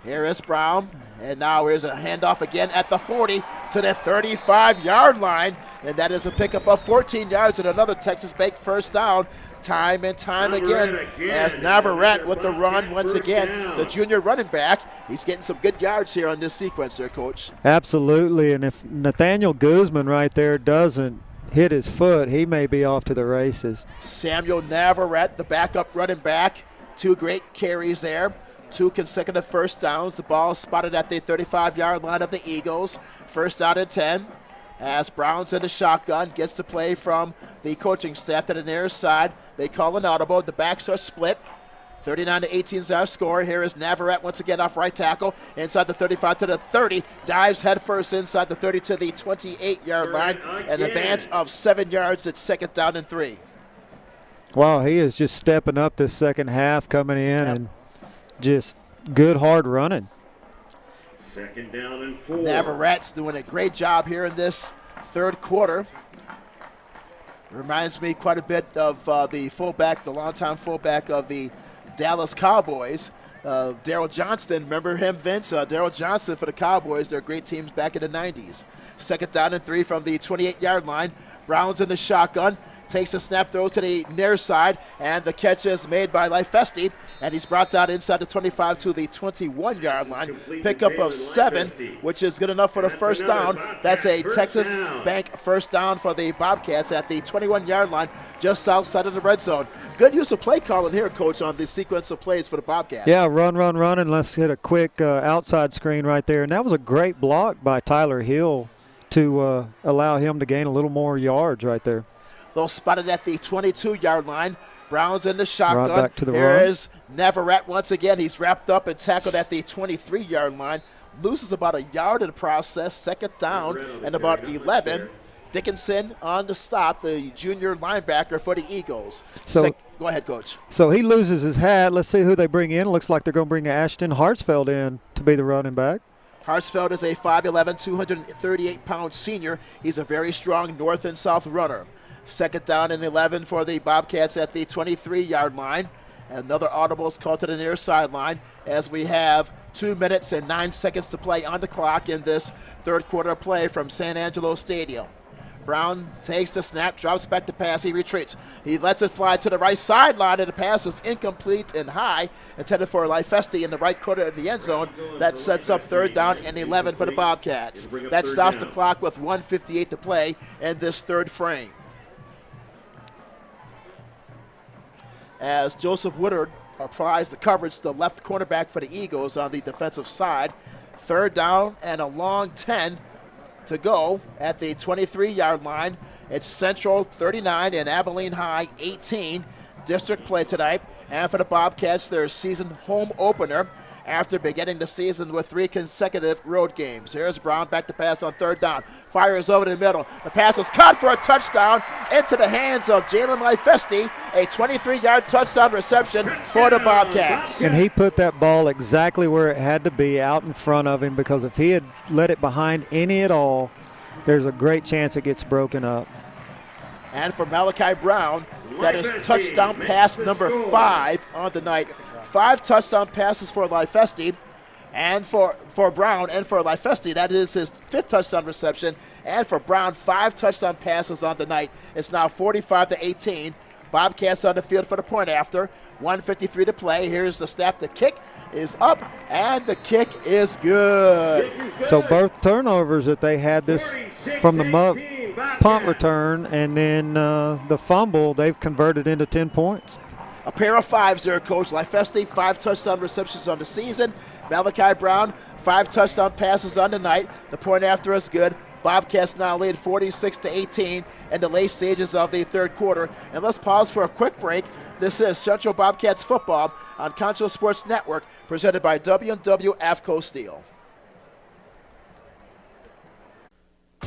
Here is Brown, and now here's a handoff again at the 40 to the 35-yard line, and that is a pickup of 14 yards and another Texas Bank first down. Time and time again as Navarrete with the run once again, the junior running back. He's getting some good yards here on this sequence there, Coach. Absolutely, and if Nathaniel Guzman right there doesn't hit his foot, he may be off to the races. Samuel Navarrete, the backup running back, 2 great carries there. 2 consecutive first downs. The ball spotted at the 35-yard line of the Eagles. First down and 10. As Brown's in the shotgun, gets the play from the coaching staff to the near side. They call an audible. The backs are split. 39-18 is our score. Here is Navarrete once again off right tackle. Inside the 35 to the 30. Dives headfirst inside the 30 to the 28-yard line. An advance of 7 yards. It's second down and 3. Wow, he is just stepping up this second half, coming in and just good hard running. Second down and 4. Navarrete's doing a great job here in this third quarter. Reminds me quite a bit of the fullback, the longtime fullback of the Dallas Cowboys, Daryl Johnston. Remember him, Vince? Daryl Johnston for the Cowboys. They're great teams back in the 90s. Second down and 3 from the 28-yard line. Brown's in the shotgun. Takes a snap, throws to the near side, and the catch is made by Lifesti, and he's brought down inside the 25 to the 21-yard line. Pickup of 7, which is good enough for the first down. That's a Texas Bank first down for the Bobcats at the 21-yard line, just outside of the red zone. Good use of play calling here, Coach, on the sequence of plays for the Bobcats. Yeah, run, and let's hit a quick outside screen right there. And that was a great block by Tyler Hill to allow him to gain a little more yards right there. They'll spot it at the 22-yard line. Brown's in the shotgun. Right back to the Here run. is Navarrete once again. He's wrapped up and tackled at the 23-yard line. Loses about a yard in the process. Second down and about 11. Dickinson on the stop, the junior linebacker for the Eagles. So go ahead, Coach. So he loses his hat. Let's see who they bring in. It looks like they're going to bring Ashton Hartsfeld in to be the running back. Hartsfeld is a 5'11", 238-pound senior. He's a very strong north and south runner. Second down and 11 for the Bobcats at the 23-yard line. Another audible is called to the near sideline as we have 2 minutes and 9 seconds to play on the clock in this third quarter play from San Angelo Stadium. Brown takes the snap, drops back to pass, he retreats. He lets it fly to the right sideline, and the pass is incomplete and high, intended for Lifesti in the right corner of the end zone. That sets up third down and 11 for the Bobcats. That stops the clock with 1:58 to play in this third frame. As Joseph Woodard applies the coverage to the left cornerback for the Eagles on the defensive side. Third down and a long 10 to go at the 23-yard line. It's Central 39 and Abilene High 18. District play tonight. And for the Bobcats, their season home opener after beginning the season with 3 consecutive road games. Here's Brown back to pass on third down. Fires over the middle. The pass is caught for a touchdown into the hands of Jalen Lifesti. A 23-yard touchdown reception for the Bobcats. And he put that ball exactly where it had to be, out in front of him, because if he had let it behind any at all, there's a great chance it gets broken up. And for Malachi Brown, that is touchdown pass number 5 on the night. 5 touchdown passes for Lifesti, and for Brown and for Lifesti, that is his 5th touchdown reception. And for Brown, 5 touchdown passes on the night. It's now 45-18. Bobcats on the field for the point after. 1:53 to play. Here's the snap. The kick is up, and the kick is good. So both turnovers that they had this from the punt return, and then the fumble, they've converted into 10 points. A pair of fives there, Coach. Lifesti, 5 touchdown receptions on the season. Malachi Brown, 5 touchdown passes on the night. The point after is good. Bobcats now lead 46-18 in the late stages of the third quarter. And let's pause for a quick break. This is Central Bobcats football on Concho Sports Network, presented by W&W AFCO Steel.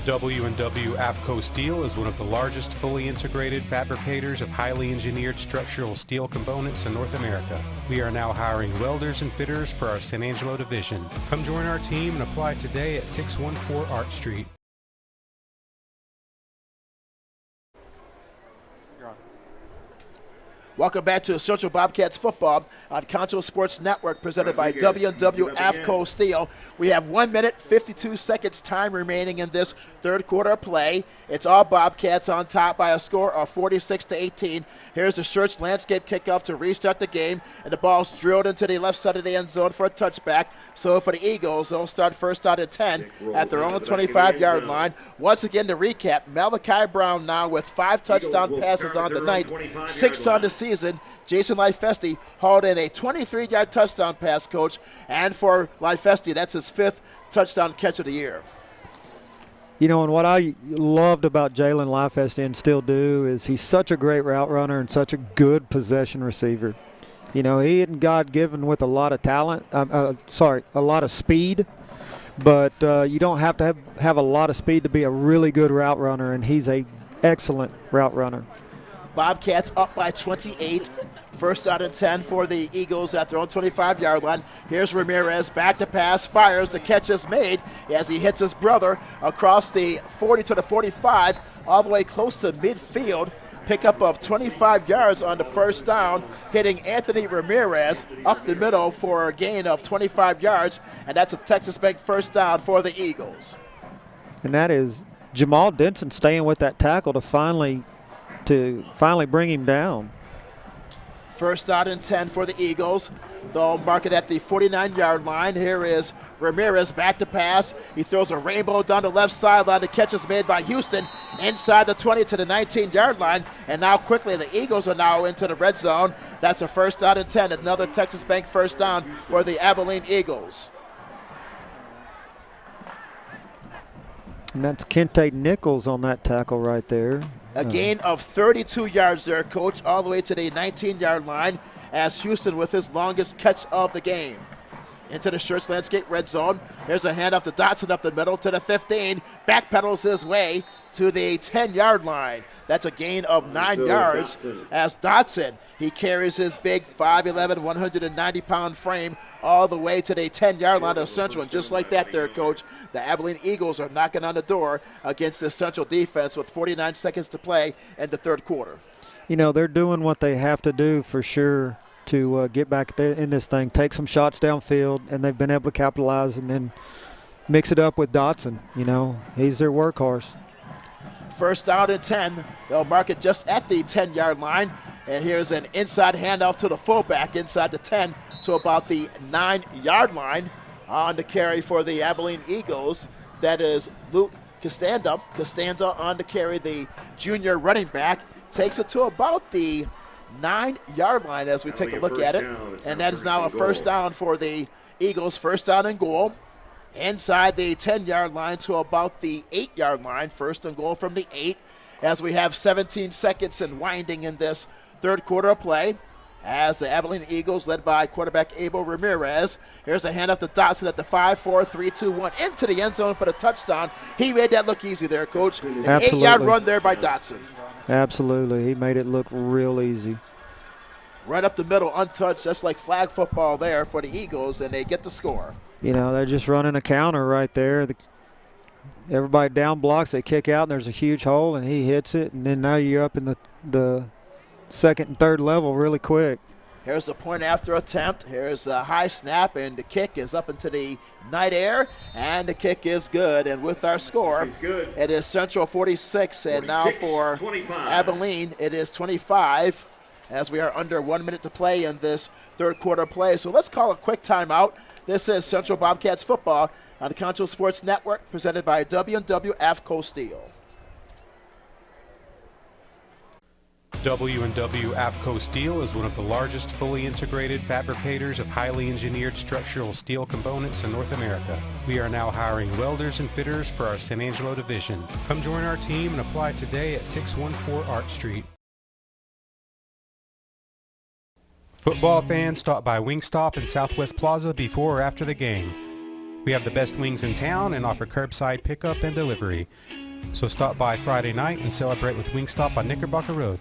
W&W AFCO Steel is one of the largest fully integrated fabricators of highly engineered structural steel components in North America. We are now hiring welders and fitters for our San Angelo division. Come join our team and apply today at 614 Art Street. Welcome back to Central Bobcats football on Concho Sports Network, presented by W&W AFCO Steel. We have 1 minute, 52 seconds time remaining in this third quarter of play. It's all Bobcats on top by a score of 46-18. Here's the Schertz landscape kickoff to restart the game, and the ball's drilled into the left side of the end zone for a touchback. So for the Eagles, they'll start first out at 10 at their own 25-yard line. Once again, to recap, Malachi Brown now with 5 touchdown passes on the night, 6 on the season. Jason Lifesti hauled in a 23-yard touchdown pass, Coach, and for Lifesti, that's his 5th touchdown catch of the year. You know, and what I loved about Jalen Lifesti and still do is he's such a great route runner and such a good possession receiver. You know, he isn't God-given with a lot of talent, a lot of speed, but you don't have to have a lot of speed to be a really good route runner, and he's a excellent route runner. Bobcats up by 28. First out and 10 for the Eagles at their own 25-yard line. Here's Ramirez, back to pass, fires. The catch is made as he hits his brother across the 40 to the 45, all the way close to midfield. Pickup of 25 yards on the first down, hitting Anthony Ramirez up the middle for a gain of 25 yards, and that's a Texas Bank first down for the Eagles. And that is Jamal Denson staying with that tackle to finally bring him down. First out and 10 for the Eagles. They'll mark it at the 49-yard line. Here is Ramirez back to pass. He throws a rainbow down the left sideline. The catch is made by Houston inside the 20 to the 19-yard line. And now quickly the Eagles are now into the red zone. That's a first out and 10. Another Texas Bank first down for the Abilene Eagles. And that's Kente Nichols on that tackle right there. A gain of 32 yards there, Coach, all the way to the 19-yard line as Houston with his longest catch of the game. Into the Schertz landscape red zone. Here's a handoff to Dotson up the middle to the 15. Backpedals his way to the 10-yard line. That's a gain of 9 yards as Dotson, he carries his big 5'11", 190-pound frame all the way to the 10-yard line of Central. And just like that there, Coach, the Abilene Eagles are knocking on the door against the Central defense with 49 seconds to play in the third quarter. You know, they're doing what they have to do for sure to get back there in this thing, take some shots downfield, and they've been able to capitalize and then mix it up with Dotson. You know, he's their workhorse. First down and 10. They'll mark it just at the 10-yard line. And here's an inside handoff to the fullback inside the 10 to about the 9-yard line. On the carry for the Abilene Eagles, that is Luke Costanza. Costanza on the carry, the junior running back, takes it to about the 9-yard line as we take a look at it. And that is now a first down for the Eagles, first down and goal. Inside the 10-yard line to about the 8-yard line, first and goal from the 8, as we have 17 seconds and winding in this third quarter of play. As the Abilene Eagles, led by quarterback Abel Ramirez. Here's a handoff to Dotson at the 5-4-3-2-1 into the end zone for the touchdown. He made that look easy there, Coach. An 8-yard run there by Dotson. Absolutely. He made it look real easy. Right up the middle, untouched, just like flag football there for the Eagles, and they get the score. You know, they're just running a counter right there. Everybody down blocks, they kick out, and there's a huge hole, and he hits it, and then now you're up in the second and third level really quick. Here's the point after attempt. Here's a high snap, and the kick is up into the night air, and the kick is good. And with our score, it is Central 46, and now for 25. Abilene, it is 25, as we are under 1 minute to play in this third quarter play. So let's call a quick timeout. This is Central Bobcats football on the Concho Sports Network, presented by W&W AFCO Steel. W&W AFCO Steel is one of the largest fully integrated fabricators of highly engineered structural steel components in North America. We are now hiring welders and fitters for our San Angelo division. Come join our team and apply today at 614 Art Street. Football fans, stop by Wingstop in Southwest Plaza before or after the game. We have the best wings in town and offer curbside pickup and delivery. So stop by Friday night and celebrate with Wingstop on Knickerbocker Road.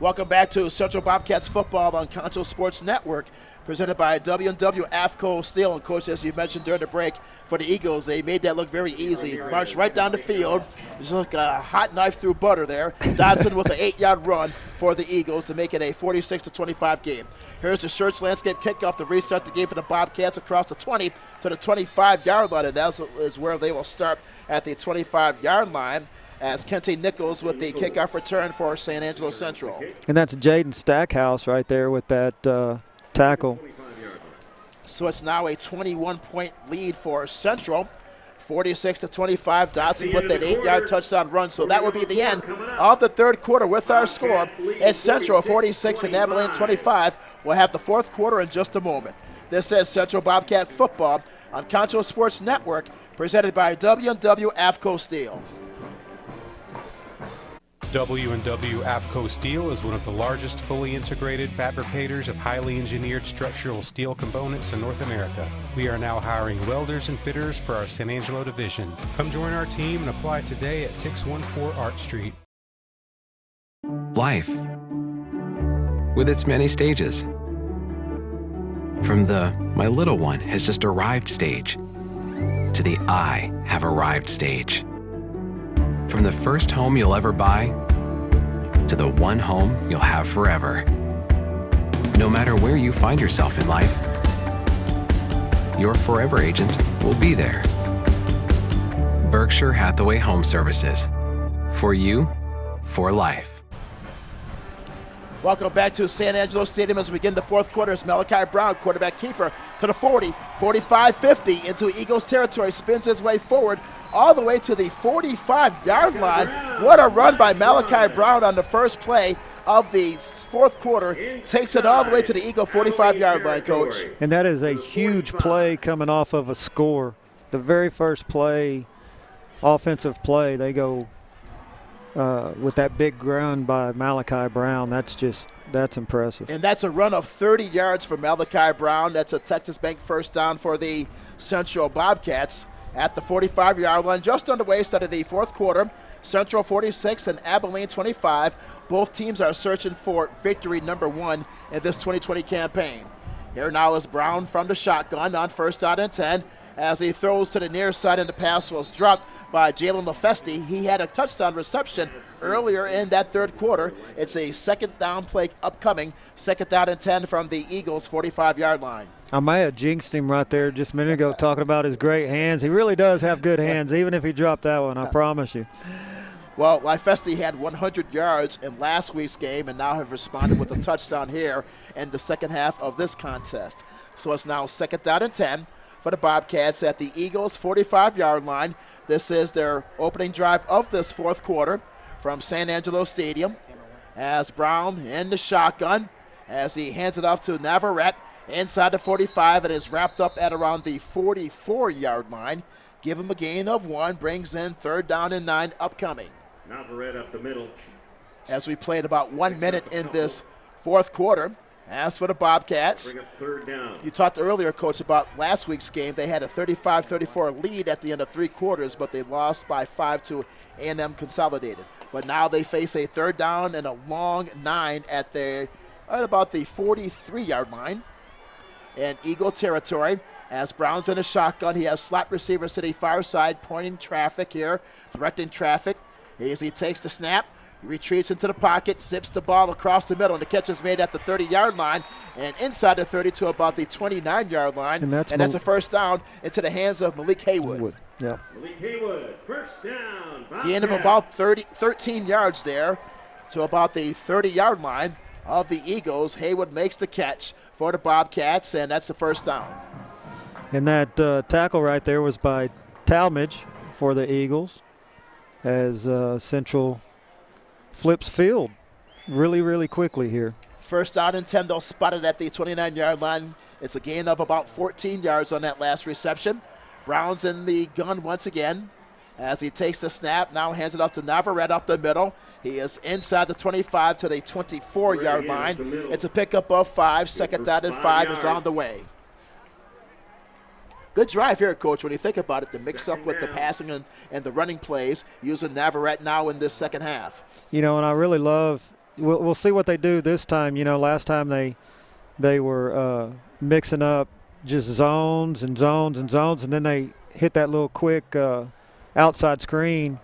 Welcome back to Central Bobcats football on Concho Sports Network, presented by W&W AFCO Steel. And Coach, as you mentioned during the break, for the Eagles, they made that look very easy. Marched right down the field, just like a hot knife through butter there. Dodson with an 8-yard run for the Eagles to make it a 46-25 game. Here's the Church Landscape kickoff to restart the game for the Bobcats across the 20 to the 25-yard line, and that is where they will start at the 25-yard line, as Kente Nichols with the kickoff return for San Angelo Central. And that's Jaden Stackhouse right there with that tackle. So it's now a 21-point lead for Central, 46-25. Dodson with that 8-yard touchdown run. So that will be the end of the third quarter with our score. It's Central 46 and Abilene 25. We'll have the fourth quarter in just a moment. This is Central Bobcat football on Concho Sports Network, presented by W&W AFCO Steel. W&W AFCO Steel is one of the largest fully integrated fabricators of highly engineered structural steel components in North America. We are now hiring welders and fitters for our San Angelo division. Come join our team and apply today at 614 Art Street. Life, with its many stages. From the "my little one has just arrived" stage to the "I have arrived" stage. From the first home you'll ever buy to the one home you'll have forever. No matter where you find yourself in life, your forever agent will be there. Berkshire Hathaway Home Services. For you, for life. Welcome back to San Angelo Stadium as we begin the fourth quarter. As Malachi Brown, quarterback keeper, to the 40, 45, 50 into Eagles territory, spins his way forward all the way to the 45-yard line. What a run by Malachi Brown on the first play of the fourth quarter. Takes it all the way to the Eagle 45-yard line, Coach. And that is a huge play coming off of a score. The very first play, offensive play, they go with that big run by Malachi Brown. That's impressive. And that's a run of 30 yards for Malachi Brown. That's a Texas Bank first down for the Central Bobcats at the 45-yard line, just underway, start of the fourth quarter. Central 46 and Abilene 25. Both teams are searching for victory number one in this 2020 campaign. Here now is Brown from the shotgun on first down and 10 as he throws to the near side, and the pass was dropped by Jalen LaFesti. He had a touchdown reception earlier in that third quarter. It's a second down play upcoming, second down and 10 from the Eagles 45-yard line. I may have jinxed him right there just a minute ago talking about his great hands. He really does have good hands, even if he dropped that one, I promise you. Well, LaFesti had 100 yards in last week's game and now have responded with a touchdown here in the second half of this contest. So it's now second down and 10 for the Bobcats at the Eagles 45-yard line. This is their opening drive of this fourth quarter from San Angelo Stadium. As Brown in the shotgun, as he hands it off to Navarrete inside the 45, and is wrapped up at around the 44-yard line. Give him a gain of 1, brings in third down and 9 upcoming. Navarrete up the middle. As we played about 1 minute in this fourth quarter. As for the Bobcats, you talked earlier, Coach, about last week's game. They had a 35-34 lead at the end of three quarters, but they lost by 5 to A&M Consolidated. But now they face a third down and a long 9 at about the 43-yard line in Eagle territory. As Brown's in a shotgun, he has slot receivers to the far side, pointing traffic here, directing traffic. As he takes the snap, retreats into the pocket, zips the ball across the middle, and the catch is made at the 30-yard line and inside the 30 to about the 29-yard line. And that's a first down into the hands of Malik Haywood. Yeah. Malik Haywood, first down. Gain of about 13 yards there to about the 30-yard line of the Eagles. Haywood makes the catch for the Bobcats, and that's the first down. And that tackle right there was by Talmadge for the Eagles. as Central flips field really, really quickly here. First down and 10, they'll spot it at the 29-yard line. It's a gain of about 14 yards on that last reception. Brown's in the gun once again as he takes the snap, now hands it off to Navarrete up the middle. He is inside the 25 to the 24-yard line. It's a pickup of 5. Second down and 5 is on the way. Good drive here, Coach, when you think about it, the mix up with the passing and the running plays, using Navarrete now in this second half. You know, and I really love – we'll see what they do this time. You know, last time they were mixing up just zones and zones and zones, and then they hit that little quick outside screen,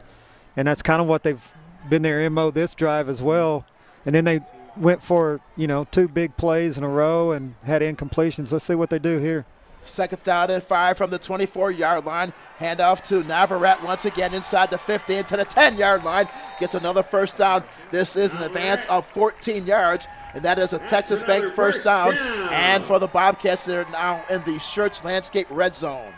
and that's kind of what they've been their MO this drive as well. And then they went for, you know, 2 big plays in a row and had incompletions. Let's see what they do here. Second down and 5 from the 24-yard line. Handoff to Navarrete once again inside the 15 to the 10-yard line. Gets another first down. This is an advance of 14 yards, and that is a Texas Bank first down. And for the Bobcats, they're now in the Schertz Landscape red zone.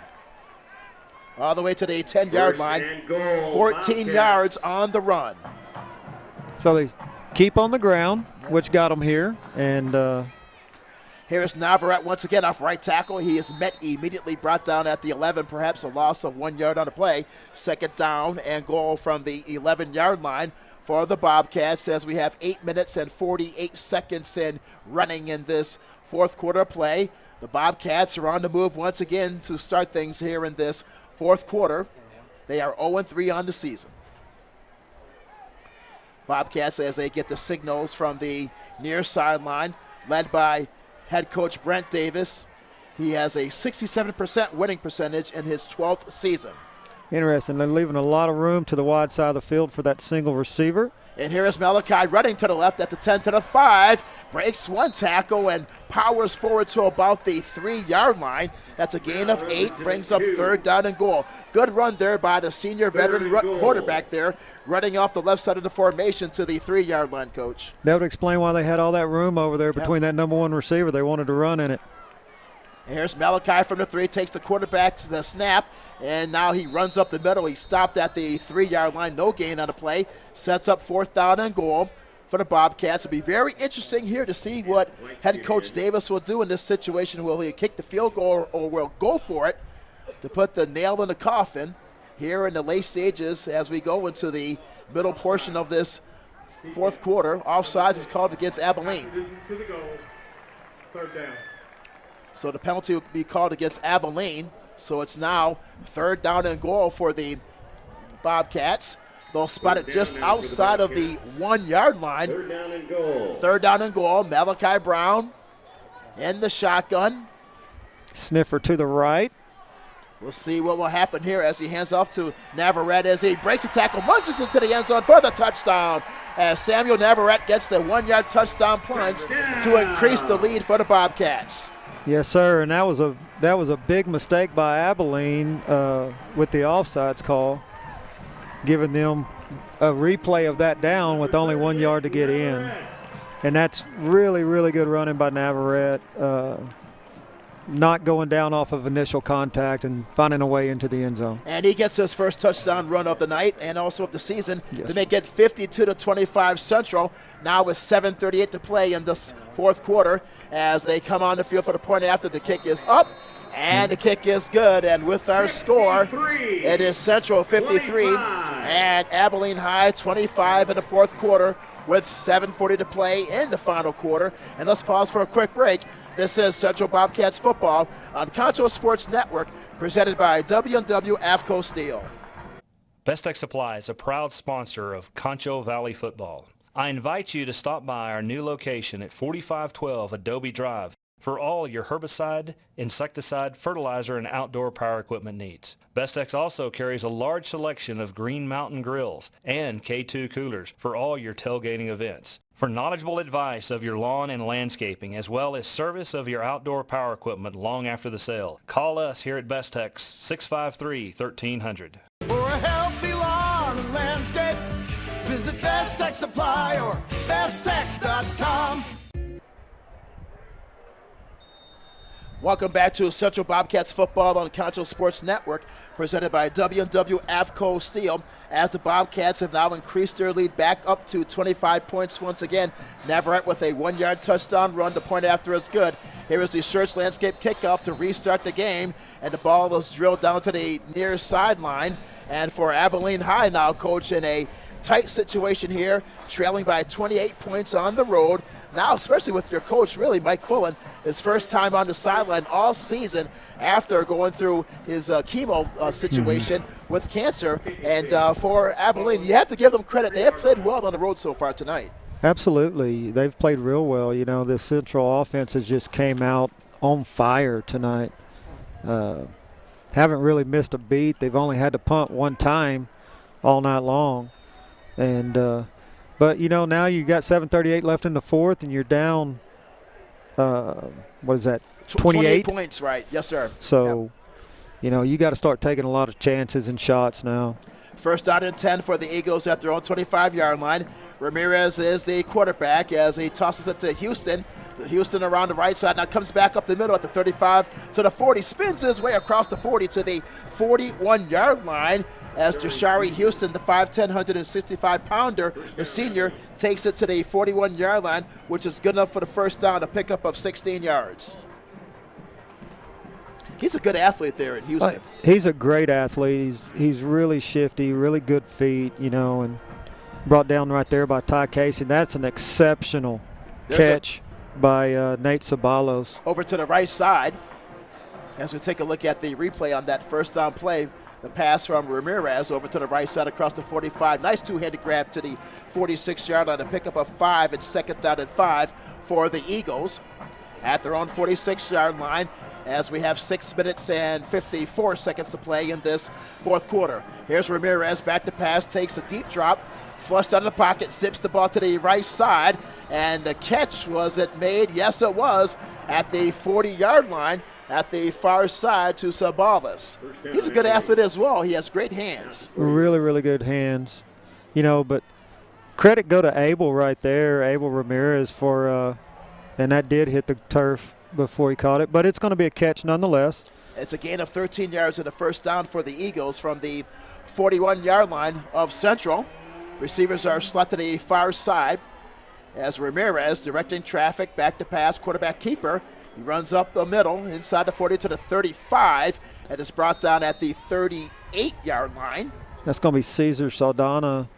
All the way to the 10-yard line. 14 yards on the run. So they keep on the ground, which got them here, and here's Navarrete once again off right tackle. He is met immediately, brought down at the 11, perhaps a loss of 1 yard on the play. Second down and goal from the 11-yard line for the Bobcats as we have 8 minutes and 48 seconds in running in this fourth quarter play. The Bobcats are on the move once again to start things here in this fourth quarter. They are 0-3 on the season. Bobcats as they get the signals from the near sideline, led by head coach Brent Davis. He has a 67% winning percentage in his 12th season. Interesting. They're leaving a lot of room to the wide side of the field for that single receiver. And here is Malachi running to the left at the 10 to the 5. Breaks one tackle and powers forward to about the 3-yard line. That's a gain of 8. Brings up third down and goal. Good run there by the senior veteran quarterback there, running off the left side of the formation to the 3-yard line, Coach. That would explain why they had all that room over there between that number 1 receiver. They wanted to run in it. And here's Malachi from the 3, takes the quarterback to the snap, and now he runs up the middle. He stopped at the 3-yard line, no gain on the play. Sets up fourth down and goal for the Bobcats. It'll be very interesting here to see what head coach Davis will do in this situation. Will he kick the field goal or will go for it to put the nail in the coffin here in the late stages as we go into the middle portion of this fourth quarter? Offsides is called against Abilene. Third down. So the penalty will be called against Abilene. So it's now third down and goal for the Bobcats. They'll spot it just outside of the 1-yard line. Third down and goal. Third down and goal. Malachi Brown in the shotgun. Sniffer to the right. We'll see what will happen here as he hands off to Navarrete as he breaks a tackle, lunges into the end zone for the touchdown. As Samuel Navarrete gets the 1-yard touchdown plunge to increase the lead for the Bobcats. Yes, sir, and that was a big mistake by Abilene with the offsides call, giving them a replay of that down with only 1 yard to get in. And that's really, really good running by Navarrete, not going down off of initial contact and finding a way into the end zone. And he gets his first touchdown run of the night and also of the season to make it 52-25 Central. Now with 7:38 to play in this fourth quarter as they come on the field for the point after. The kick is up and the kick is good. And with our score, it is Central 53 and Abilene High 25 in the fourth quarter with 7:40 to play in the final quarter. And let's pause for a quick break. This is Central Bobcats football on Concho Sports Network, presented by W&W AFCO Steel. Best Tech Supply is a proud sponsor of Concho Valley football. I invite you to stop by our new location at 4512 Adobe Drive for all your herbicide, insecticide, fertilizer, and outdoor power equipment needs. Bestex also carries a large selection of Green Mountain grills and K2 coolers for all your tailgating events. For knowledgeable advice of your lawn and landscaping, as well as service of your outdoor power equipment long after the sale, call us here at Bestex, 653-1300. For a healthy lawn and landscape, visit Best Tech Supply or besttech.com. Welcome back to Central Bobcats football on Concho Sports Network, presented by W&W AFCO Steel, as the Bobcats have now increased their lead back up to 25 points once again. Navarrete with a 1-yard touchdown run. The point after is good. Here is the Church Landscape kickoff to restart the game, and the ball is drilled down to the near sideline. And for Abilene High now, Coach, in a tight situation here, trailing by 28 points on the road. Now, especially with your coach, really, Mike Fullen, his first time on the sideline all season after going through his chemo situation with cancer. And for Abilene, you have to give them credit. They have played well on the road so far tonight. Absolutely. They've played real well. You know, the Central offense has just came out on fire tonight. Haven't really missed a beat. They've only had to punt one time all night long. And but, you know, now you got 7:38 left in the fourth, and you're down, what is that, 28 points, right. Yes, sir. So, you know, you got to start taking a lot of chances and shots now. First down and 10 for the Eagles at their own 25-yard line. Ramirez is the quarterback as he tosses it to Houston. Houston around the right side, now comes back up the middle at the 35 to the 40, spins his way across the 40 to the 41-yard line as Jashari Houston, the 5'10", 165-pounder, the senior, takes it to the 41-yard line, which is good enough for the first down, a pickup of 16 yards. He's a good athlete there at Houston. He's a great athlete. He's really shifty, really good feet, you know, and brought down right there by Ty Casey. That's an exceptional catch by Nate Sabalos. Over to the right side, as we take a look at the replay on that first down play, the pass from Ramirez over to the right side across the 45. Nice two-handed grab to the 46-yard line, a pickup of 5 and second down and 5 for the Eagles at their own 46-yard line, as we have 6 minutes and 54 seconds to play in this fourth quarter. Here's Ramirez back to pass, takes a deep drop, flushed out of the pocket, zips the ball to the right side, and the catch, was it made? Yes, it was, at the 40-yard line at the far side to Sabalos. He's a good athlete as well. He has great hands. Really, really good hands. You know, but credit go to Abel right there, Abel Ramirez, for and that did hit the turf before he caught it, but it's going to be a catch nonetheless. It's a gain of 13 yards and a first down for the Eagles from the 41-yard line of Central. Receivers are slot to the far side as Ramirez directing traffic, back to pass, quarterback keeper. He runs up the middle inside the 40 to the 35 and is brought down at the 38-yard line. That's going to be Cesar Saldana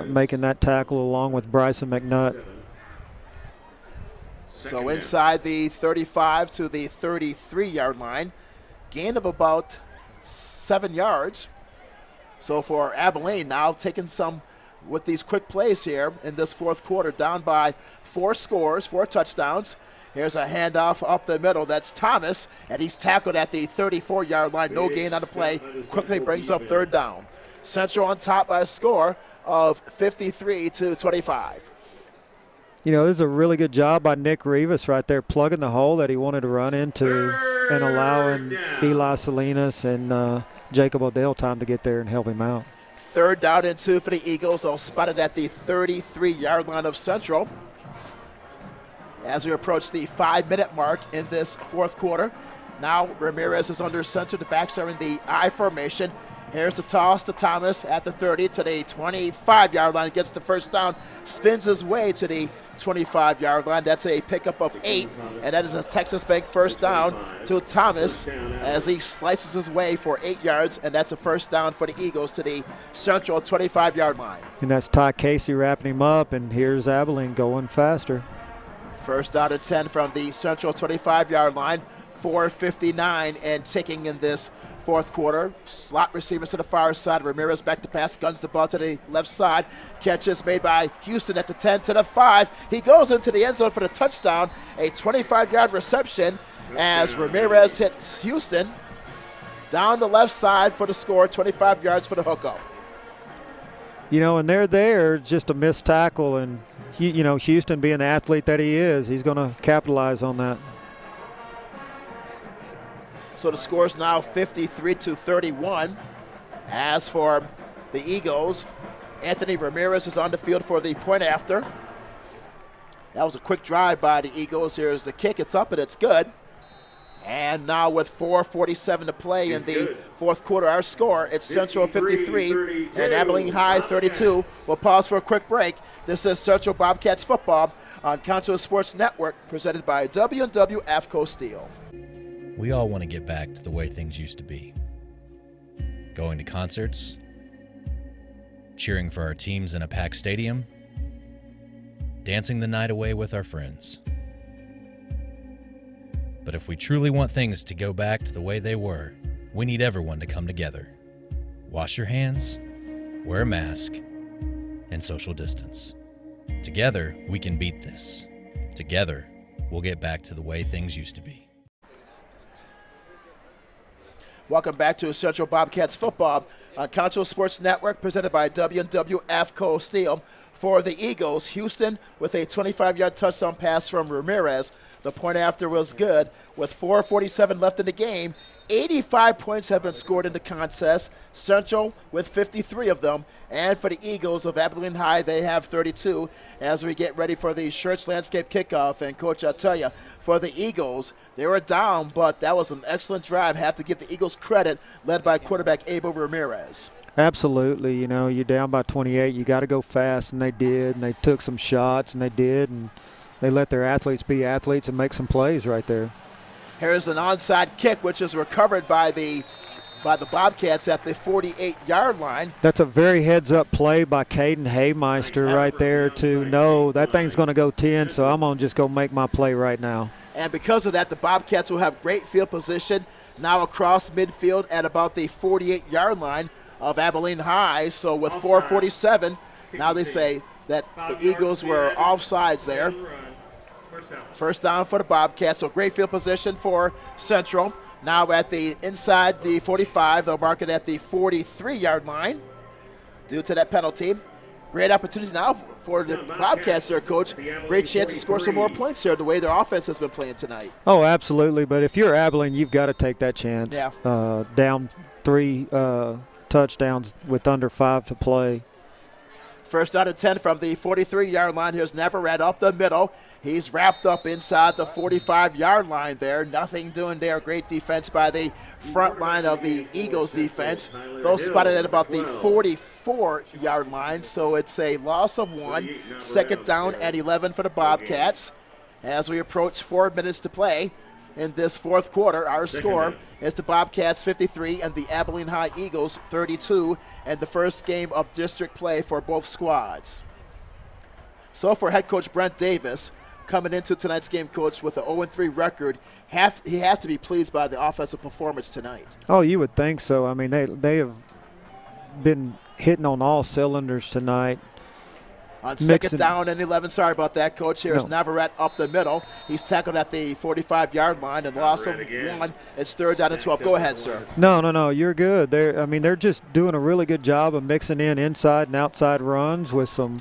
making that tackle along with Bryson McNutt. So inside the 35 to the 33-yard line, gain of about 7 yards. So for Abilene now taking some with these quick plays here in this fourth quarter, down by 4 scores, 4 touchdowns. Here's a handoff up the middle. That's Thomas, and he's tackled at the 34-yard line. No gain on the play. Quickly brings up third down. Central on top by a score of 53-25. You know, this is a really good job by Nick Rivas right there, plugging the hole that he wanted to run into and allowing Eli Salinas and Jacob Odell time to get there and help him out. Third down and 2 for the Eagles, all spotted at the 33-yard line of Central. As we approach the 5-minute mark in this fourth quarter, now Ramirez is under center. The backs are in the I formation. Here's the toss to Thomas at the 30 to the 25-yard line. Gets the first down, spins his way to the 25-yard line. That's a pickup of 8, and that is a Texas Bank first down to Thomas as he slices his way for 8 yards, and that's a first down for the Eagles to the Central 25-yard line. And that's Ty Casey wrapping him up, and here's Abilene going faster. First down and 10 from the Central 25-yard line. 4:59 and ticking in this fourth quarter. Slot receivers to the far side. Ramirez back to pass, guns the ball to the left side. Catch is made by Houston at the 10 to the 5. He goes into the end zone for the touchdown. A 25-yard reception as Ramirez hits Houston down the left side for the score. 25 yards for the hookup. You know, and they're there, just a missed tackle, and you know, Houston being the athlete that he is, he's going to capitalize on that. So the score is now 53-31. As for the Eagles, Anthony Ramirez is on the field for the point after. That was a quick drive by the Eagles. Here's the kick. It's up and it's good. And now with 4:47 to play in the fourth quarter, our score, it's Central 53 and Abilene High 32. We'll pause for a quick break. This is Central Bobcats football on Concho Sports Network, presented by W&W AFCO Steel. We all want to get back to the way things used to be. Going to concerts, cheering for our teams in a packed stadium, dancing the night away with our friends. But if we truly want things to go back to the way they were, we need everyone to come together. Wash your hands, wear a mask, and social distance. Together, we can beat this. Together, we'll get back to the way things used to be. Welcome back to Central Bobcats football on Concho Sports Network, presented by W&W AFCO Steel. For the Eagles, Houston with a 25-yard touchdown pass from Ramirez. The point after was good. With 4:47 left in the game, 85 points have been scored in the contest. Central with 53 of them. And for the Eagles of Abilene High, they have 32 as we get ready for the Schertz Landscape kickoff. And, Coach, I'll tell you, for the Eagles, they were down, but that was an excellent drive. Have to give the Eagles credit, led by quarterback Abel Ramirez. Absolutely. You know, you're down by 28. You got to go fast, and they did. And they took some shots, and they did. And they let their athletes be athletes and make some plays right there. Here's an onside kick, which is recovered by the Bobcats at the 48-yard line. That's a very heads-up play by Caden Haymeister right there to know that thing's going to go 10, so I'm going to just go make my play right now. And because of that, the Bobcats will have great field position now across midfield at about the 48-yard line of Abilene High. So with 4:47, now they say that the Eagles were offsides there. First down for the Bobcats, so great field position for Central. Now at the inside the 45, they'll mark it at the 43-yard line due to that penalty. Great opportunity now for the Bobcats there, Coach. Great chance to score some more points here the way their offense has been playing tonight. Oh, absolutely. But if you're Abilene, you've got to take that chance. Yeah. Down 3 touchdowns with under 5 to play. First down and 10 from the 43-yard line. Here's Navarrete up the middle. He's wrapped up inside the 45-yard line there. Nothing doing there. Great defense by the front line of the Eagles defense. Those spotted at about the 44-yard line, so it's a loss of 1. Second down and 11 for the Bobcats. As we approach 4 minutes to play in this fourth quarter, our score is the Bobcats 53 and the Abilene High Eagles 32, and the first game of district play for both squads. So for head coach Brent Davis, coming into tonight's game, Coach, with an 0-3 record, he has to be pleased by the offensive performance tonight. Oh, you would think so. I mean, they have been hitting on all cylinders tonight. On second down and 11, sorry about that, Coach. Here's Navarrete up the middle. He's tackled at the 45-yard line and loss of 1. It's third down and 12. Go ahead, sir. No, you're good. They're just doing a really good job of mixing in inside and outside runs with some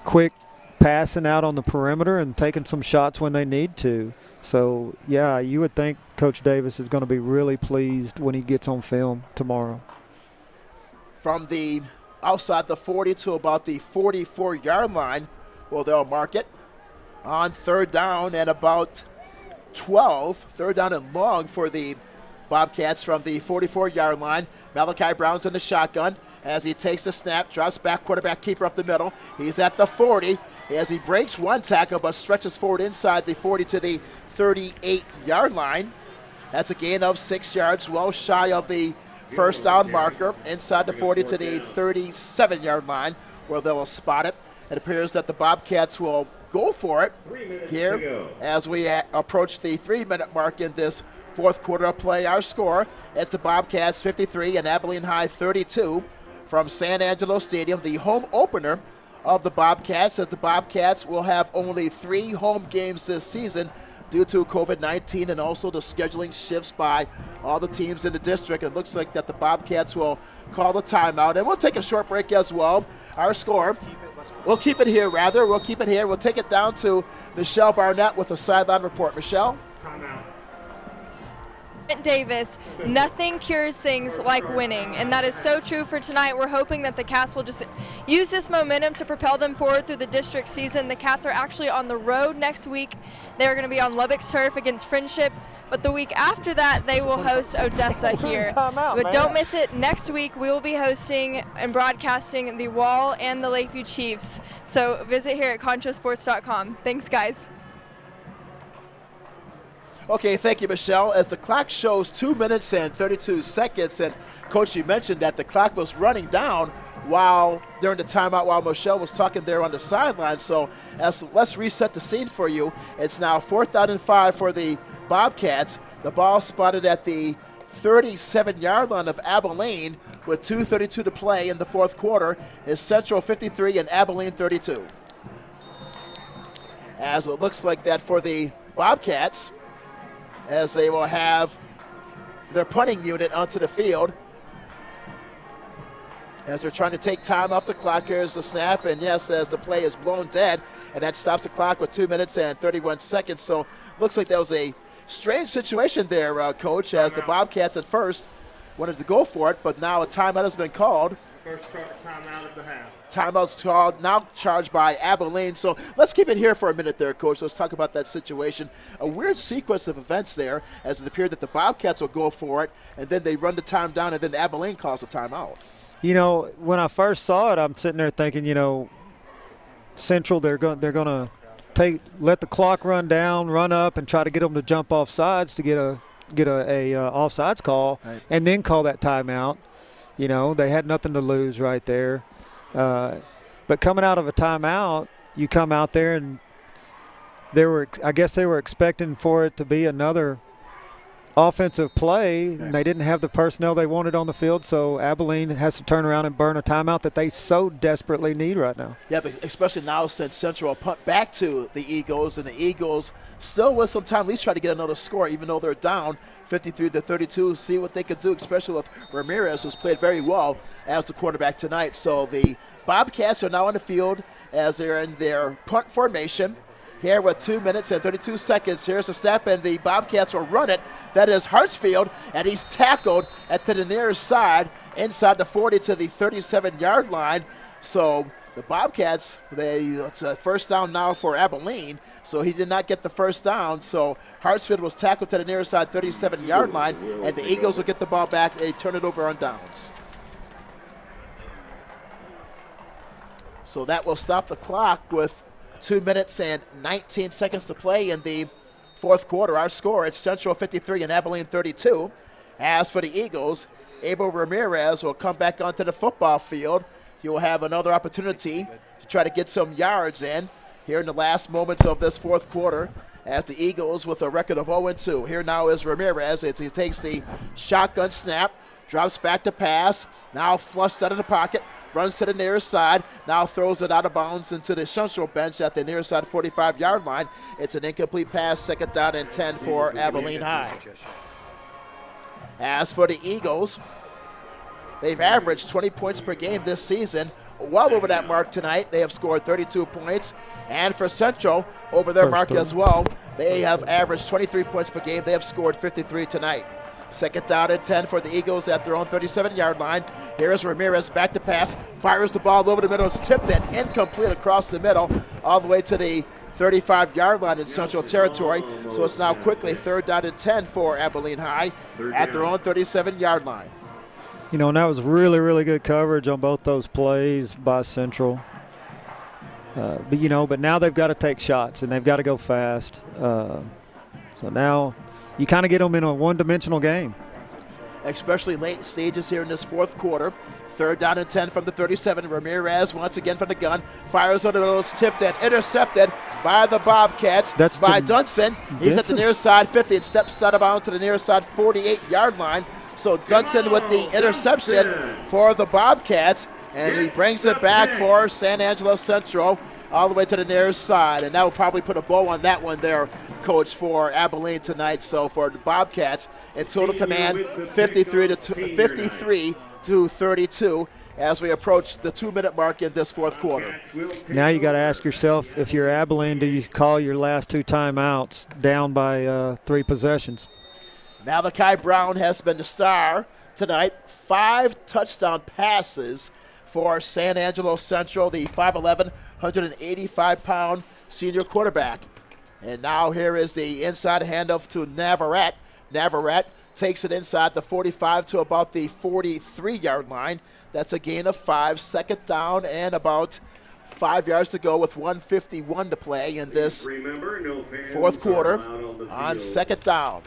quick passing out on the perimeter and taking some shots when they need to. So, yeah, you would think Coach Davis is going to be really pleased when he gets on film tomorrow. From the outside the 40 to about the 44-yard line, well, they'll mark it on third down and about 12. Third down and long for the Bobcats from the 44-yard line. Malachi Brown's in the shotgun as he takes the snap, drops back, quarterback keeper up the middle. He's at the 40 as he breaks one tackle but stretches forward inside the 40 to the 38-yard line. That's a gain of 6 yards, well shy of the first down marker, inside the 40 to the 37-yard line where they will spot it. It appears that the Bobcats will go for it here as we approach the 3-minute mark in this fourth quarter of play. Our score is the Bobcats 53 and Abilene High 32 from San Angelo Stadium, the home opener of the Bobcats, as the Bobcats will have only 3 home games this season due to COVID-19 and also the scheduling shifts by all the teams in the district. It looks like that the Bobcats will call the timeout, and we'll take a short break as well. Our score, we'll keep it here. We'll take it down to Michelle Barnett with a sideline report. Michelle? Davis, nothing cures things like winning, and that is so true for tonight. We're hoping that the Cats will just use this momentum to propel them forward through the district season. The Cats are actually on the road next week. They're going to be on Lubbock Surf against Friendship But the week after that, they will host Odessa here. But don't miss it. Next week, we will be hosting and broadcasting the Wall and the Lakeview Chiefs. So visit here at conchosports.com. Thanks, guys. Okay, thank you, Michelle. As the clock shows 2 minutes and 32 seconds, and Coach, you mentioned that the clock was running down during the timeout while Michelle was talking there on the sideline. So let's reset the scene for you. It's now 4th down and 5 for the Bobcats. The ball spotted at the 37-yard line of Abilene with 2:32 to play in the fourth quarter. Is Central 53 and Abilene 32. As it looks like that for the Bobcats, as they will have their punting unit onto the field. As they're trying to take time off the clock, here's the snap, and yes, as the play is blown dead, and that stops the clock with 2 minutes and 31 seconds. So looks like that was a strange situation there, Coach, as the Bobcats at first wanted to go for it, but now a timeout has been called. First timeout at the half. Timeout's called, now charged by Abilene. So let's keep it here for a minute there, Coach. Let's talk about that situation. A weird sequence of events there, as it appeared that the Bobcats will go for it, and then they run the time down, and then Abilene calls a timeout. You know, when I first saw it, I'm sitting there thinking, you know, Central, they're going to let the clock run down, run up, and try to get them to jump off sides to get a offsides call, right, and then call that timeout. You know, they had nothing to lose right there. But coming out of a timeout, you come out there and I guess they were expecting for it to be another offensive play, and they didn't have the personnel they wanted on the field, so Abilene has to turn around and burn a timeout that they so desperately need right now. Yeah, but especially now since Central will punt back to the Eagles, and the Eagles still with some time at least try to get another score, even though they're down 53-32, see what they could do, especially with Ramirez, who's played very well as the quarterback tonight. So the Bobcats are now on the field as they're in their punt formation. Here with 2 minutes and 32 seconds. Here's the snap, and the Bobcats will run it. That is Hartsfield, and he's tackled to the near side, inside the 40 to the 37-yard line. So the Bobcats, it's a first down now for Abilene, so he did not get the first down. So Hartsfield was tackled to the near side 37-yard line, and the Eagles will get the ball back. They turn it over on downs. So that will stop the clock with 2 minutes and 19 seconds to play in the fourth quarter. Our score, it's Central 53 and Abilene 32. As for the Eagles, Abel Ramirez will come back onto the football field. He will have another opportunity to try to get some yards in here in the last moments of this fourth quarter, as the Eagles with a record of 0-2. Here now is Ramirez as he takes the shotgun snap, drops back to pass, now flushed out of the pocket, runs to the near side, now throws it out of bounds into the Central bench at the near side 45-yard line. It's an incomplete pass, second down and 10 for Abilene High. As for the Eagles, they've averaged 20 points per game this season, well over that mark tonight. They have scored 32 points. And for Central, over their mark as well, they have averaged 23 points per game. They have scored 53 tonight. Second down and 10 for the Eagles at their own 37-yard line. Here's Ramirez back to pass, fires the ball over the middle. It's tipped in, incomplete across the middle, all the way to the 35-yard line in Central territory. So it's now quickly third down and 10 for Abilene High at their own 37-yard line. You know, and that was really, really good coverage on both those plays by Central. But now they've got to take shots, and they've got to go fast. So now you kind of get them in a one-dimensional game. Especially late stages here in this fourth quarter. Third down and 10 from the 37. Ramirez once again from the gun. Fires on the middle. It's tipped and intercepted by the Bobcats. That's by Dunson. He's at the near side 50 and steps out of bounds to the near side 48-yard line. So Dunson with the interception for the Bobcats. And he brings it back for San Angelo Central all the way to the near side. And that will probably put a bow on that one there, Coach, for Abilene tonight. So for the Bobcats, in total command, 53 to 32 as we approach the 2-minute mark in this fourth quarter. Now you got to ask yourself, if you're Abilene, do you call your last two timeouts down by 3 possessions? Malachi Brown has been the star tonight. 5 touchdown passes for San Angelo Central, the 5'11", 185-pound senior quarterback. And now here is the inside handoff to Navarrete. Navarrete takes it inside the 45 to about the 43-yard line. That's a gain of 5. Second down and about 5 yards to go with 1:51 to play in this fourth quarter on second down.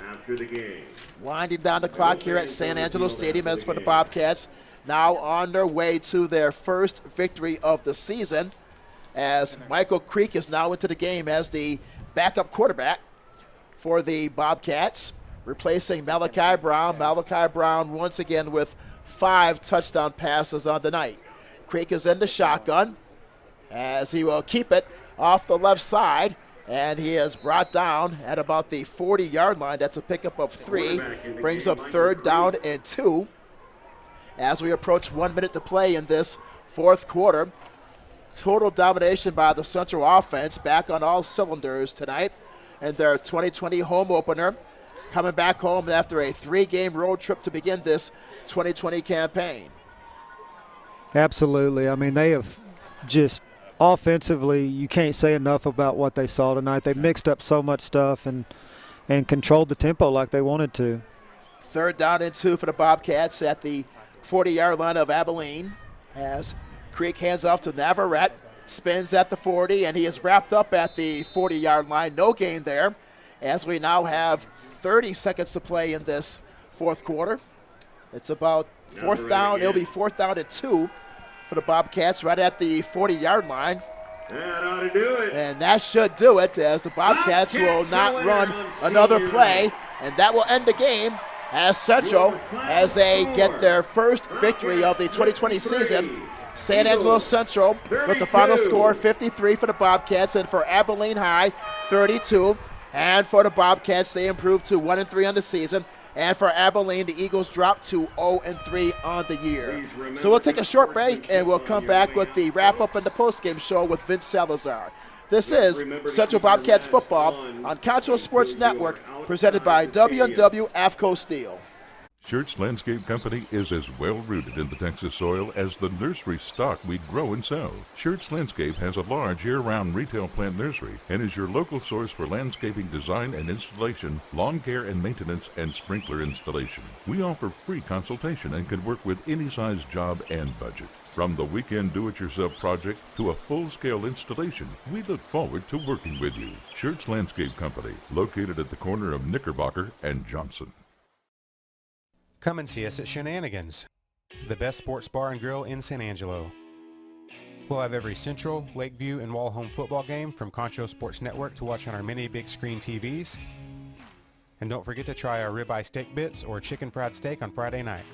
Winding down the clock here at San Angelo Stadium as for the Bobcats, now on their way to their first victory of the season, as Michael Creek is now into the game as the backup quarterback for the Bobcats, replacing Malachi Brown. Malachi Brown once again with 5 touchdown passes on the night. Creek is in the shotgun as he will keep it off the left side, and he is brought down at about the 40-yard line. That's a pickup of 3. Brings up third down and 2 as we approach 1 minute to play in this fourth quarter. Total domination by the Central offense, back on all cylinders tonight in their 2020 home opener, coming back home after a 3-game road trip to begin this 2020 campaign. Absolutely. I mean, they have just offensively, you can't say enough about what they saw tonight. They mixed up so much stuff and controlled the tempo like they wanted to. Third down and 2 for the Bobcats at the 40-yard line of Abilene as Creek hands off to Navarrete, spins at the 40, and he is wrapped up at the 40-yard line. No gain there as we now have 30 seconds to play in this fourth quarter. It's about fourth down. It'll be fourth down and 2 for the Bobcats right at the 40-yard line. That ought to do it. And that should do it as the Bobcats will not run another play, and that will end the game as Central, as they get their first victory of the 2020 season. San Angelo Central with the final score 53 for the Bobcats, and for Abilene High 32. And for the Bobcats, they improved to 1-3 on the season. And for Abilene, the Eagles dropped to 0-3 on the year. So we'll take a short break, and we'll come back with the wrap-up and the postgame show with Vince Salazar. This is Central Bobcats football on Concho Sports Network, presented by W&W AFCO Steel. Schertz Landscape Company is as well-rooted in the Texas soil as the nursery stock we grow and sell. Schertz Landscape has a large year-round retail plant nursery and is your local source for landscaping design and installation, lawn care and maintenance, and sprinkler installation. We offer free consultation and can work with any size job and budget. From the weekend do-it-yourself project to a full-scale installation, we look forward to working with you. Schertz Landscape Company, located at the corner of Knickerbocker and Johnson. Come and see us at Shenanigans, the best sports bar and grill in San Angelo. We'll have every Central, Lakeview, and Wall Home football game from Concho Sports Network to watch on our many big screen TVs. And don't forget to try our ribeye steak bits or chicken fried steak on Friday night.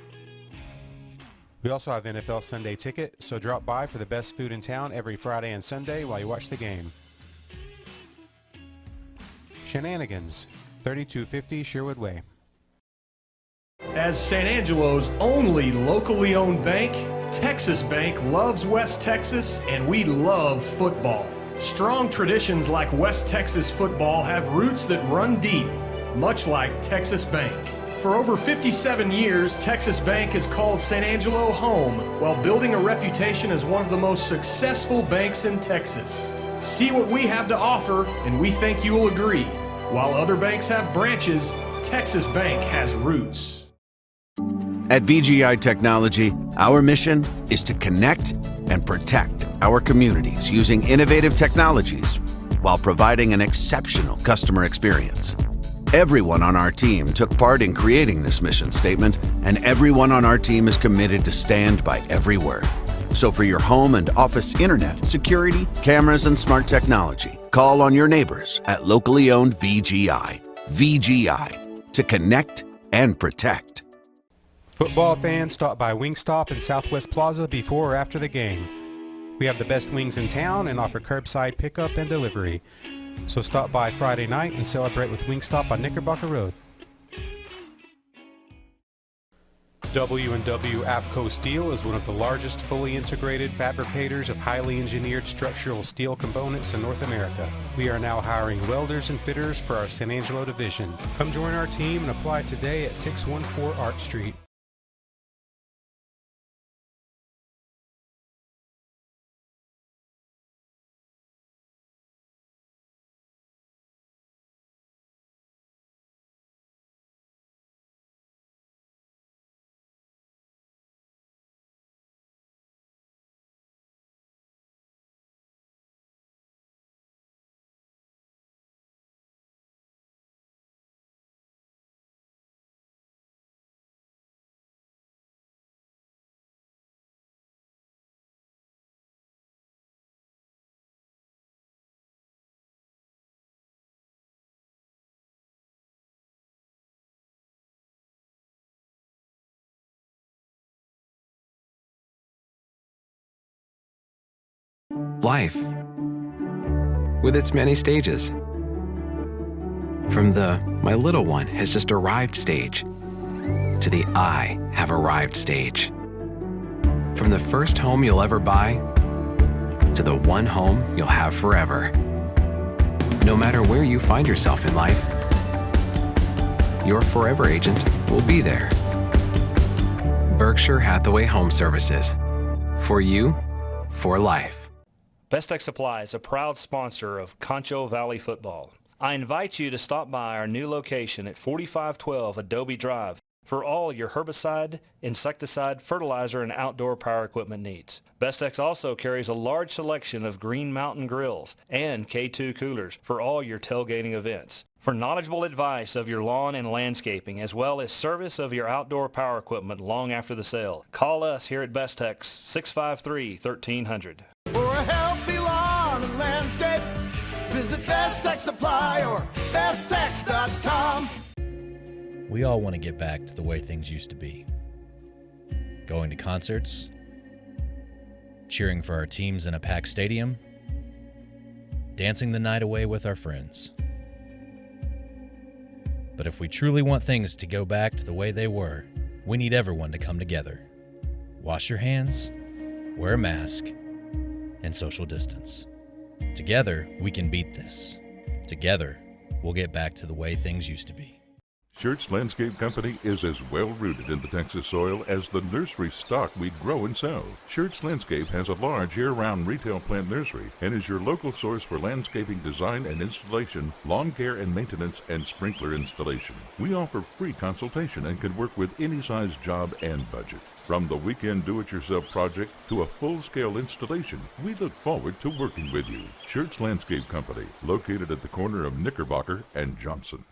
We also have NFL Sunday ticket, so drop by for the best food in town every Friday and Sunday while you watch the game. Shenanigans, 3250 Sherwood Way. As San Angelo's only locally owned bank, Texas Bank loves West Texas, and we love football. Strong traditions like West Texas football have roots that run deep, much like Texas Bank. For over 57 years, Texas Bank has called San Angelo home while building a reputation as one of the most successful banks in Texas. See what we have to offer, and we think you will agree. While other banks have branches, Texas Bank has roots. At VGI Technology, our mission is to connect and protect our communities using innovative technologies while providing an exceptional customer experience. Everyone on our team took part in creating this mission statement, and everyone on our team is committed to stand by every word. So for your home and office internet, security, cameras, and smart technology, call on your neighbors at locally owned VGI. VGI, to connect and protect. Football fans, stop by Wingstop in Southwest Plaza before or after the game. We have the best wings in town and offer curbside pickup and delivery. So stop by Friday night and celebrate with Wingstop on Knickerbocker Road. W&W AFCO Steel is one of the largest fully integrated fabricators of highly engineered structural steel components in North America. We are now hiring welders and fitters for our San Angelo division. Come join our team and apply today at 614 Art Street. Life, with its many stages. From the "my little one has just arrived" stage to the "I have arrived" stage. From the first home you'll ever buy to the one home you'll have forever. No matter where you find yourself in life, your forever agent will be there. Berkshire Hathaway Home Services. For you, for life. Best Tech Supply is a proud sponsor of Concho Valley Football. I invite you to stop by our new location at 4512 Adobe Drive for all your herbicide, insecticide, fertilizer, and outdoor power equipment needs. Bestex also carries a large selection of Green Mountain grills and K2 coolers for all your tailgating events. For knowledgeable advice of your lawn and landscaping, as well as service of your outdoor power equipment long after the sale, call us here at Bestex 653-1300. For a healthy lawn and landscape, visit Best Tech Supply or besttech.com. We all want to get back to the way things used to be. Going to concerts, cheering for our teams in a packed stadium, dancing the night away with our friends. But if we truly want things to go back to the way they were, we need everyone to come together. Wash your hands, wear a mask, and social distance. Together, we can beat this. Together, we'll get back to the way things used to be. Schertz Landscape Company is as well-rooted in the Texas soil as the nursery stock we grow and sell. Schertz Landscape has a large year-round retail plant nursery and is your local source for landscaping design and installation, lawn care and maintenance, and sprinkler installation. We offer free consultation and can work with any size job and budget. From the weekend do-it-yourself project to a full-scale installation, we look forward to working with you. Schertz Landscape Company, located at the corner of Knickerbocker and Johnson.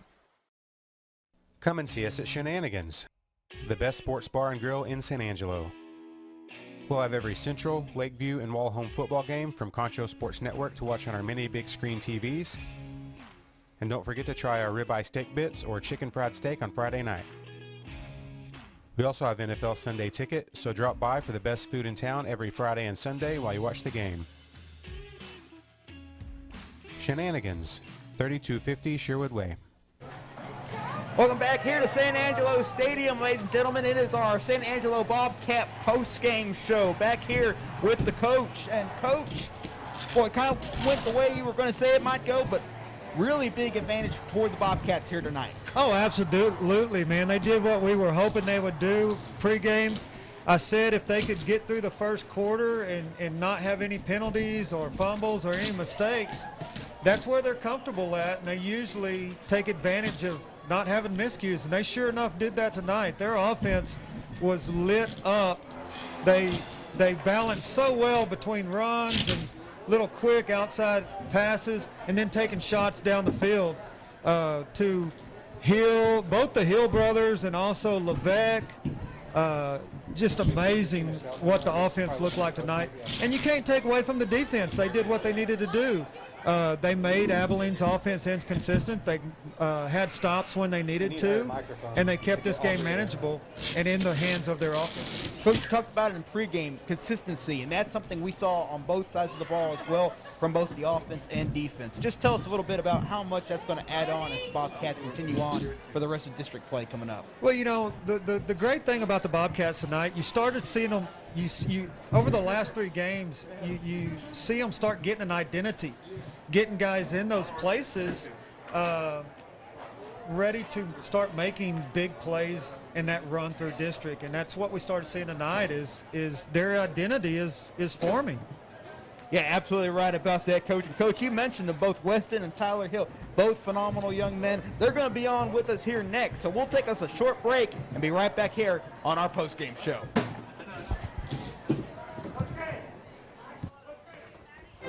Come and see us at Shenanigans, the best sports bar and grill in San Angelo. We'll have every Central, Lakeview, and Wall home football game from Concho Sports Network to watch on our many big screen TVs. And don't forget to try our ribeye steak bits or chicken fried steak on Friday night. We also have NFL Sunday ticket, so drop by for the best food in town every Friday and Sunday while you watch the game. Shenanigans, 3250 Sherwood Way. Welcome back here to San Angelo Stadium, ladies and gentlemen. It is our San Angelo Bobcat post-game show. Back here with the coach. And Coach, well, it kind of went the way you were going to say it might go, but really big advantage toward the Bobcats here tonight. Oh, absolutely, man. They did what we were hoping they would do pregame. I said if they could get through the first quarter and not have any penalties or fumbles or any mistakes, that's where they're comfortable at, and they usually take advantage of not having miscues, and they sure enough did that tonight. Their offense was lit up. They balanced so well between runs and little quick outside passes and then taking shots down the field to Hill, both the Hill brothers and also Levesque. Just amazing what the offense looked like tonight. And you can't take away from the defense. They did what they needed to do. They made Abilene's offense inconsistent. They had stops when they needed to, and they kept this game manageable and in the hands of their offense. Coach talked about it in pregame, consistency, and that's something we saw on both sides of the ball as well from both the offense and defense. Just tell us a little bit about how much that's going to add on as the Bobcats continue on for the rest of district play coming up. Well, you know, the great thing about the Bobcats tonight, you started seeing them, you over the last 3 games, you see them start getting an identity, getting guys in those places ready to start making big plays in that run through district. And that's what we started seeing tonight is their identity is forming. Yeah, absolutely right about that, Coach. And Coach, you mentioned them both, Weston and Tyler Hill, both phenomenal young men. They're going to be on with us here next. So we'll take us a short break and be right back here on our post-game show.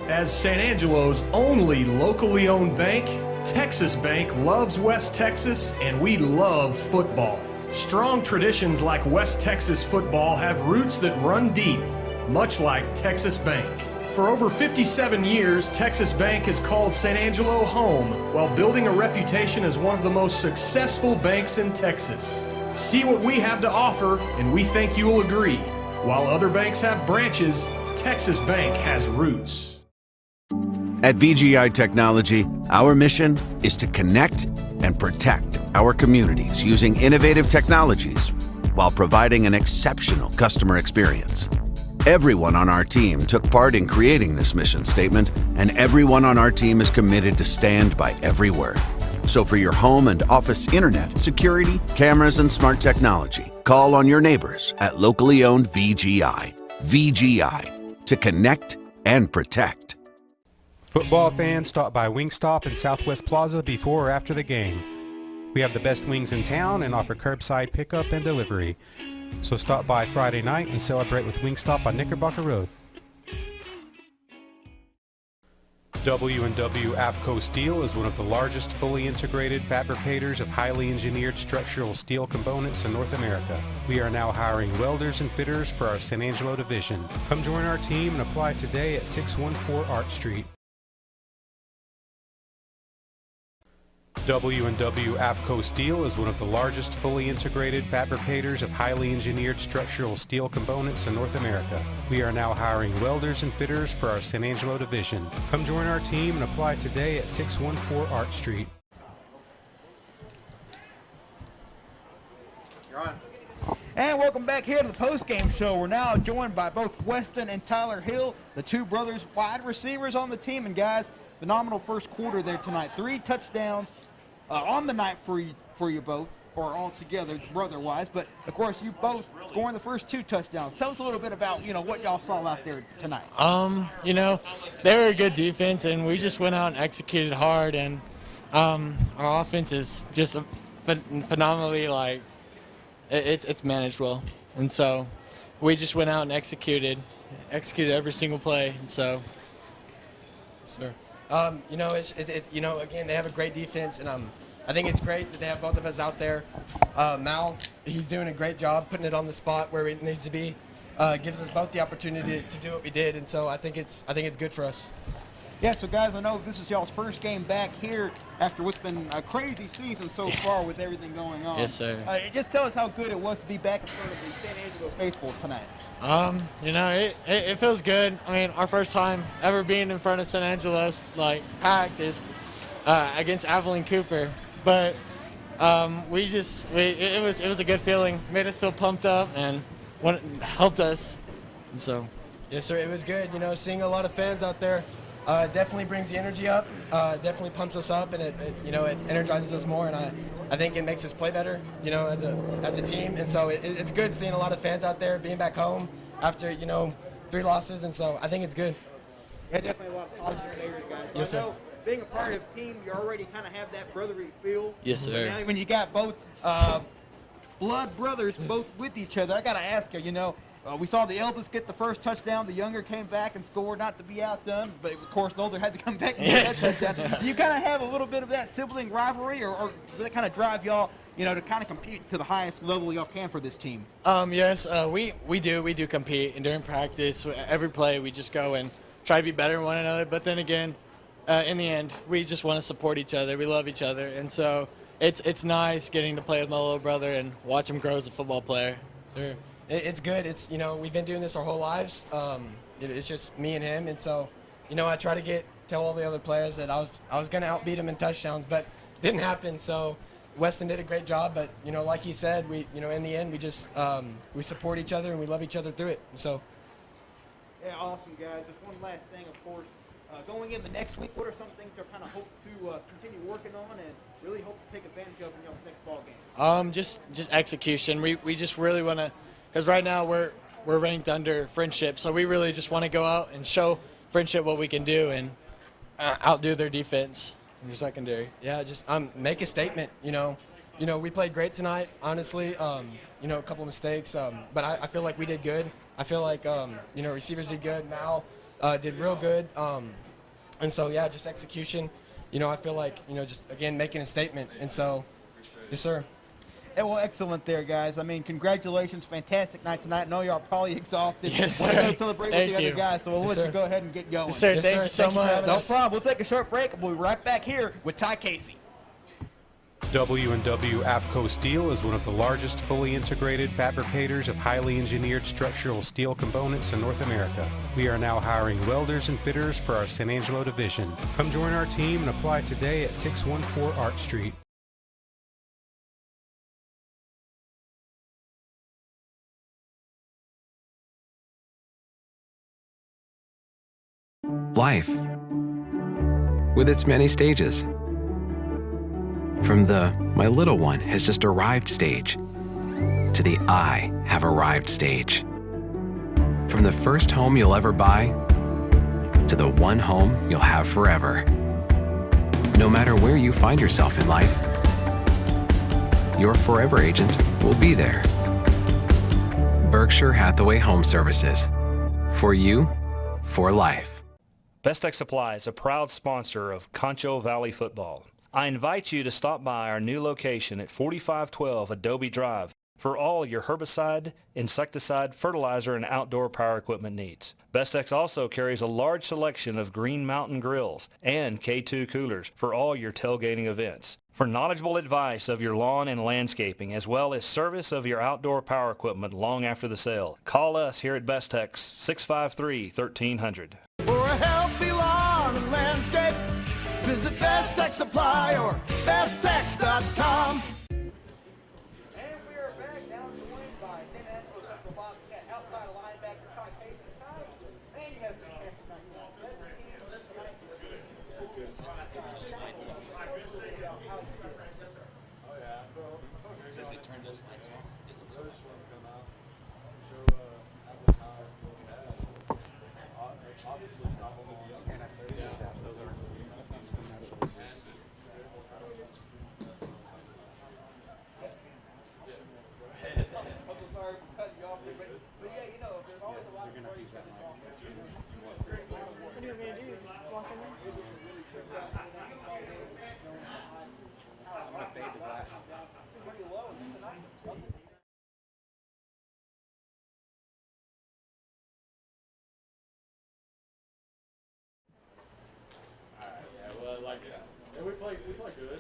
As San Angelo's only locally owned bank, Texas Bank loves West Texas, and we love football. Strong traditions like West Texas football have roots that run deep, much like Texas Bank. For over 57 years, Texas Bank has called San Angelo home while building a reputation as one of the most successful banks in Texas. See what we have to offer, and we think you will agree. While other banks have branches, Texas Bank has roots. At VGI Technology, our mission is to connect and protect our communities using innovative technologies while providing an exceptional customer experience. Everyone on our team took part in creating this mission statement, and everyone on our team is committed to stand by every word. So for your home and office internet, security, cameras, and smart technology, call on your neighbors at locally owned VGI. VGI, to connect and protect. Football fans, stop by Wingstop in Southwest Plaza before or after the game. We have the best wings in town and offer curbside pickup and delivery. So stop by Friday night and celebrate with Wingstop on Knickerbocker Road. W&W AFCO Steel is one of the largest fully integrated fabricators of highly engineered structural steel components in North America. We are now hiring welders and fitters for our San Angelo division. Come join our team and apply today at 614 Art Street. W&W AFCO Steel is one of the largest fully integrated fabricators of highly engineered structural steel components in North America. We are now hiring welders and fitters for our San Angelo division. Come join our team and apply today at 614 Art Street. You're on. And welcome back here to the postgame show. We're now joined by both Weston and Tyler Hill, the two brothers wide receivers on the team. And guys, phenomenal first quarter there tonight. 3 touchdowns on the night for you both, or all together, brother-wise. But, of course, you both scoring the first 2 touchdowns. Tell us a little bit about, what y'all saw out there tonight. They were a good defense, and we just went out and executed hard. And our offense is just phenomenally, it's managed well. And so we just went out and executed every single play. And so, sir. Again, they have a great defense, and I think it's great that they have both of us out there. Mal, he's doing a great job putting it on the spot where it needs to be. Gives us both the opportunity to do what we did, and so I think it's good for us. Yeah, so guys, I know this is y'all's first game back here after what's been a crazy season so far with everything going on. Yes, sir. Just tell us how good it was to be back in front of the San Angelo faithful tonight. It feels good. I mean, our first time ever being in front of San Angelo, packed, is against Abilene Cooper. But it was a good feeling. Made us feel pumped up and helped us. And so. Yes, sir. It was good. Seeing a lot of fans out there. Definitely brings the energy up, definitely pumps us up, and it energizes us more, and I think it makes us play better, as a team. And so it's good seeing a lot of fans out there, being back home after 3 losses, and so I think it's good. Yeah, definitely a lot of positive areas, guys. So yes, sir. I know being a part of a team, you already kind of have that brotherly feel. Yes, sir. Now, when you got both blood brothers both with each other, I got to ask you, we saw the eldest get the first touchdown. The younger came back and scored, not to be outdone. But, of course, the older had to come back and get that touchdown. Do you kind of have a little bit of that sibling rivalry, or does that kind of drive y'all, to kind of compete to the highest level y'all can for this team? Yes, we do compete. And during practice, every play, we just go and try to be better than one another. But then again, in the end, we just want to support each other. We love each other. And so it's nice getting to play with my little brother and watch him grow as a football player. Sure. It's good. It's we've been doing this our whole lives. It's just me and him, and so I try to tell all the other players that I was going to outbeat him in touchdowns, but it didn't happen. So Weston did a great job, but like he said, we in the end we just we support each other and we love each other through it. So yeah, awesome guys. Just one last thing, of course. Going in the next week, what are some things you kind of hope to continue working on and really hope to take advantage of in y'all's next ball game? Just execution. We just really want to. Because right now we're ranked under Friendship, so we really just want to go out and show Friendship what we can do and outdo their defense in your secondary. Yeah, just make a statement. We played great tonight. Honestly, a couple mistakes, but I feel like we did good. I feel like receivers did good. Mal did real good, and so yeah, just execution. I feel like just again making a statement, and so yes, sir. Yeah, well, excellent there, guys. I mean, congratulations. Fantastic night tonight. I know y'all are probably exhausted. Yes, want to sir. go celebrate Thank with the you. other guys, so we'll let you go ahead and get going. Yes, sir. Thank you so much. No problem. We'll take a short break. We'll be right back here with Ty Casey. W&W AFCO Steel is one of the largest fully integrated fabricators of highly engineered structural steel components in North America. We are now hiring welders and fitters for our San Angelo division. Come join our team and apply today at 614 Art Street. Life, with its many stages. From the "my little one has just arrived" stage to the "I have arrived" stage. From the first home you'll ever buy to the one home you'll have forever. No matter where you find yourself in life, your forever agent will be there. Berkshire Hathaway Home Services. For you, for life. Best Tech Supply is a proud sponsor of Concho Valley Football. I invite you to stop by our new location at 4512 Adobe Drive for all your herbicide, insecticide, fertilizer, and outdoor power equipment needs. Best Tech also carries a large selection of Green Mountain grills and K2 coolers for all your tailgating events. For knowledgeable advice of your lawn and landscaping, as well as service of your outdoor power equipment long after the sale, call us here at Best Tech 653-1300. For a healthy lawn and landscape, visit Best Tech Supply or besttech.com. And we are back now joined by San Angelo Central Bobcats outside linebacker Ty Casey. And you have some chance tonight. This night. Oh yeah. Since they turned those lights on, it looks like just want to come out, show how we have. Obviously, stop them on. Those are. Yeah, we play good.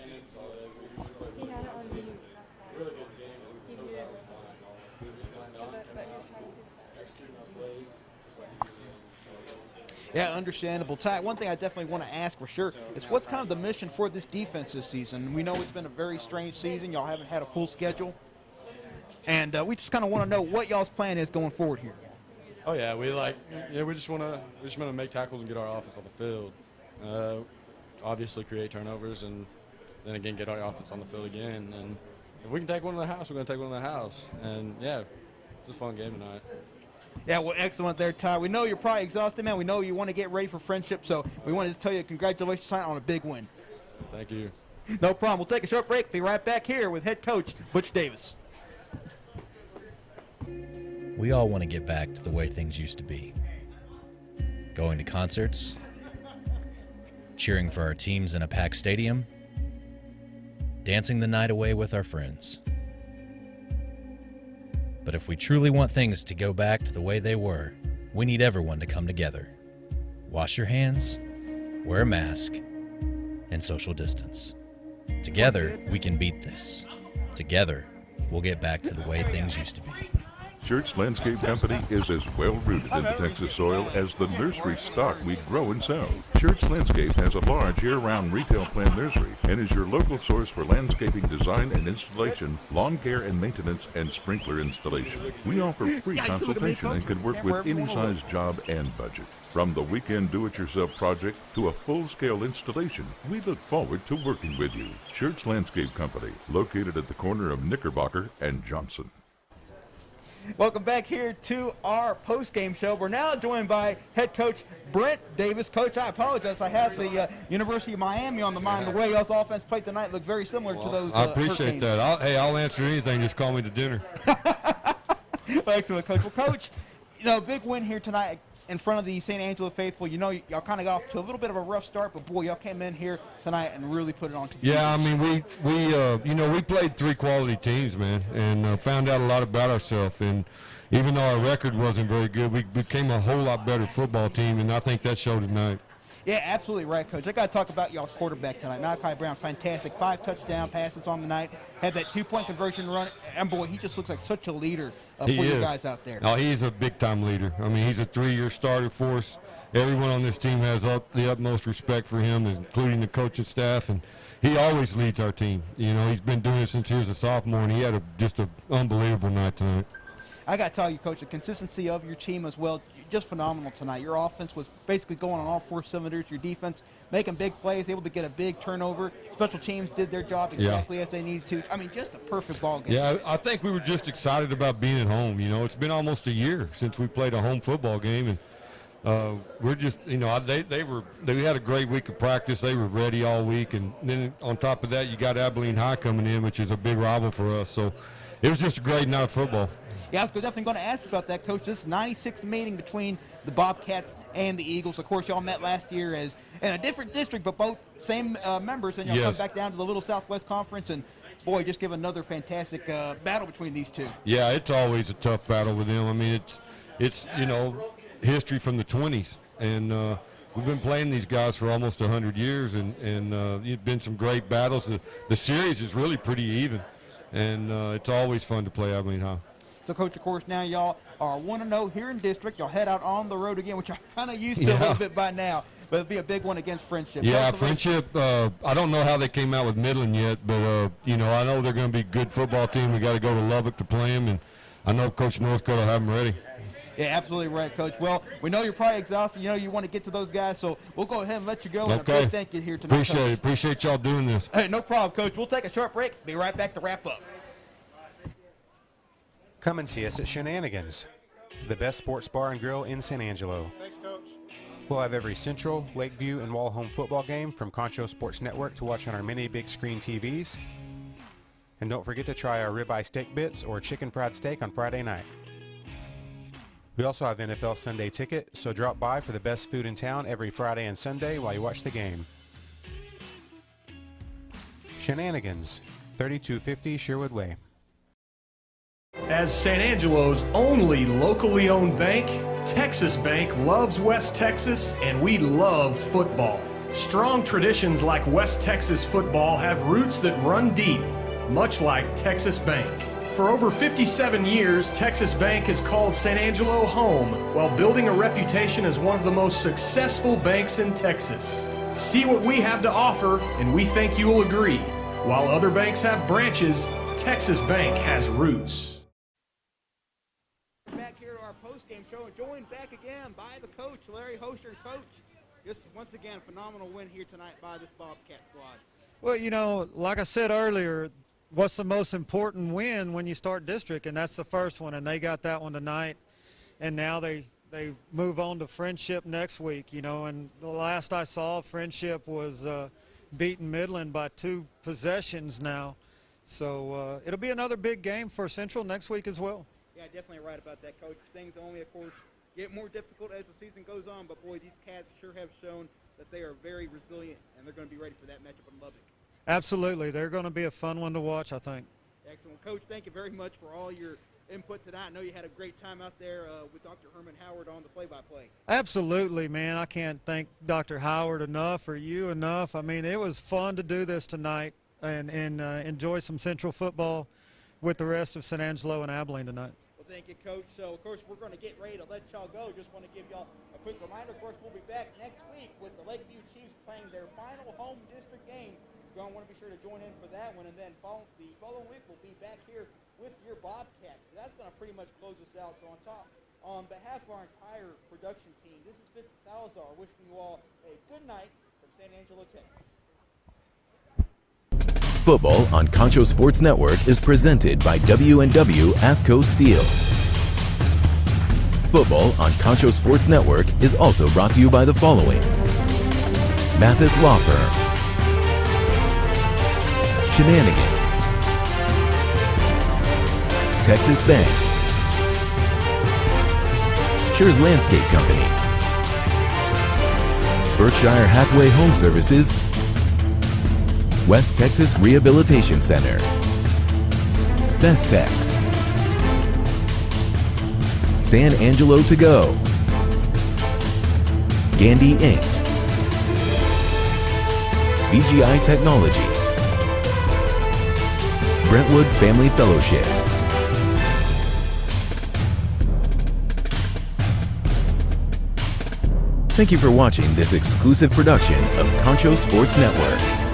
And it's, we play really good team. And so is our line. We just plan on executing our plays. Yeah, understandable. Ty, one thing I definitely want to ask for sure is what's kind of the mission for this defense this season? We know it's been a very strange season. Y'all haven't had a full schedule. And we just kind of want to know what y'all's plan is going forward here. Oh yeah, we just want to make tackles and get our offense on the field. Obviously create turnovers and then again get our offense on the field again. And if we can take one in the house, we're going to take one in the house. And yeah, it's a fun game tonight. Yeah, well, excellent there, Ty. We know you're probably exhausted, man. We know you want to get ready for friendship, so we wanted to tell you congratulations tonight on a big win. Thank you. No problem. We'll take a short break. Be right back here with head coach Butch Davis. We all want to get back to the way things used to be. Going to concerts, cheering for our teams in a packed stadium, dancing the night away with our friends. But if we truly want things to go back to the way they were, we need everyone to come together. Wash your hands, wear a mask, and social distance. Together, we can beat this. Together, we'll get back to the way things used to be. Schertz Landscape Company is as well rooted in the Texas soil as the nursery stock we grow and sell. Schertz Landscape has a large year-round retail plant nursery and is your local source for landscaping design and installation, lawn care and maintenance, and sprinkler installation. We offer free consultation and can work with any size job and budget. From the weekend do-it-yourself project to a full-scale installation, we look forward to working with you. Schertz Landscape Company, located at the corner of Knickerbocker and Johnson. Welcome back here to our post-game show. We're now joined by head coach Brent Davis. Coach, I apologize. I have the University of Miami on the mind. The way y'all's offense played tonight looked very similar to those I appreciate Hurricanes. that. I'll answer anything. Just call me to dinner. Well, excellent, Coach. Well, Coach, big win here tonight in front of the San Angelo faithful. Y'all kind of got off to a little bit of a rough start, but boy, y'all came in here tonight and really put it on. Yeah, I mean, we played three quality teams, man, and found out a lot about ourselves. And even though our record wasn't very good, we became a whole lot better football team, and I think that showed tonight. Yeah, absolutely right, Coach. I got to talk about y'all's quarterback tonight. Malachi Brown, fantastic. 5 touchdown passes on the night. Had that 2-point conversion run. And, boy, he just looks like such a leader for you guys out there. Oh, he's a big-time leader. I mean, he's a 3-year starter for us. Everyone on this team has the utmost respect for him, including the coaching staff, and he always leads our team. You know, he's been doing it since he was a sophomore, and he had just an unbelievable night tonight. I got to tell you, Coach, the consistency of your team as well, just phenomenal tonight. Your offense was basically going on all 4 cylinders. Your defense making big plays, able to get a big turnover. Special teams did their job exactly as they needed to. I mean, just a perfect ball game. Yeah, I think we were just excited about being at home. You know, it's been almost a year since we played a home football game, and we're just, you know, they had a great week of practice. They were ready all week, and then on top of that, you got Abilene High coming in, which is a big rival for us. So it was just a great night of football. Yeah, I was definitely going to ask about that, Coach. This is 96th meeting between the Bobcats and the Eagles. Of course, y'all met last year as in a different district, but both same members, and y'all come back down to the Little Southwest Conference, and boy, just give another fantastic battle between these two. Yeah, it's always a tough battle with them. I mean, it's you know, history from the 20s, and we've been playing these guys for almost 100 years, and it's been some great battles. The series is really pretty even, and it's always fun to play Abilene High. So, Coach, of course, now y'all are 1-0 here in district. Y'all head out on the road again, which I'm kind of used to a little bit by now. But it'll be a big one against Friendship. Yeah, Friendship, I don't know how they came out with Midland yet, but, you know, I know they're going to be a good football team. We got to go to Lubbock to play them, and I know Coach Northcote will have them ready. Yeah, absolutely right, Coach. Well, we know you're probably exhausted. You know you want to get to those guys, so we'll go ahead and let you go. Okay. And a big thank you here tonight, Appreciate Coach. it. Appreciate y'all doing this. Hey, no problem, Coach. We'll take a short break. Be right back to wrap up. Come and see us at Shenanigans, the best sports bar and grill in San Angelo. Thanks, Coach. We'll have every Central, Lakeview, and Wall Home football game from Concho Sports Network to watch on our many big screen TVs. And don't forget to try our ribeye steak bits or chicken fried steak on Friday night. We also have NFL Sunday ticket, so drop by for the best food in town every Friday and Sunday while you watch the game. Shenanigans, 3250 Sherwood Way. As San Angelo's only locally owned bank, Texas Bank loves West Texas, and we love football. Strong traditions like West Texas football have roots that run deep, much like Texas Bank. For over 57 years, Texas Bank has called San Angelo home while building a reputation as one of the most successful banks in Texas. See what we have to offer, and we think you will agree. While other banks have branches, Texas Bank has roots. Back here to our post-game show, and joined back again by the coach, Larry Hosher. Coach, just once again, phenomenal win here tonight by this Bobcat squad. Well, you know, like I said earlier, what's the most important win when you start district, and that's the first one, and they got that one tonight, and now they move on to Friendship next week, you know, and the last I saw, Friendship was beating Midland by 2 possessions now, so it'll be another big game for Central next week as well. Yeah, definitely right about that, Coach. Things only, of course, get more difficult as the season goes on, but boy, these Cats sure have shown that they are very resilient, and they're going to be ready for that matchup in Lubbock. Absolutely. They're going to be a fun one to watch, I think. Excellent. Coach, thank you very much for all your input tonight. I know you had a great time out there with Dr. Herman Howard on the play-by-play. Absolutely, man. I can't thank Dr. Howard enough or you enough. I mean, it was fun to do this tonight and enjoy some Central football with the rest of San Angelo and Abilene tonight. Well, thank you, Coach. So, of course, we're going to get ready to let y'all go. Just want to give y'all a quick reminder. Of course, we'll be back next week with the Lakeview Chiefs playing their final home district game. You're going to want to be sure to join in for that one. And then the following week, we'll be back here with your Bobcats. That's going to pretty much close us out. So, on behalf of our entire production team, this is Vincent Salazar wishing you all a good night from San Angelo, Texas. Football on Concho Sports Network is presented by W&W AFCO Steel. Football on Concho Sports Network is also brought to you by the following: Mathis Law Firm, Shenanigans, Texas Bank, Schur's Landscape Company, Berkshire Hathaway Home Services, West Texas Rehabilitation Center, Bestex, San Angelo To Go, Gandy Inc., VGI Technology, Brentwood Family Fellowship, thank you for watching this exclusive production of Concho Sports Network.